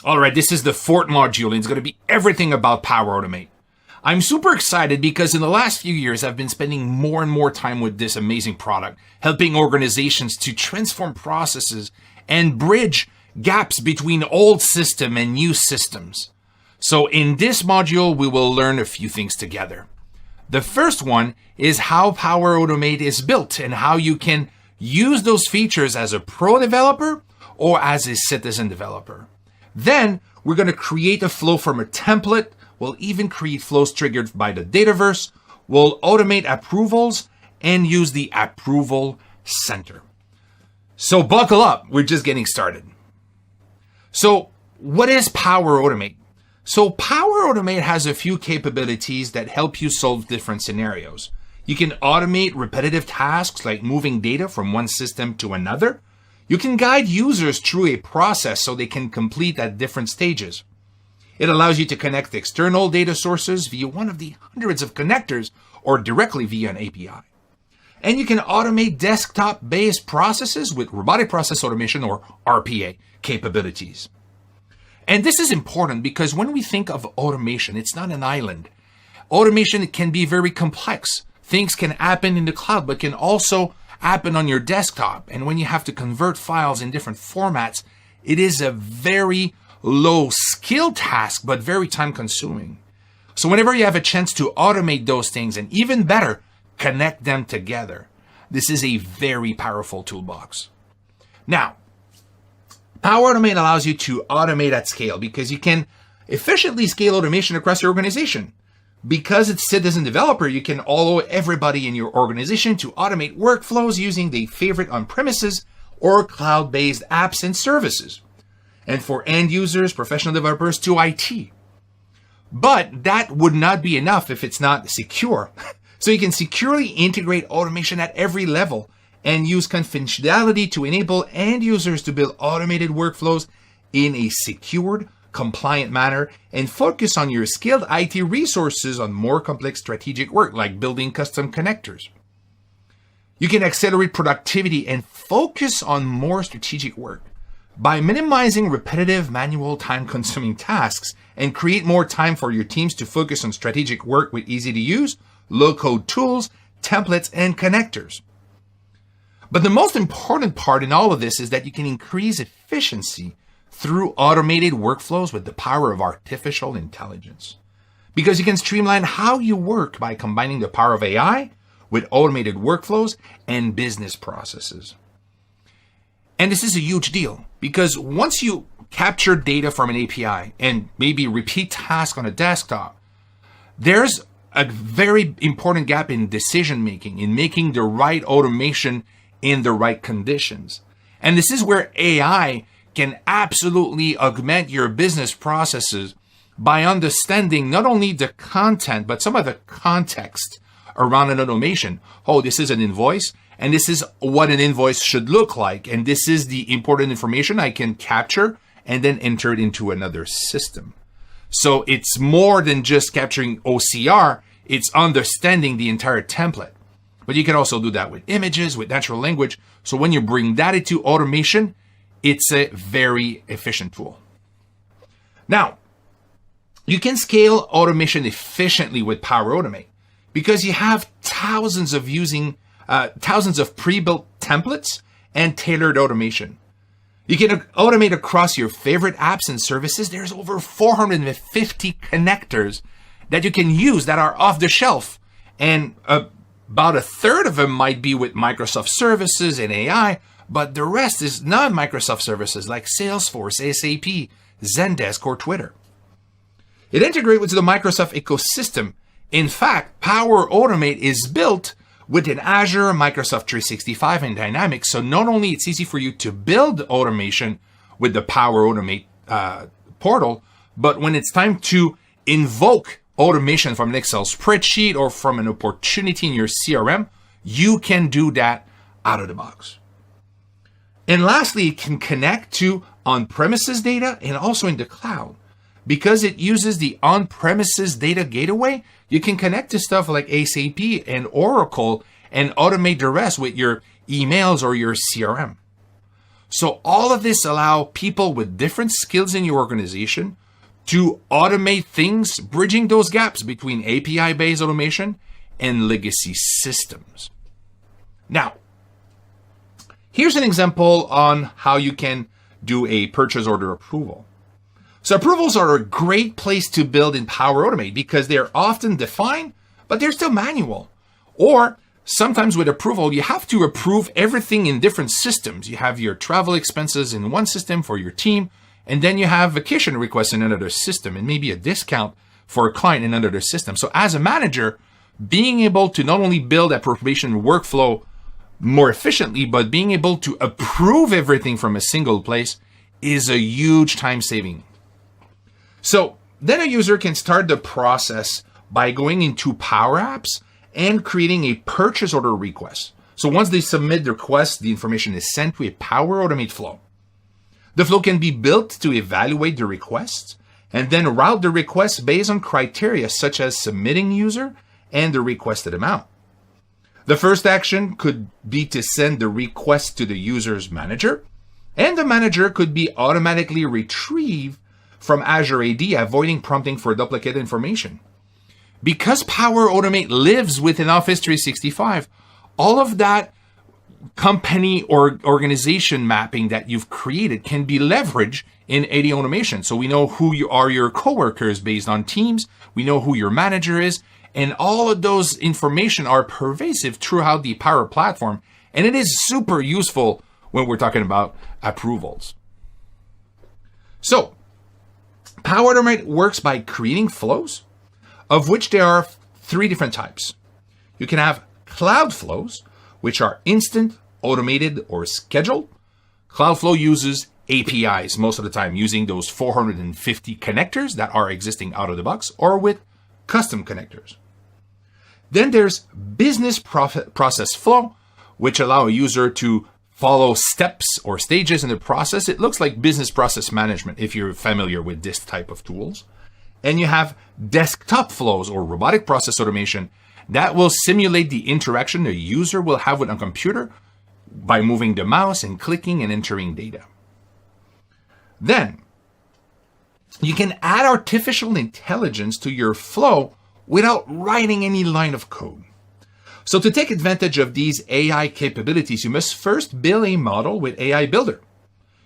Speaker 1: All right, this is the fourth module, and it's going to be everything about Power Automate. I'm super excited because in the last few years, I've been spending more and more time with this amazing product, helping organizations to transform processes and bridge gaps between old system and new systems. So in this module, we will learn a few things together. The first one is how Power Automate is built and how you can use those features as a pro developer or as a citizen developer. Then we're going to create a flow from a template. We'll even create flows triggered by the Dataverse. We'll automate approvals and use the Approval Center. So buckle up. We're just getting started. So what is Power Automate? So Power Automate has a few capabilities that help you solve different scenarios. You can automate repetitive tasks like moving data from one system to another. You can guide users through a process so they can complete at different stages. It allows you to connect external data sources via one of the hundreds of connectors or directly via an API. And you can automate desktop-based processes with robotic process automation or RPA capabilities. And this is important because when we think of automation, it's not an island. Automation can be very complex. Things can happen in the cloud, but can also happen on your desktop. And when you have to convert files in different formats, it is a very low skill task, but very time consuming. So whenever you have a chance to automate those things, and even better, connect them together, this is a very powerful toolbox. Now, Power Automate allows you to automate at scale because you can efficiently scale automation across your organization. Because it's citizen developer, you can allow everybody in your organization to automate workflows using their favorite on-premises or cloud-based apps and services. And for end users, professional developers to IT. But that would not be enough if it's not secure. So you can securely integrate automation at every level and use confidentiality to enable end users to build automated workflows in a secured, compliant manner and focus on your skilled IT resources on more complex strategic work like building custom connectors. You can accelerate productivity and focus on more strategic work by minimizing repetitive, manual, time-consuming tasks and create more time for your teams to focus on strategic work with easy-to-use, low-code tools, templates, and connectors. But the most important part in all of this is that you can increase efficiency through automated workflows with the power of artificial intelligence. Because you can streamline how you work by combining the power of AI with automated workflows and business processes. And this is a huge deal because once you capture data from an API and maybe repeat tasks on a desktop, there's a very important gap in decision making, in making the right automation in the right conditions. And this is where AI can absolutely augment your business processes by understanding not only the content, but some of the context around an automation. Oh, this is an invoice, and this is what an invoice should look like. And this is the important information I can capture and then enter it into another system. So it's more than just capturing OCR, it's understanding the entire template. But you can also do that with images, with natural language. So when you bring that into automation, it's a very efficient tool. Now, you can scale automation efficiently with Power Automate because you have thousands of pre-built templates and tailored automation. You can automate across your favorite apps and services. There's over 450 connectors that you can use that are off the shelf. And about a third of them might be with Microsoft services and AI, but the rest is non-Microsoft services like Salesforce, SAP, Zendesk, or Twitter. It integrates with the Microsoft ecosystem. In fact, Power Automate is built within Azure, Microsoft 365, and Dynamics. So not only it's easy for you to build automation with the Power Automate portal, but when it's time to invoke automation from an Excel spreadsheet or from an opportunity in your CRM, you can do that out of the box. And lastly, it can connect to on-premises data and also in the cloud. Because it uses the on-premises data gateway, you can connect to stuff like SAP and Oracle and automate the rest with your emails or your CRM. So all of this allow people with different skills in your organization to automate things, bridging those gaps between API-based automation and legacy systems. Now, here's an example on how you can do a purchase order approval. So approvals are a great place to build in Power Automate because they're often defined, but they're still manual. Or sometimes with approval, you have to approve everything in different systems. You have your travel expenses in one system for your team, and then you have vacation requests in another system, and maybe a discount for a client in another system. So as a manager, being able to not only build appropriation workflow more efficiently, but being able to approve everything from a single place is a huge time saving. So then a user can start the process by going into Power Apps and creating a purchase order request. So once they submit the request, the information is sent to a Power Automate flow. The flow can be built to evaluate the request and then route the request based on criteria such as submitting user and the requested amount. The first action could be to send the request to the user's manager, and the manager could be automatically retrieved from Azure AD, avoiding prompting for duplicate information. Because Power Automate lives within Office 365, all of that company or organization mapping that you've created can be leveraged in AD automation. So we know who you are, your coworkers based on teams. We know who your manager is. And all of those information are pervasive throughout the Power Platform. And it is super useful when we're talking about approvals. So Power Automate works by creating flows, of which there are 3 different types. You can have cloud flows, which are instant, automated, or scheduled. Cloudflow uses APIs most of the time, using those 450 connectors that are existing out of the box, or with custom connectors. Then there's business process flow, which allow a user to follow steps or stages in the process. It looks like business process management if you're familiar with this type of tools. And you have desktop flows or robotic process automation that will simulate the interaction the user will have with a computer by moving the mouse and clicking and entering data. Then you can add artificial intelligence to your flow without writing any line of code. So to take advantage of these AI capabilities, you must first build a model with AI Builder.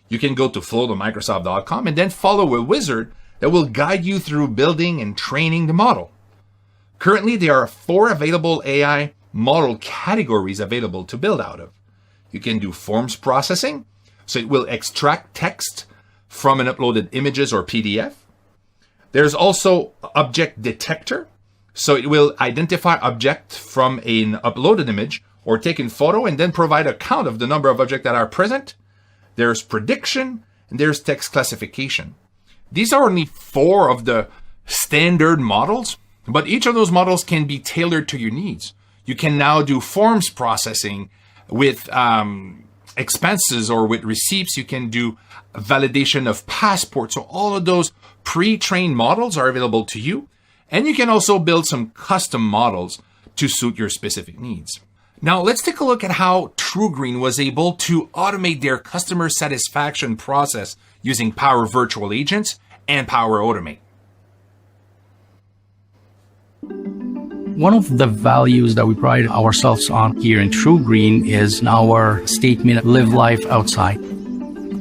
Speaker 1: You can go to flow.microsoft.com and then follow a wizard that will guide you through building and training the model. Currently, there are 4 available AI model categories available to build out of. You can do forms processing, so it will extract text from an uploaded images or PDF. There's also object detector, so it will identify object from an uploaded image or taken photo and then provide a count of the number of objects that are present. There's prediction, and there's text classification. These are only 4 of the standard models, but each of those models can be tailored to your needs. You can now do forms processing with expenses or with receipts. You can do validation of passports. So all of those pre-trained models are available to you. And you can also build some custom models to suit your specific needs. Now let's take a look at how TruGreen was able to automate their customer satisfaction process using Power Virtual Agents and Power Automate.
Speaker 4: One of the values that we pride ourselves on here in TruGreen is our statement, live life outside.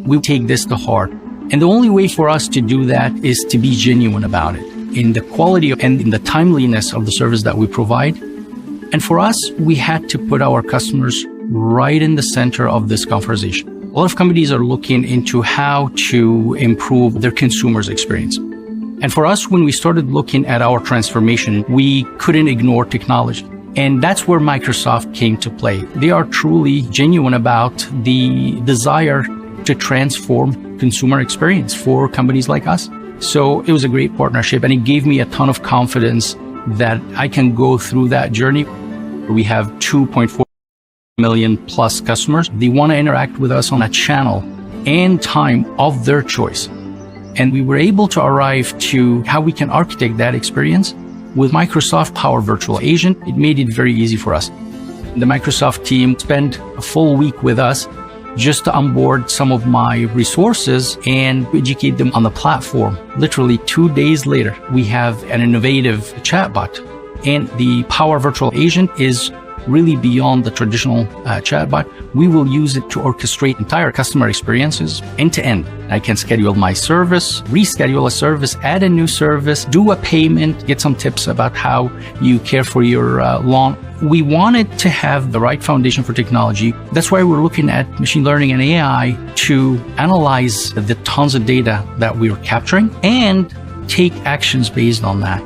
Speaker 4: We take this to heart. And the only way for us to do that is to be genuine about it, in the quality and in the timeliness of the service that we provide. And for us, we had to put our customers right in the center of this conversation. A lot of companies are looking into how to improve their consumers' experience. And for us, when we started looking at our transformation, we couldn't ignore technology. And that's where Microsoft came to play. They are truly genuine about the desire to transform consumer experience for companies like us. So it was a great partnership, and it gave me a ton of confidence that I can go through that journey. We have 2.4 million plus customers. They want to interact with us on a channel and time of their choice. And we were able to arrive to how we can architect that experience with Microsoft Power Virtual Agent. It made it very easy for us. The Microsoft team spent a full week with us just to onboard some of my resources and educate them on the platform. Literally 2 days later, we have an innovative chatbot. And the Power Virtual Agent is really beyond the traditional chatbot. We will use it to orchestrate entire customer experiences end to end. I can schedule my service, reschedule a service, add a new service, do a payment, get some tips about how you care for your lawn. We wanted to have the right foundation for technology. That's why we're looking at machine learning and AI to analyze the tons of data that we are capturing and take actions based on that.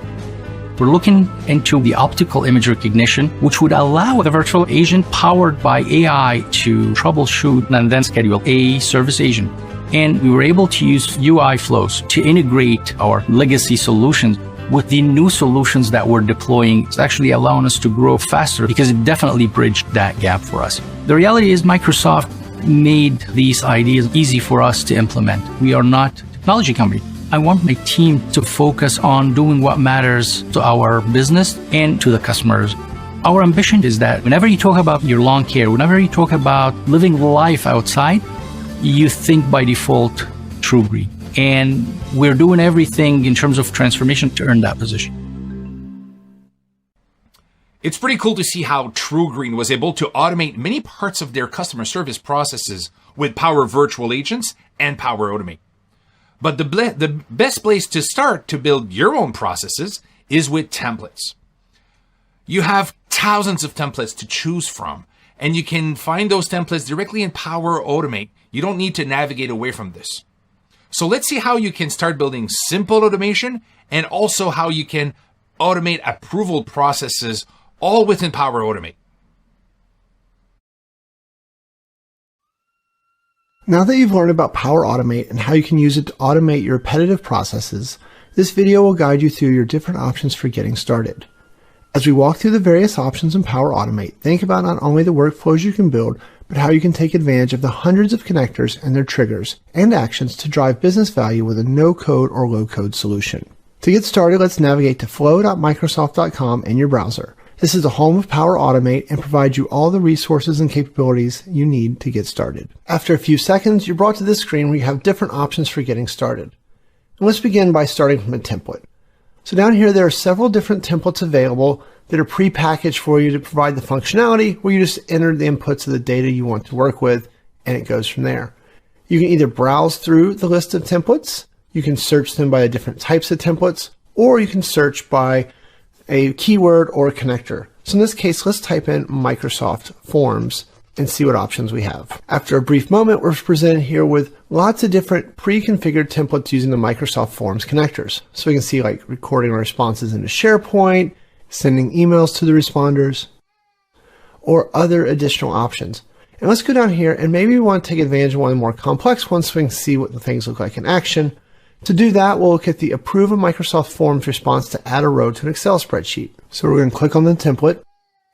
Speaker 4: We're looking into the optical image recognition, which would allow the virtual agent powered by AI to troubleshoot and then schedule a service agent. And we were able to use UI flows to integrate our legacy solutions with the new solutions that we're deploying. It's actually allowing us to grow faster because it definitely bridged that gap for us. The reality is Microsoft made these ideas easy for us to implement. We are not a technology company. I want my team to focus on doing what matters to our business and to the customers. Our ambition is that whenever you talk about your lawn care, whenever you talk about living life outside, you think by default TruGreen. And we're doing everything in terms of transformation to earn that position.
Speaker 1: It's pretty cool to see how TruGreen was able to automate many parts of their customer service processes with Power Virtual Agents and Power Automate. But the best place to start to build your own processes is with templates. You have thousands of templates to choose from, and you can find those templates directly in Power Automate. You don't need to navigate away from this. So let's see how you can start building simple automation and also how you can automate approval processes all within Power Automate.
Speaker 5: Now that you've learned about Power Automate and how you can use it to automate your repetitive processes, this video will guide you through your different options for getting started. As we walk through the various options in Power Automate, think about not only the workflows you can build, but how you can take advantage of the hundreds of connectors and their triggers and actions to drive business value with a no-code or low-code solution. To get started, let's navigate to flow.microsoft.com in your browser. This is the home of Power Automate and provides you all the resources and capabilities you need to get started. After a few seconds, you're brought to this screen where you have different options for getting started. And let's begin by starting from a template. So down here, there are several different templates available that are pre-packaged for you to provide the functionality where you just enter the inputs of the data you want to work with, and it goes from there. You can either browse through the list of templates, you can search them by the different types of templates, or you can search by a keyword or a connector. So in this case, let's type in Microsoft Forms and see what options we have. After a brief moment, we're presented here with lots of different pre-configured templates using the Microsoft Forms connectors. So we can see like recording our responses into SharePoint, sending emails to the responders, or other additional options. And let's go down here and maybe we want to take advantage of one of the more complex ones so we can see what the things look like in action. To do that, we'll look at the Approve a Microsoft Forms response to add a row to an Excel spreadsheet. So we're going to click on the template.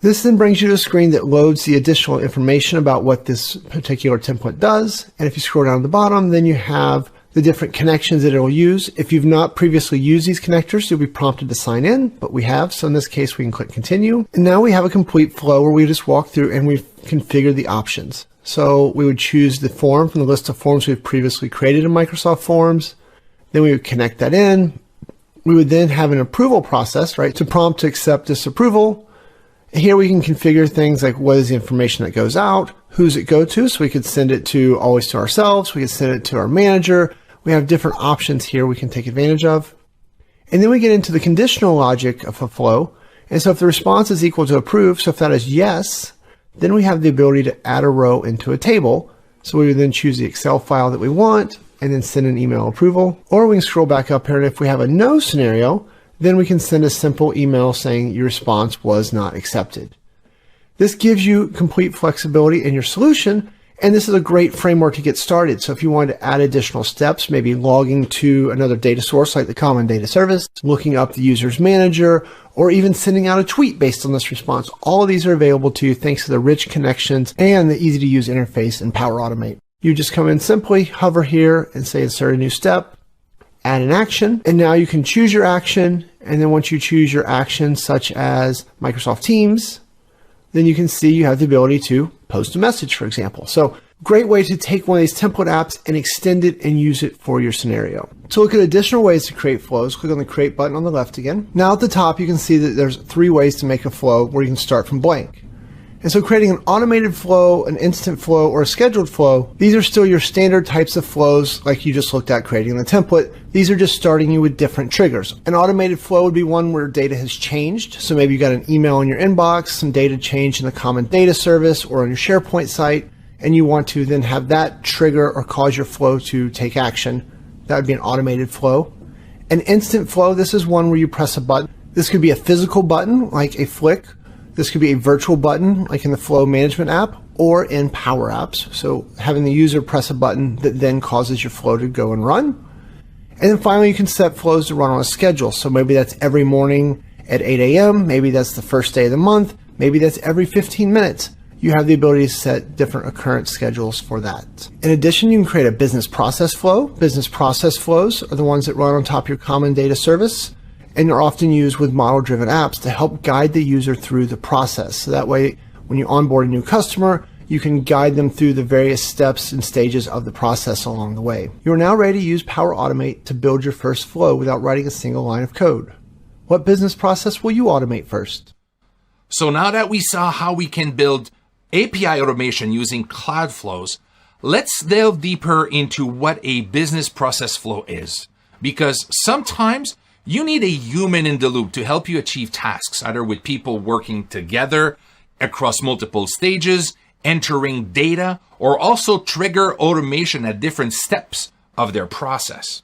Speaker 5: This then brings you to a screen that loads the additional information about what this particular template does. And if you scroll down to the bottom, then you have the different connections that it will use. If you've not previously used these connectors, you'll be prompted to sign in, but we have. So in this case, we can click Continue. And now we have a complete flow where we just walk through and we've configured the options. So we would choose the form from the list of forms we've previously created in Microsoft Forms. Then we would connect that in. We would then have an approval process, right, to prompt to accept this approval. Here we can configure things like what is the information that goes out, who's it go to, so we could send it to always to ourselves, we could send it to our manager. We have different options here we can take advantage of. And then we get into the conditional logic of a flow. And so if the response is equal to approve, so if that is yes, then we have the ability to add a row into a table. So we would then choose the Excel file that we want and then send an email approval. Or we can scroll back up here, and if we have a no scenario, then we can send a simple email saying your response was not accepted. This gives you complete flexibility in your solution, and this is a great framework to get started. So if you wanted to add additional steps, maybe logging to another data source like the Common Data Service, looking up the user's manager, or even sending out a tweet based on this response, all of these are available to you thanks to the rich connections and the easy to use interface in Power Automate. You just come in simply, hover here and say insert a new step, add an action, and now you can choose your action. And then once you choose your action, such as Microsoft Teams, then you can see you have the ability to post a message, for example. So great way to take one of these template apps and extend it and use it for your scenario. To look at additional ways to create flows, click on the create button on the left again. Now at the top, you can see that there's 3 ways to make a flow where you can start from blank. And so creating an automated flow, an instant flow, or a scheduled flow, these are still your standard types of flows like you just looked at creating the template. These are just starting you with different triggers. An automated flow would be one where data has changed. So maybe you got an email in your inbox, some data changed in the common data service or on your SharePoint site, and you want to then have that trigger or cause your flow to take action. That would be an automated flow. An instant flow, this is one where you press a button. This could be a physical button like a flick. This could be a virtual button like in the Flow Management app or in Power Apps. So having the user press a button that then causes your flow to go and run. And then finally, you can set flows to run on a schedule. So maybe that's every morning at 8 a.m. Maybe that's the first day of the month. Maybe that's every 15 minutes. You have the ability to set different occurrence schedules for that. In addition, you can create a business process flow. Business process flows are the ones that run on top of your common data service, and are often used with model-driven apps to help guide the user through the process. So that way, when you onboard a new customer, you can guide them through the various steps and stages of the process along the way. You are now ready to use Power Automate to build your first flow without writing a single line of code. What business process will you automate first?
Speaker 1: So now that we saw how we can build API automation using Cloud Flows, let's delve deeper into what a business process flow is. Because sometimes you need a human in the loop to help you achieve tasks, either with people working together across multiple stages, entering data, or also trigger automation at different steps of their process.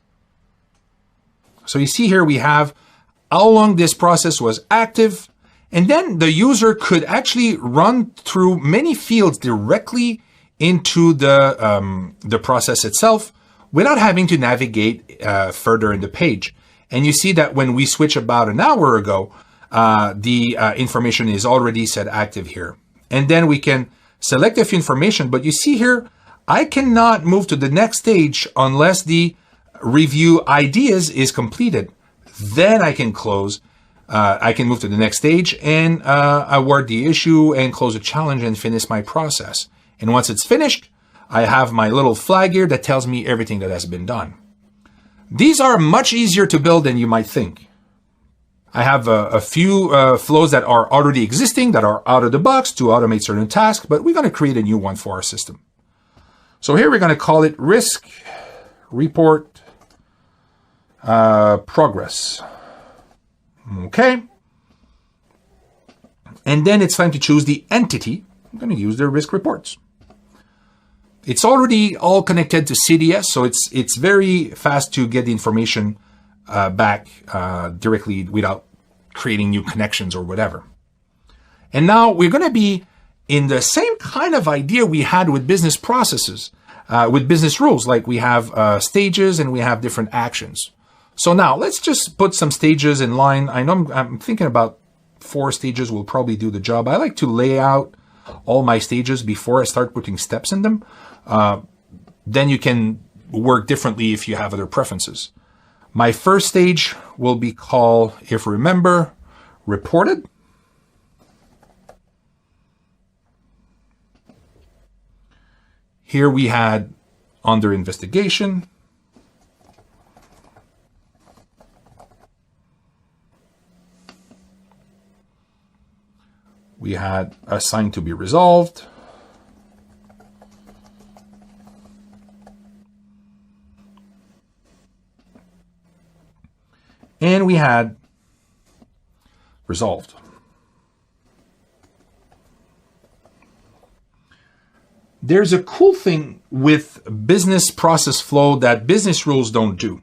Speaker 1: So you see here we have how long this process was active, and then the user could actually run through many fields directly into the process itself without having to navigate further in the page. And you see that when we switch about an hour ago, the information is already set active here. And then we can select a few information, but you see here, I cannot move to the next stage unless the review ideas is completed. Then I can close. I can move to the next stage and award the issue and close a challenge and finish my process. And once it's finished, I have my little flag here that tells me everything that has been done. These are much easier to build than you might think. I have a few flows that are already existing, that are out of the box to automate certain tasks, but we're going to create a new one for our system. So here we're going to call it Risk Report Progress. Okay. And then it's time to choose the entity. I'm going to use the risk reports. It's already all connected to CDS, so it's very fast to get the information back directly without creating new connections or whatever. And now we're going to be in the same kind of idea we had with business processes, with business rules, like we have stages and we have different actions. So now let's just put some stages in line. I know I'm thinking about 4 stages will probably do the job. I like to lay out all my stages before I start putting steps in them. Then you can work differently if you have other preferences. My first stage will be called, if remember, reported. Here we had under investigation. We had assigned to be resolved. And we had resolved. There's a cool thing with business process flow that business rules don't do.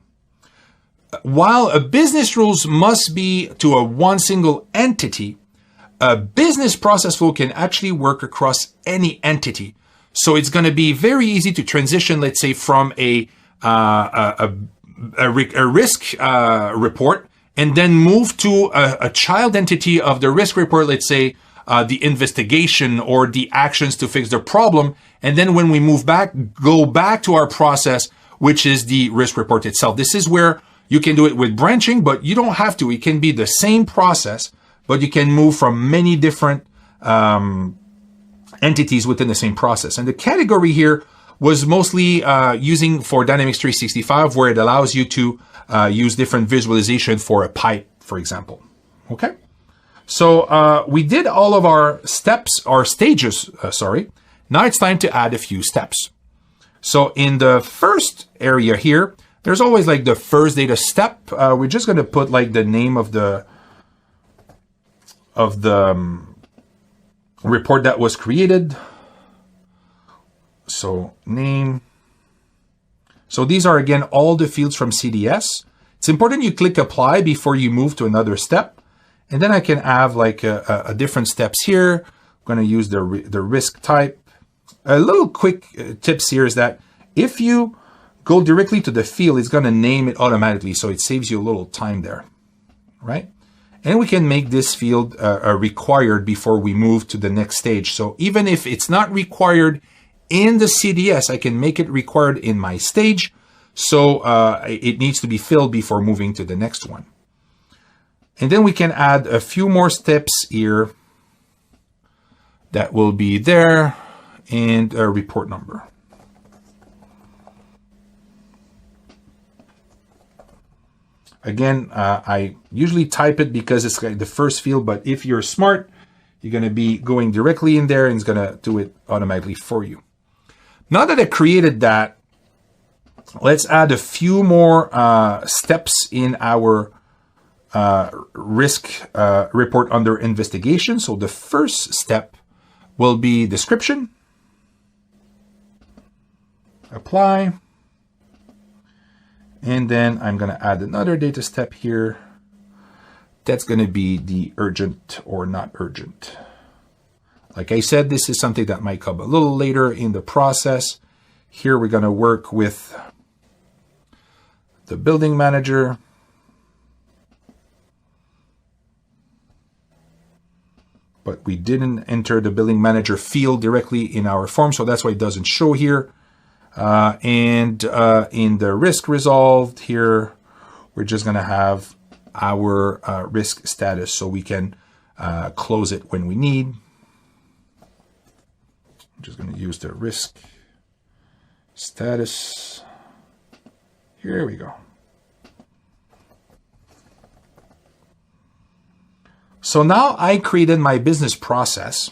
Speaker 1: While a business rules must be to a one single entity, a business process flow can actually work across any entity. So it's going to be very easy to transition, let's say, from a risk report and then move to a child entity of the risk report, let's say, the investigation or the actions to fix the problem. And then when we move back, go back to our process, which is the risk report itself. This is where you can do it with branching, but you don't have to. It can be the same process, but you can move from many different entities within the same process. And the category here was mostly using for Dynamics 365, where it allows you to use different visualization for a pipe, for example. Okay. So we did all of our steps, our stages, sorry. Now it's time to add a few steps. So in the first area here, there's always like the first data step. We're just going to put like the name of the report that was created. So name. So these are again all the fields from CDS. It's important you click apply before you move to another step. And then I can have like a different steps here. I'm going to use the risk type. A little quick tips here is that if you go directly to the field, it's going to name it automatically. So it saves you a little time there, right? And we can make this field required before we move to the next stage. So even if it's not required in the CDS, I can make it required in my stage. So it needs to be filled before moving to the next one. And then we can add a few more steps here that will be there, and a report number. Again, I usually type it because it's like the first field, but if you're smart, you're going to be going directly in there and it's going to do it automatically for you. Now that I created that, let's add a few more steps in our risk report under investigation. So the first step will be description. Apply. And then I'm going to add another data step here. That's going to be the urgent or not urgent. Like I said, this is something that might come a little later in the process. Here we're going to work with the building manager. But we didn't enter the building manager field directly in our form, so that's why it doesn't show here. And in the risk resolved here, we're just going to have our risk status so we can close it when we need. I'm just going to use the risk status. Here we go. So now I created my business process.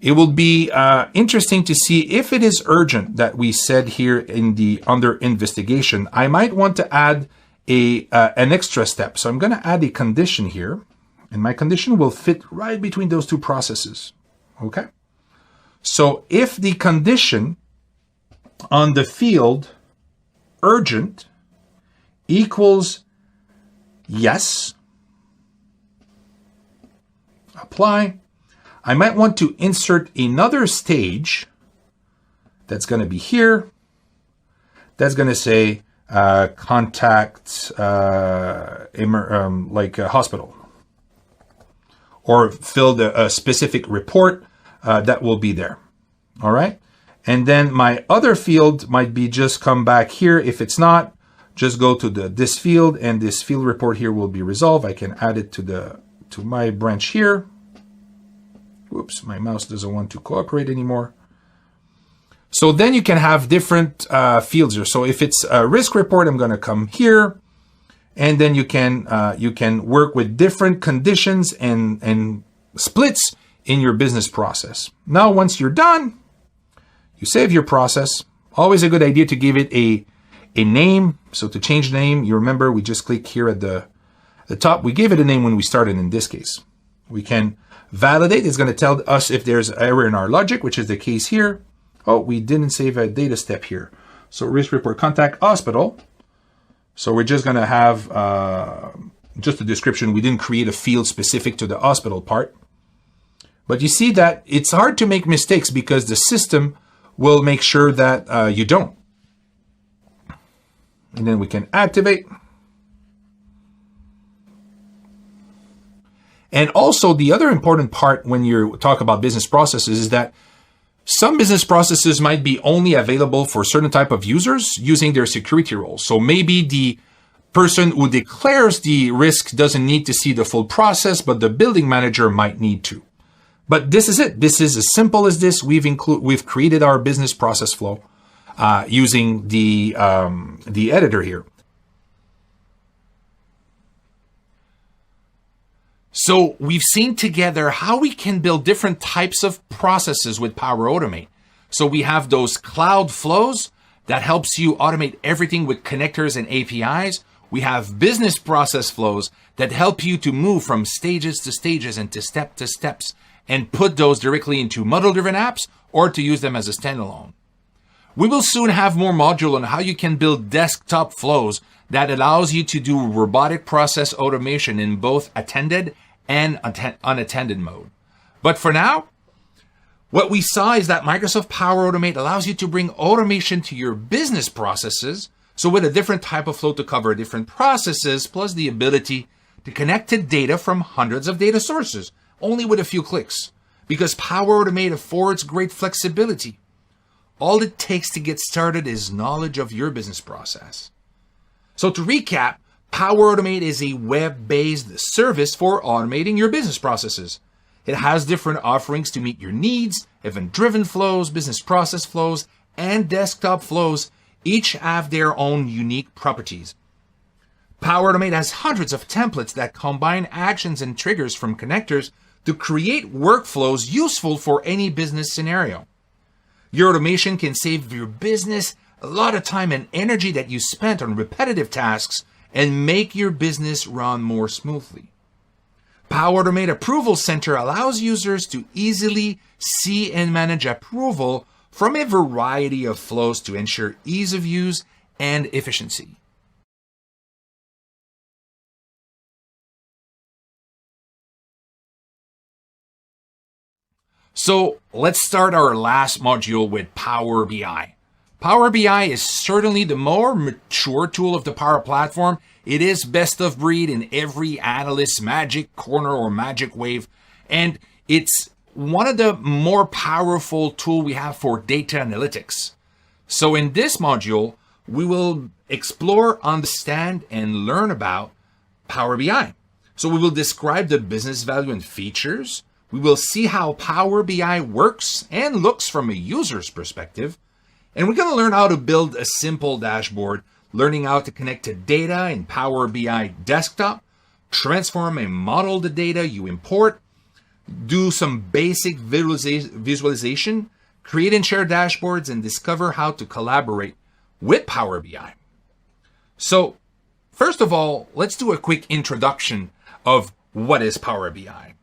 Speaker 1: It will be interesting to see if it is urgent that we said here in the under investigation. I might want to add an extra step. So I'm going to add a condition here, and my condition will fit right between those two processes. Okay. So if the condition on the field urgent equals yes, apply. I might want to insert another stage that's going to be here. That's going to say contact like a hospital, or fill a specific report that will be there. All right. And then my other field might be just come back here. If it's not, just go to this field, and this field report here will be resolved. I can add it to my branch here. Oops, my mouse doesn't want to cooperate anymore. So then you can have different fields here. So if it's a risk report, I'm going to come here, and then you can work with different conditions and splits in your business process. Now, once you're done, you save your process. Always a good idea to give it a name. So to change the name, you remember we just click here at the top. We gave it a name when we started in this case. We can validate. It's going to tell us if there's error in our logic, which is the case here. Oh, we didn't save a data step here. So risk report contact hospital. So we're just going to have just a description. We didn't create a field specific to the hospital part. But you see that it's hard to make mistakes because the system will make sure that you don't. And then we can activate. And also the other important part when you talk about business processes is that some business processes might be only available for certain type of users using their security roles. So maybe the Person who declares the risk doesn't need to see the full process, but the building manager might need to. But this is it. This is as simple as this. We've created our business process flow using the editor here. So we've seen together how we can build different types of processes with Power Automate. So we have those cloud flows that helps you automate everything with connectors and APIs. We have business process flows that help you to move from stages to stages and to steps and put those directly into model-driven apps or to use them as a standalone. We will soon have more module on how you can build desktop flows that allows you to do robotic process automation in both attended and unattended mode. But for now, what we saw is that Microsoft Power Automate allows you to bring automation to your business processes. So with a different type of flow to cover different processes, plus the ability to connect to data from hundreds of data sources, only with a few clicks. Because Power Automate affords great flexibility. All it takes to get started is knowledge of your business process. So to recap, Power Automate is a web-based service for automating your business processes. It has different offerings to meet your needs, event-driven flows, business process flows, and desktop flows. Each have their own unique properties. Power Automate has hundreds of templates that combine actions and triggers from connectors to create workflows useful for any business scenario. Your automation can save your business a lot of time and energy that you spent on repetitive tasks and make your business run more smoothly. Power Automate Approval Center allows users to easily see and manage approval from a variety of flows to ensure ease of use and efficiency. So let's start our last module with Power BI. Power BI is certainly the more mature tool of the Power Platform. It is best of breed in every analyst's magic corner or magic wave, and it's one of the more powerful tools we have for data analytics. So in this module, we will explore, understand, and learn about Power BI. So we will describe the business value and features. We will see how Power BI works and looks from a user's perspective. And we're going to learn how to build a simple dashboard, learning how to connect to data in Power BI Desktop, transform and model the data you import, do some basic visualization, create and share dashboards, and discover how to collaborate with Power BI. So, first of all, let's do a quick introduction of what is Power BI.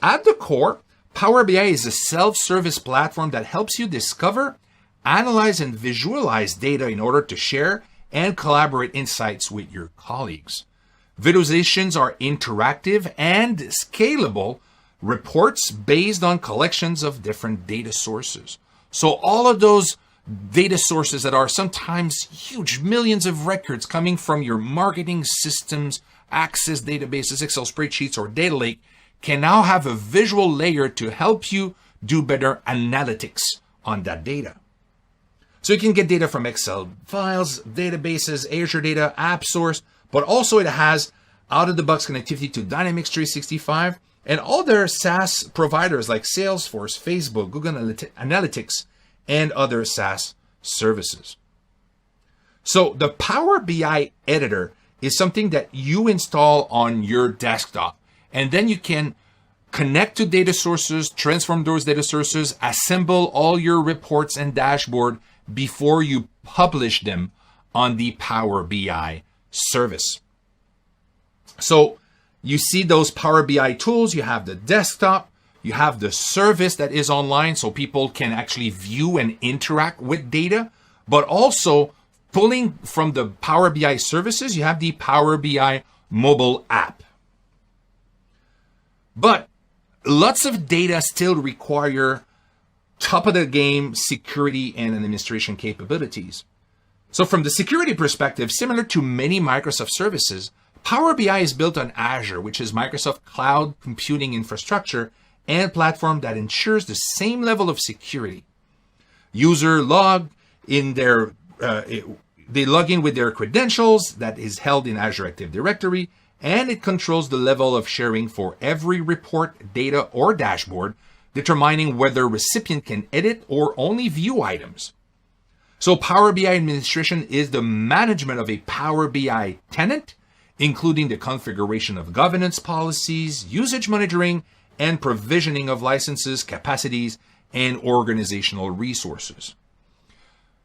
Speaker 1: At the core, Power BI is a self-service platform that helps you discover, analyze, and visualize data in order to share and collaborate insights with your colleagues. Visualizations are interactive and scalable reports based on collections of different data sources. So all of those data sources that are sometimes huge millions of records coming from your marketing systems, Access databases, Excel spreadsheets, or data lake can now have a visual layer to help you do better analytics on that data. So you can get data from Excel files, databases, Azure data, AppSource, but also it has out-of-the-box connectivity to Dynamics 365 and all their SaaS providers like Salesforce, Facebook, Google Analytics, and other SaaS services. So the Power BI editor is something that you install on your desktop, and then you can connect to data sources, transform those data sources, assemble all your reports and dashboard before you publish them on the Power BI service. So you see those Power BI tools, you have the desktop, you have the service that is online so people can actually view and interact with data, but also pulling from the Power BI services, you have the Power BI mobile app. But lots of data still require top of the game security and administration capabilities. So from the security perspective, similar to many Microsoft services, Power BI is built on Azure, which is Microsoft cloud computing infrastructure and platform that ensures the same level of security. User log in their They log in with their credentials that is held in Azure Active Directory, and it controls the level of sharing for every report, data, or dashboard, determining whether recipient can edit or only view items. So Power BI administration is the management of a Power BI tenant, including the configuration of governance policies, usage monitoring, and provisioning of licenses, capacities, and organizational resources.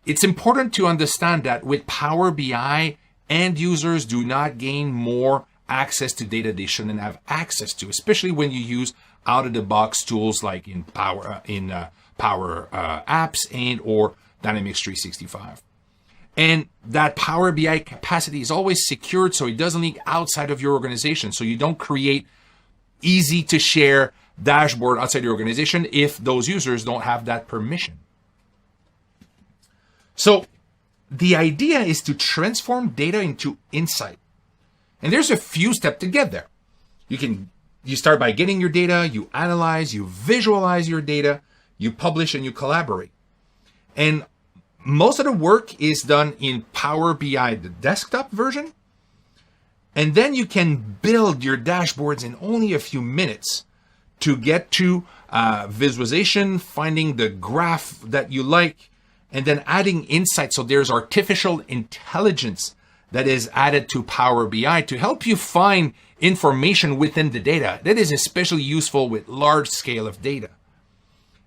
Speaker 1: It's important to understand that with Power BI, end users do not gain more access to data they shouldn't have access to, especially when you use out-of-the-box tools like in Power Apps and or Dynamics 365. And that Power BI capacity is always secured, so it doesn't leak outside of your organization. So you don't create easy to share dashboard outside your organization if those users don't have that permission. So the idea is to transform data into insight. And there's a few steps to get there. You start by getting your data, you analyze, you visualize your data, you publish, and you collaborate. And most of the work is done in Power BI, the desktop version. And then you can build your dashboards in only a few minutes to get to visualization, finding the graph that you like, and then adding insight. So there's artificial intelligence that is added to Power BI to help you find information within the data. That is especially useful with large scale of data.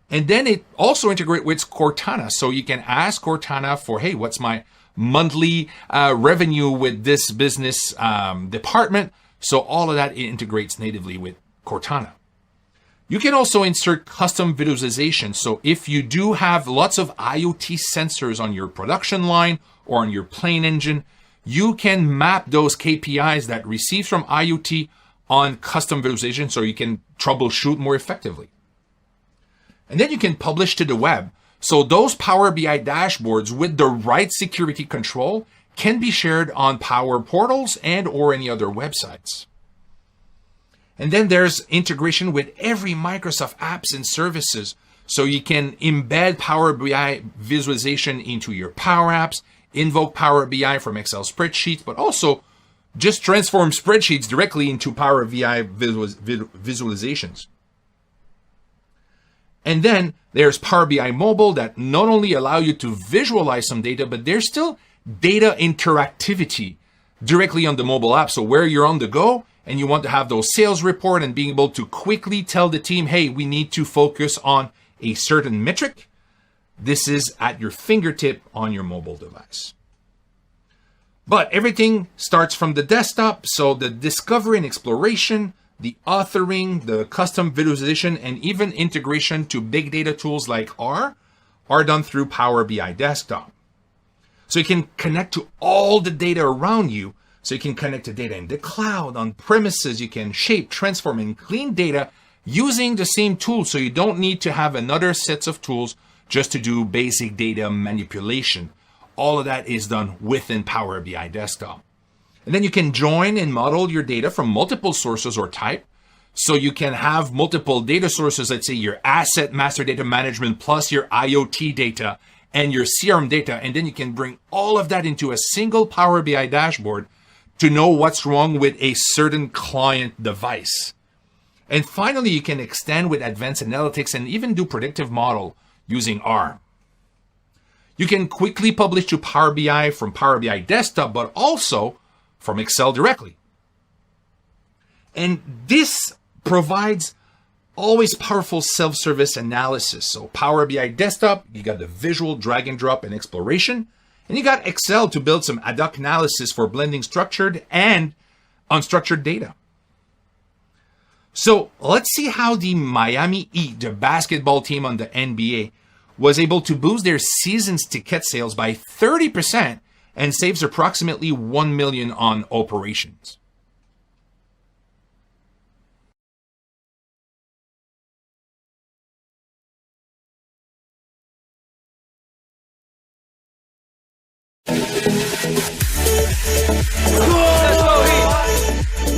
Speaker 1: And then it also integrates with Cortana. So you can ask Cortana for, hey, what's my monthly revenue with this business department? So all of that integrates natively with Cortana. You can also insert custom visualization. So if you do have lots of IoT sensors on your production line or on your plane engine, you can map those KPIs that receive from IoT on custom visualization so you can troubleshoot more effectively. And then you can publish to the web. So those Power BI dashboards with the right security control can be shared on Power Portals and or any other websites. And then there's integration with every Microsoft apps and services. So you can embed Power BI visualization into your Power Apps, invoke Power BI from Excel spreadsheets, but also just transform spreadsheets directly into Power BI visualizations. And then there's Power BI Mobile that not only allow you to visualize some data, but there's still data interactivity directly on the mobile app. So where you're on the go and you want to have those sales report and being able to quickly tell the team, hey, we need to focus on a certain metric, this is at your fingertip on your mobile device. But everything starts from the desktop. So the discovery and exploration, the authoring, the custom visualization, and even integration to big data tools like R are done through Power BI Desktop. So you can connect to all the data around you. So you can connect to data in the cloud, on premises. You can shape, transform, and clean data using the same tools. So you don't need to have another set of tools just to do basic data manipulation. All of that is done within Power BI Desktop. And then you can join and model your data from multiple sources or type. So you can have multiple data sources, let's say your asset master data management plus your IoT data and your CRM data. And then you can bring all of that into a single Power BI dashboard to know what's wrong with a certain client device. And finally, you can extend with advanced analytics and even do predictive model using R. You can quickly publish to Power BI from Power BI Desktop, but also from Excel directly. And this provides always powerful self-service analysis. So Power BI Desktop, you got the visual drag and drop and exploration, and you got Excel to build some ad hoc analysis for blending structured and unstructured data. So let's see how the Miami Heat, the basketball team on the NBA, was able to boost their season's ticket sales by 30% and saves approximately $1 million on operations.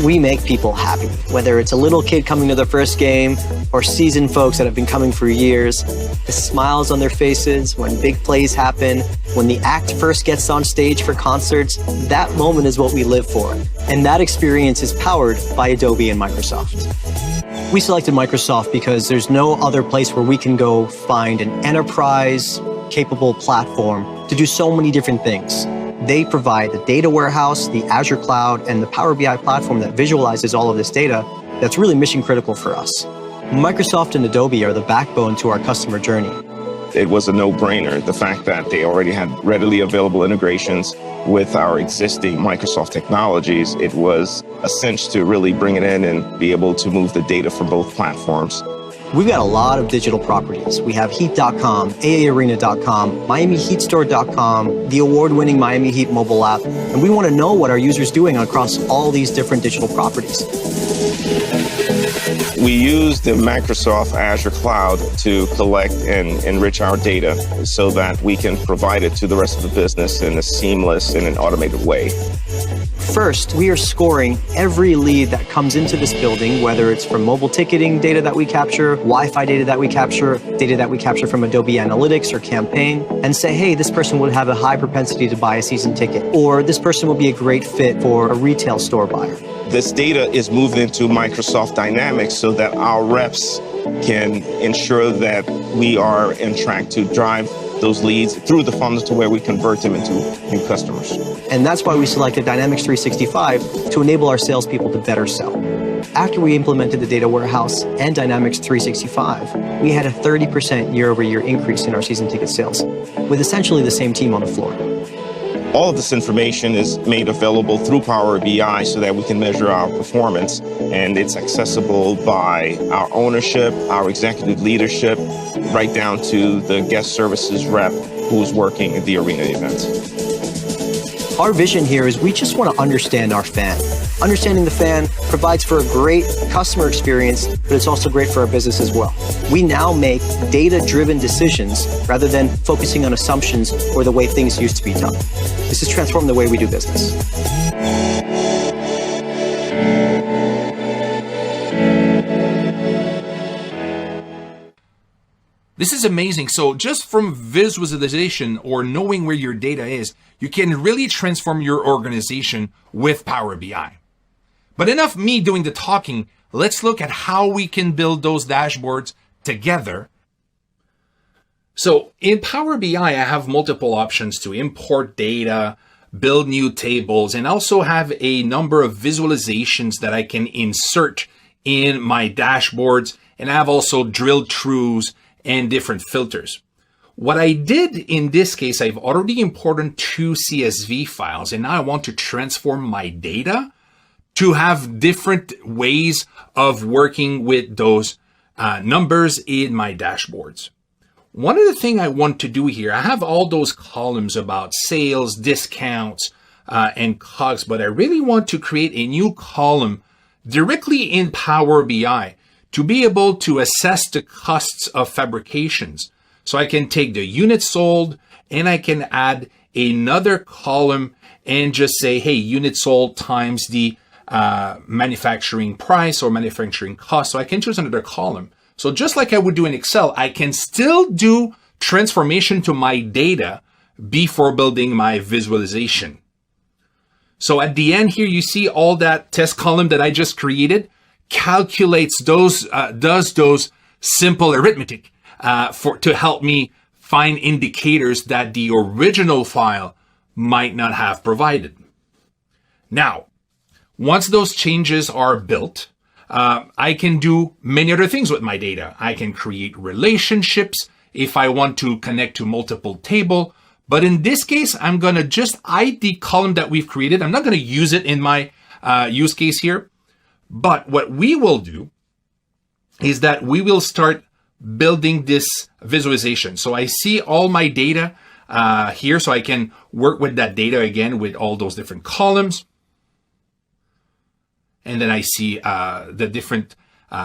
Speaker 6: We make people happy, whether it's a little kid coming to their first game or seasoned folks that have been coming for years. The smiles on their faces when big plays happen, When the act first gets on stage for concerts, that moment is what we live for. And that experience is powered by Adobe and Microsoft. We selected Microsoft because there's no other place where we can go find an enterprise-capable platform to do so many different things. They provide the data warehouse, the Azure cloud, and the Power BI platform that visualizes all of this data that's really mission critical for us. Microsoft and Adobe are the backbone to our customer journey.
Speaker 7: It was a no-brainer. The fact that they already had readily available integrations with our existing Microsoft technologies, it was a cinch to really bring it in and be able to move the data from both platforms.
Speaker 6: We've got a lot of digital properties. We have Heat.com, AARena.com, MiamiHeatStore.com, the award-winning Miami Heat mobile app, and we want to know what our users are doing across all these different digital properties.
Speaker 7: We use the Microsoft Azure cloud to collect and enrich our data so that we can provide it to the rest of the business in a seamless and an automated way.
Speaker 6: First, we are scoring every lead that comes into this building, whether it's from mobile ticketing data that we capture, Wi-Fi data that we capture from Adobe Analytics or Campaign, and say, hey, this person would have a high propensity to buy a season ticket, or this person would be a great fit for a retail store buyer.
Speaker 7: This data is moved into Microsoft Dynamics so that our reps can ensure that we are on track to drive those leads through the funnel to where we convert them into new customers.
Speaker 6: And that's why we selected Dynamics 365 to enable our salespeople to better sell. After we implemented the data warehouse and Dynamics 365, we had a 30% year-over-year increase in our season ticket sales, with essentially the same team on the floor.
Speaker 7: All of this information is made available through Power BI so that we can measure our performance, and it's accessible by our ownership, our executive leadership, right down to the guest services rep who's working at the arena event.
Speaker 6: Our vision here is we just want to understand our fan. Understanding the fan provides for a great customer experience, but it's also great for our business as well. We now make data-driven decisions rather than focusing on assumptions or the way things used to be done. This has transformed the way we do business.
Speaker 1: This is amazing. So just from visualization or knowing where your data is, you can really transform your organization with Power BI. But enough me doing the talking. Let's look at how we can build those dashboards together. So in Power BI, I have multiple options to import data, build new tables, and also have a number of visualizations that I can insert in my dashboards. And I have also drill throughs and different filters. What I did in this case, I've already imported 2 CSV files, and now I want to transform my data to have different ways of working with those numbers in my dashboards. One of the things I want to do here, I have all those columns about sales, discounts, and COGS, but I really want to create a new column directly in Power BI to be able to assess the costs of fabrications. So I can take the units sold and I can add another column and just say, hey, units sold times the manufacturing price or manufacturing cost. So I can choose another column. So just like I would do in Excel, I can still do transformation to my data before building my visualization. So at the end here, you see all that test column that I just created calculates those, does those simple arithmetic to help me find indicators that the original file might not have provided. Now, once those changes are built, I can do many other things with my data. I can create relationships if I want to connect to multiple tables. But in this case, I'm going to just hide the column that we've created. I'm not going to use it in my use case here. But what we will do is that we will start building this visualization. So I see all my data here, so I can work with that data again with all those different columns. And then I see the different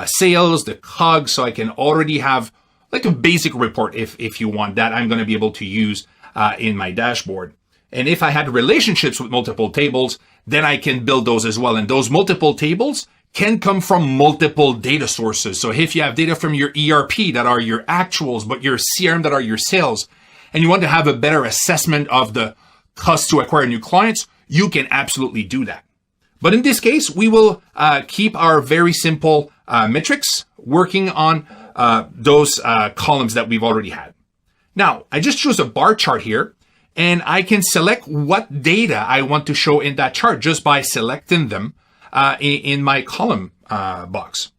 Speaker 1: sales, the COGS, so I can already have like a basic report if you want that I'm going to be able to use in my dashboard. And if I had relationships with multiple tables, then I can build those as well. And those multiple tables can come from multiple data sources. So if you have data from your ERP that are your actuals, but your CRM that are your sales, and you want to have a better assessment of the cost to acquire new clients, you can absolutely do that. But in this case, we will keep our very simple metrics working on those columns that we've already had. Now, I just chose a bar chart here, and I can select what data I want to show in that chart just by selecting them in my column box.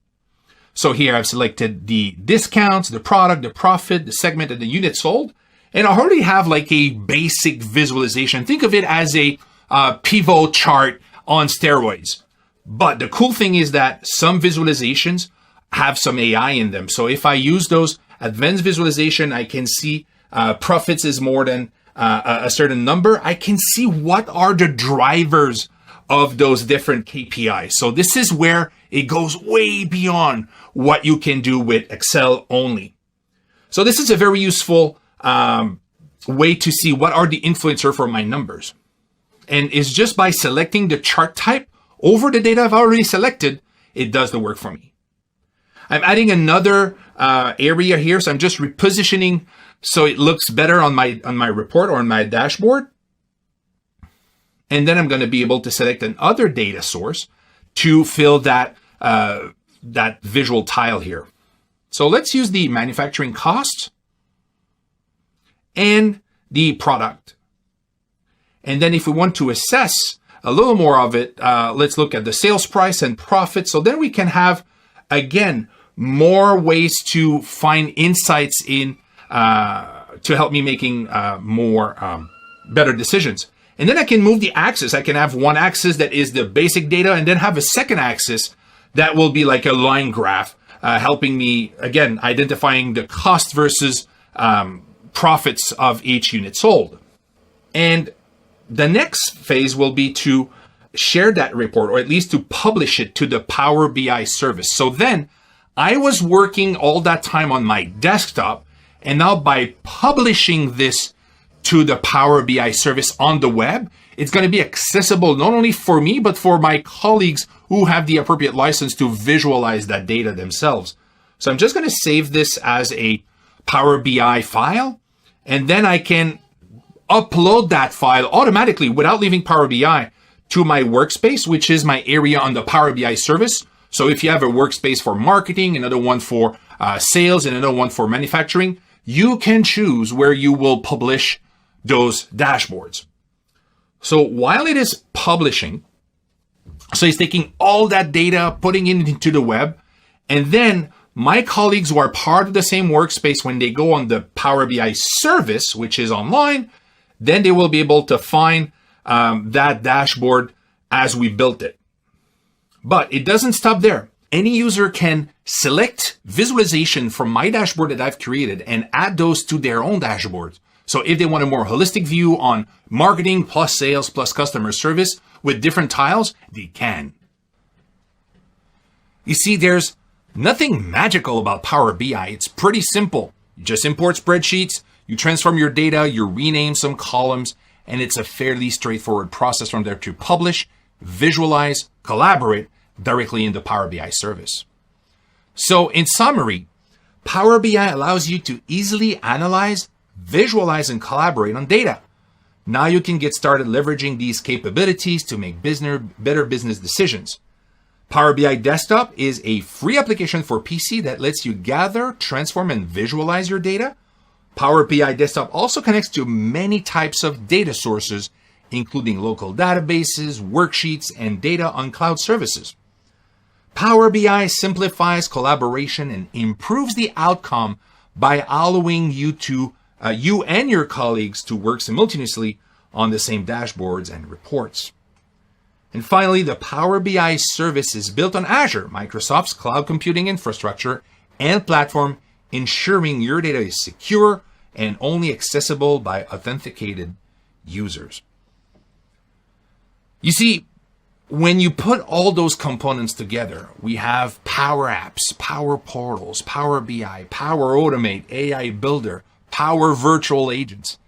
Speaker 1: So here I've selected the discounts, the product, the profit, the segment, and the units sold. And I already have like a basic visualization. Think of it as a pivot chart on steroids. But the cool thing is that some visualizations have some AI in them. So if I use those advanced visualization, I can see profits is more than a certain number. I can see what are the drivers of those different KPIs. So this is where it goes way beyond what you can do with Excel only. So this is a very useful way to see what are the influencer for my numbers. And it's just by selecting the chart type over the data I've already selected, it does the work for me. I'm adding another area here. So I'm just repositioning so it looks better on my report or on my dashboard. And then I'm going to be able to select another data source to fill that visual tile here. So let's use the manufacturing cost and the product. And then if we want to assess a little more of it, let's look at the sales price and profit. So then we can have, again, more ways to find insights in to help me making more better decisions. And then I can move the axis. I can have one axis that is the basic data and then have a second axis that will be like a line graph, helping me, again, identifying the cost versus profits of each unit sold. And the next phase will be to share that report, or at least to publish it to the Power BI service. So then I was working all that time on my desktop, and now by publishing this to the Power BI service on the web, it's going to be accessible not only for me, but for my colleagues who have the appropriate license to visualize that data themselves. So I'm just going to save this as a Power BI file, and then I can upload that file automatically without leaving Power BI to my workspace, which is my area on the Power BI service. So if you have a workspace for marketing, another one for sales, and another one for manufacturing, you can choose where you will publish those dashboards. So while it is publishing, so it's taking all that data, putting it into the web, and then my colleagues who are part of the same workspace, when they go on the Power BI service, which is online, then they will be able to find that dashboard as we built it. But it doesn't stop there. Any user can select visualization from my dashboard that I've created and add those to their own dashboards. So if they want a more holistic view on marketing plus sales plus customer service with different tiles, they can. You see, there's nothing magical about Power BI. It's pretty simple. You just import spreadsheets, you transform your data, you rename some columns, and it's a fairly straightforward process from there to publish, visualize, collaborate directly in the Power BI service. So in summary, Power BI allows you to easily analyze, visualize, and collaborate on data. Now you can get started leveraging these capabilities to make better business decisions. Power BI Desktop is a free application for PC that lets you gather, transform, and visualize your data. Power BI Desktop also connects to many types of data sources, including local databases, worksheets, and data on cloud services. Power BI simplifies collaboration and improves the outcome by allowing you and your colleagues to work simultaneously on the same dashboards and reports. And finally, the Power BI service is built on Azure, Microsoft's cloud computing infrastructure and platform, ensuring your data is secure and only accessible by authenticated users. You see, when you put all those components together, we have Power Apps, Power Portals, Power BI, Power Automate, AI Builder, Power Virtual Agents.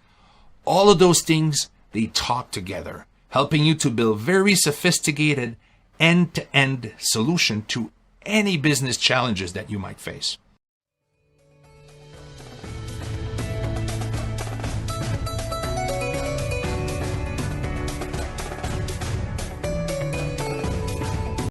Speaker 1: All of those things, they talk together, helping you to build very sophisticated end-to-end solution to any business challenges that you might face.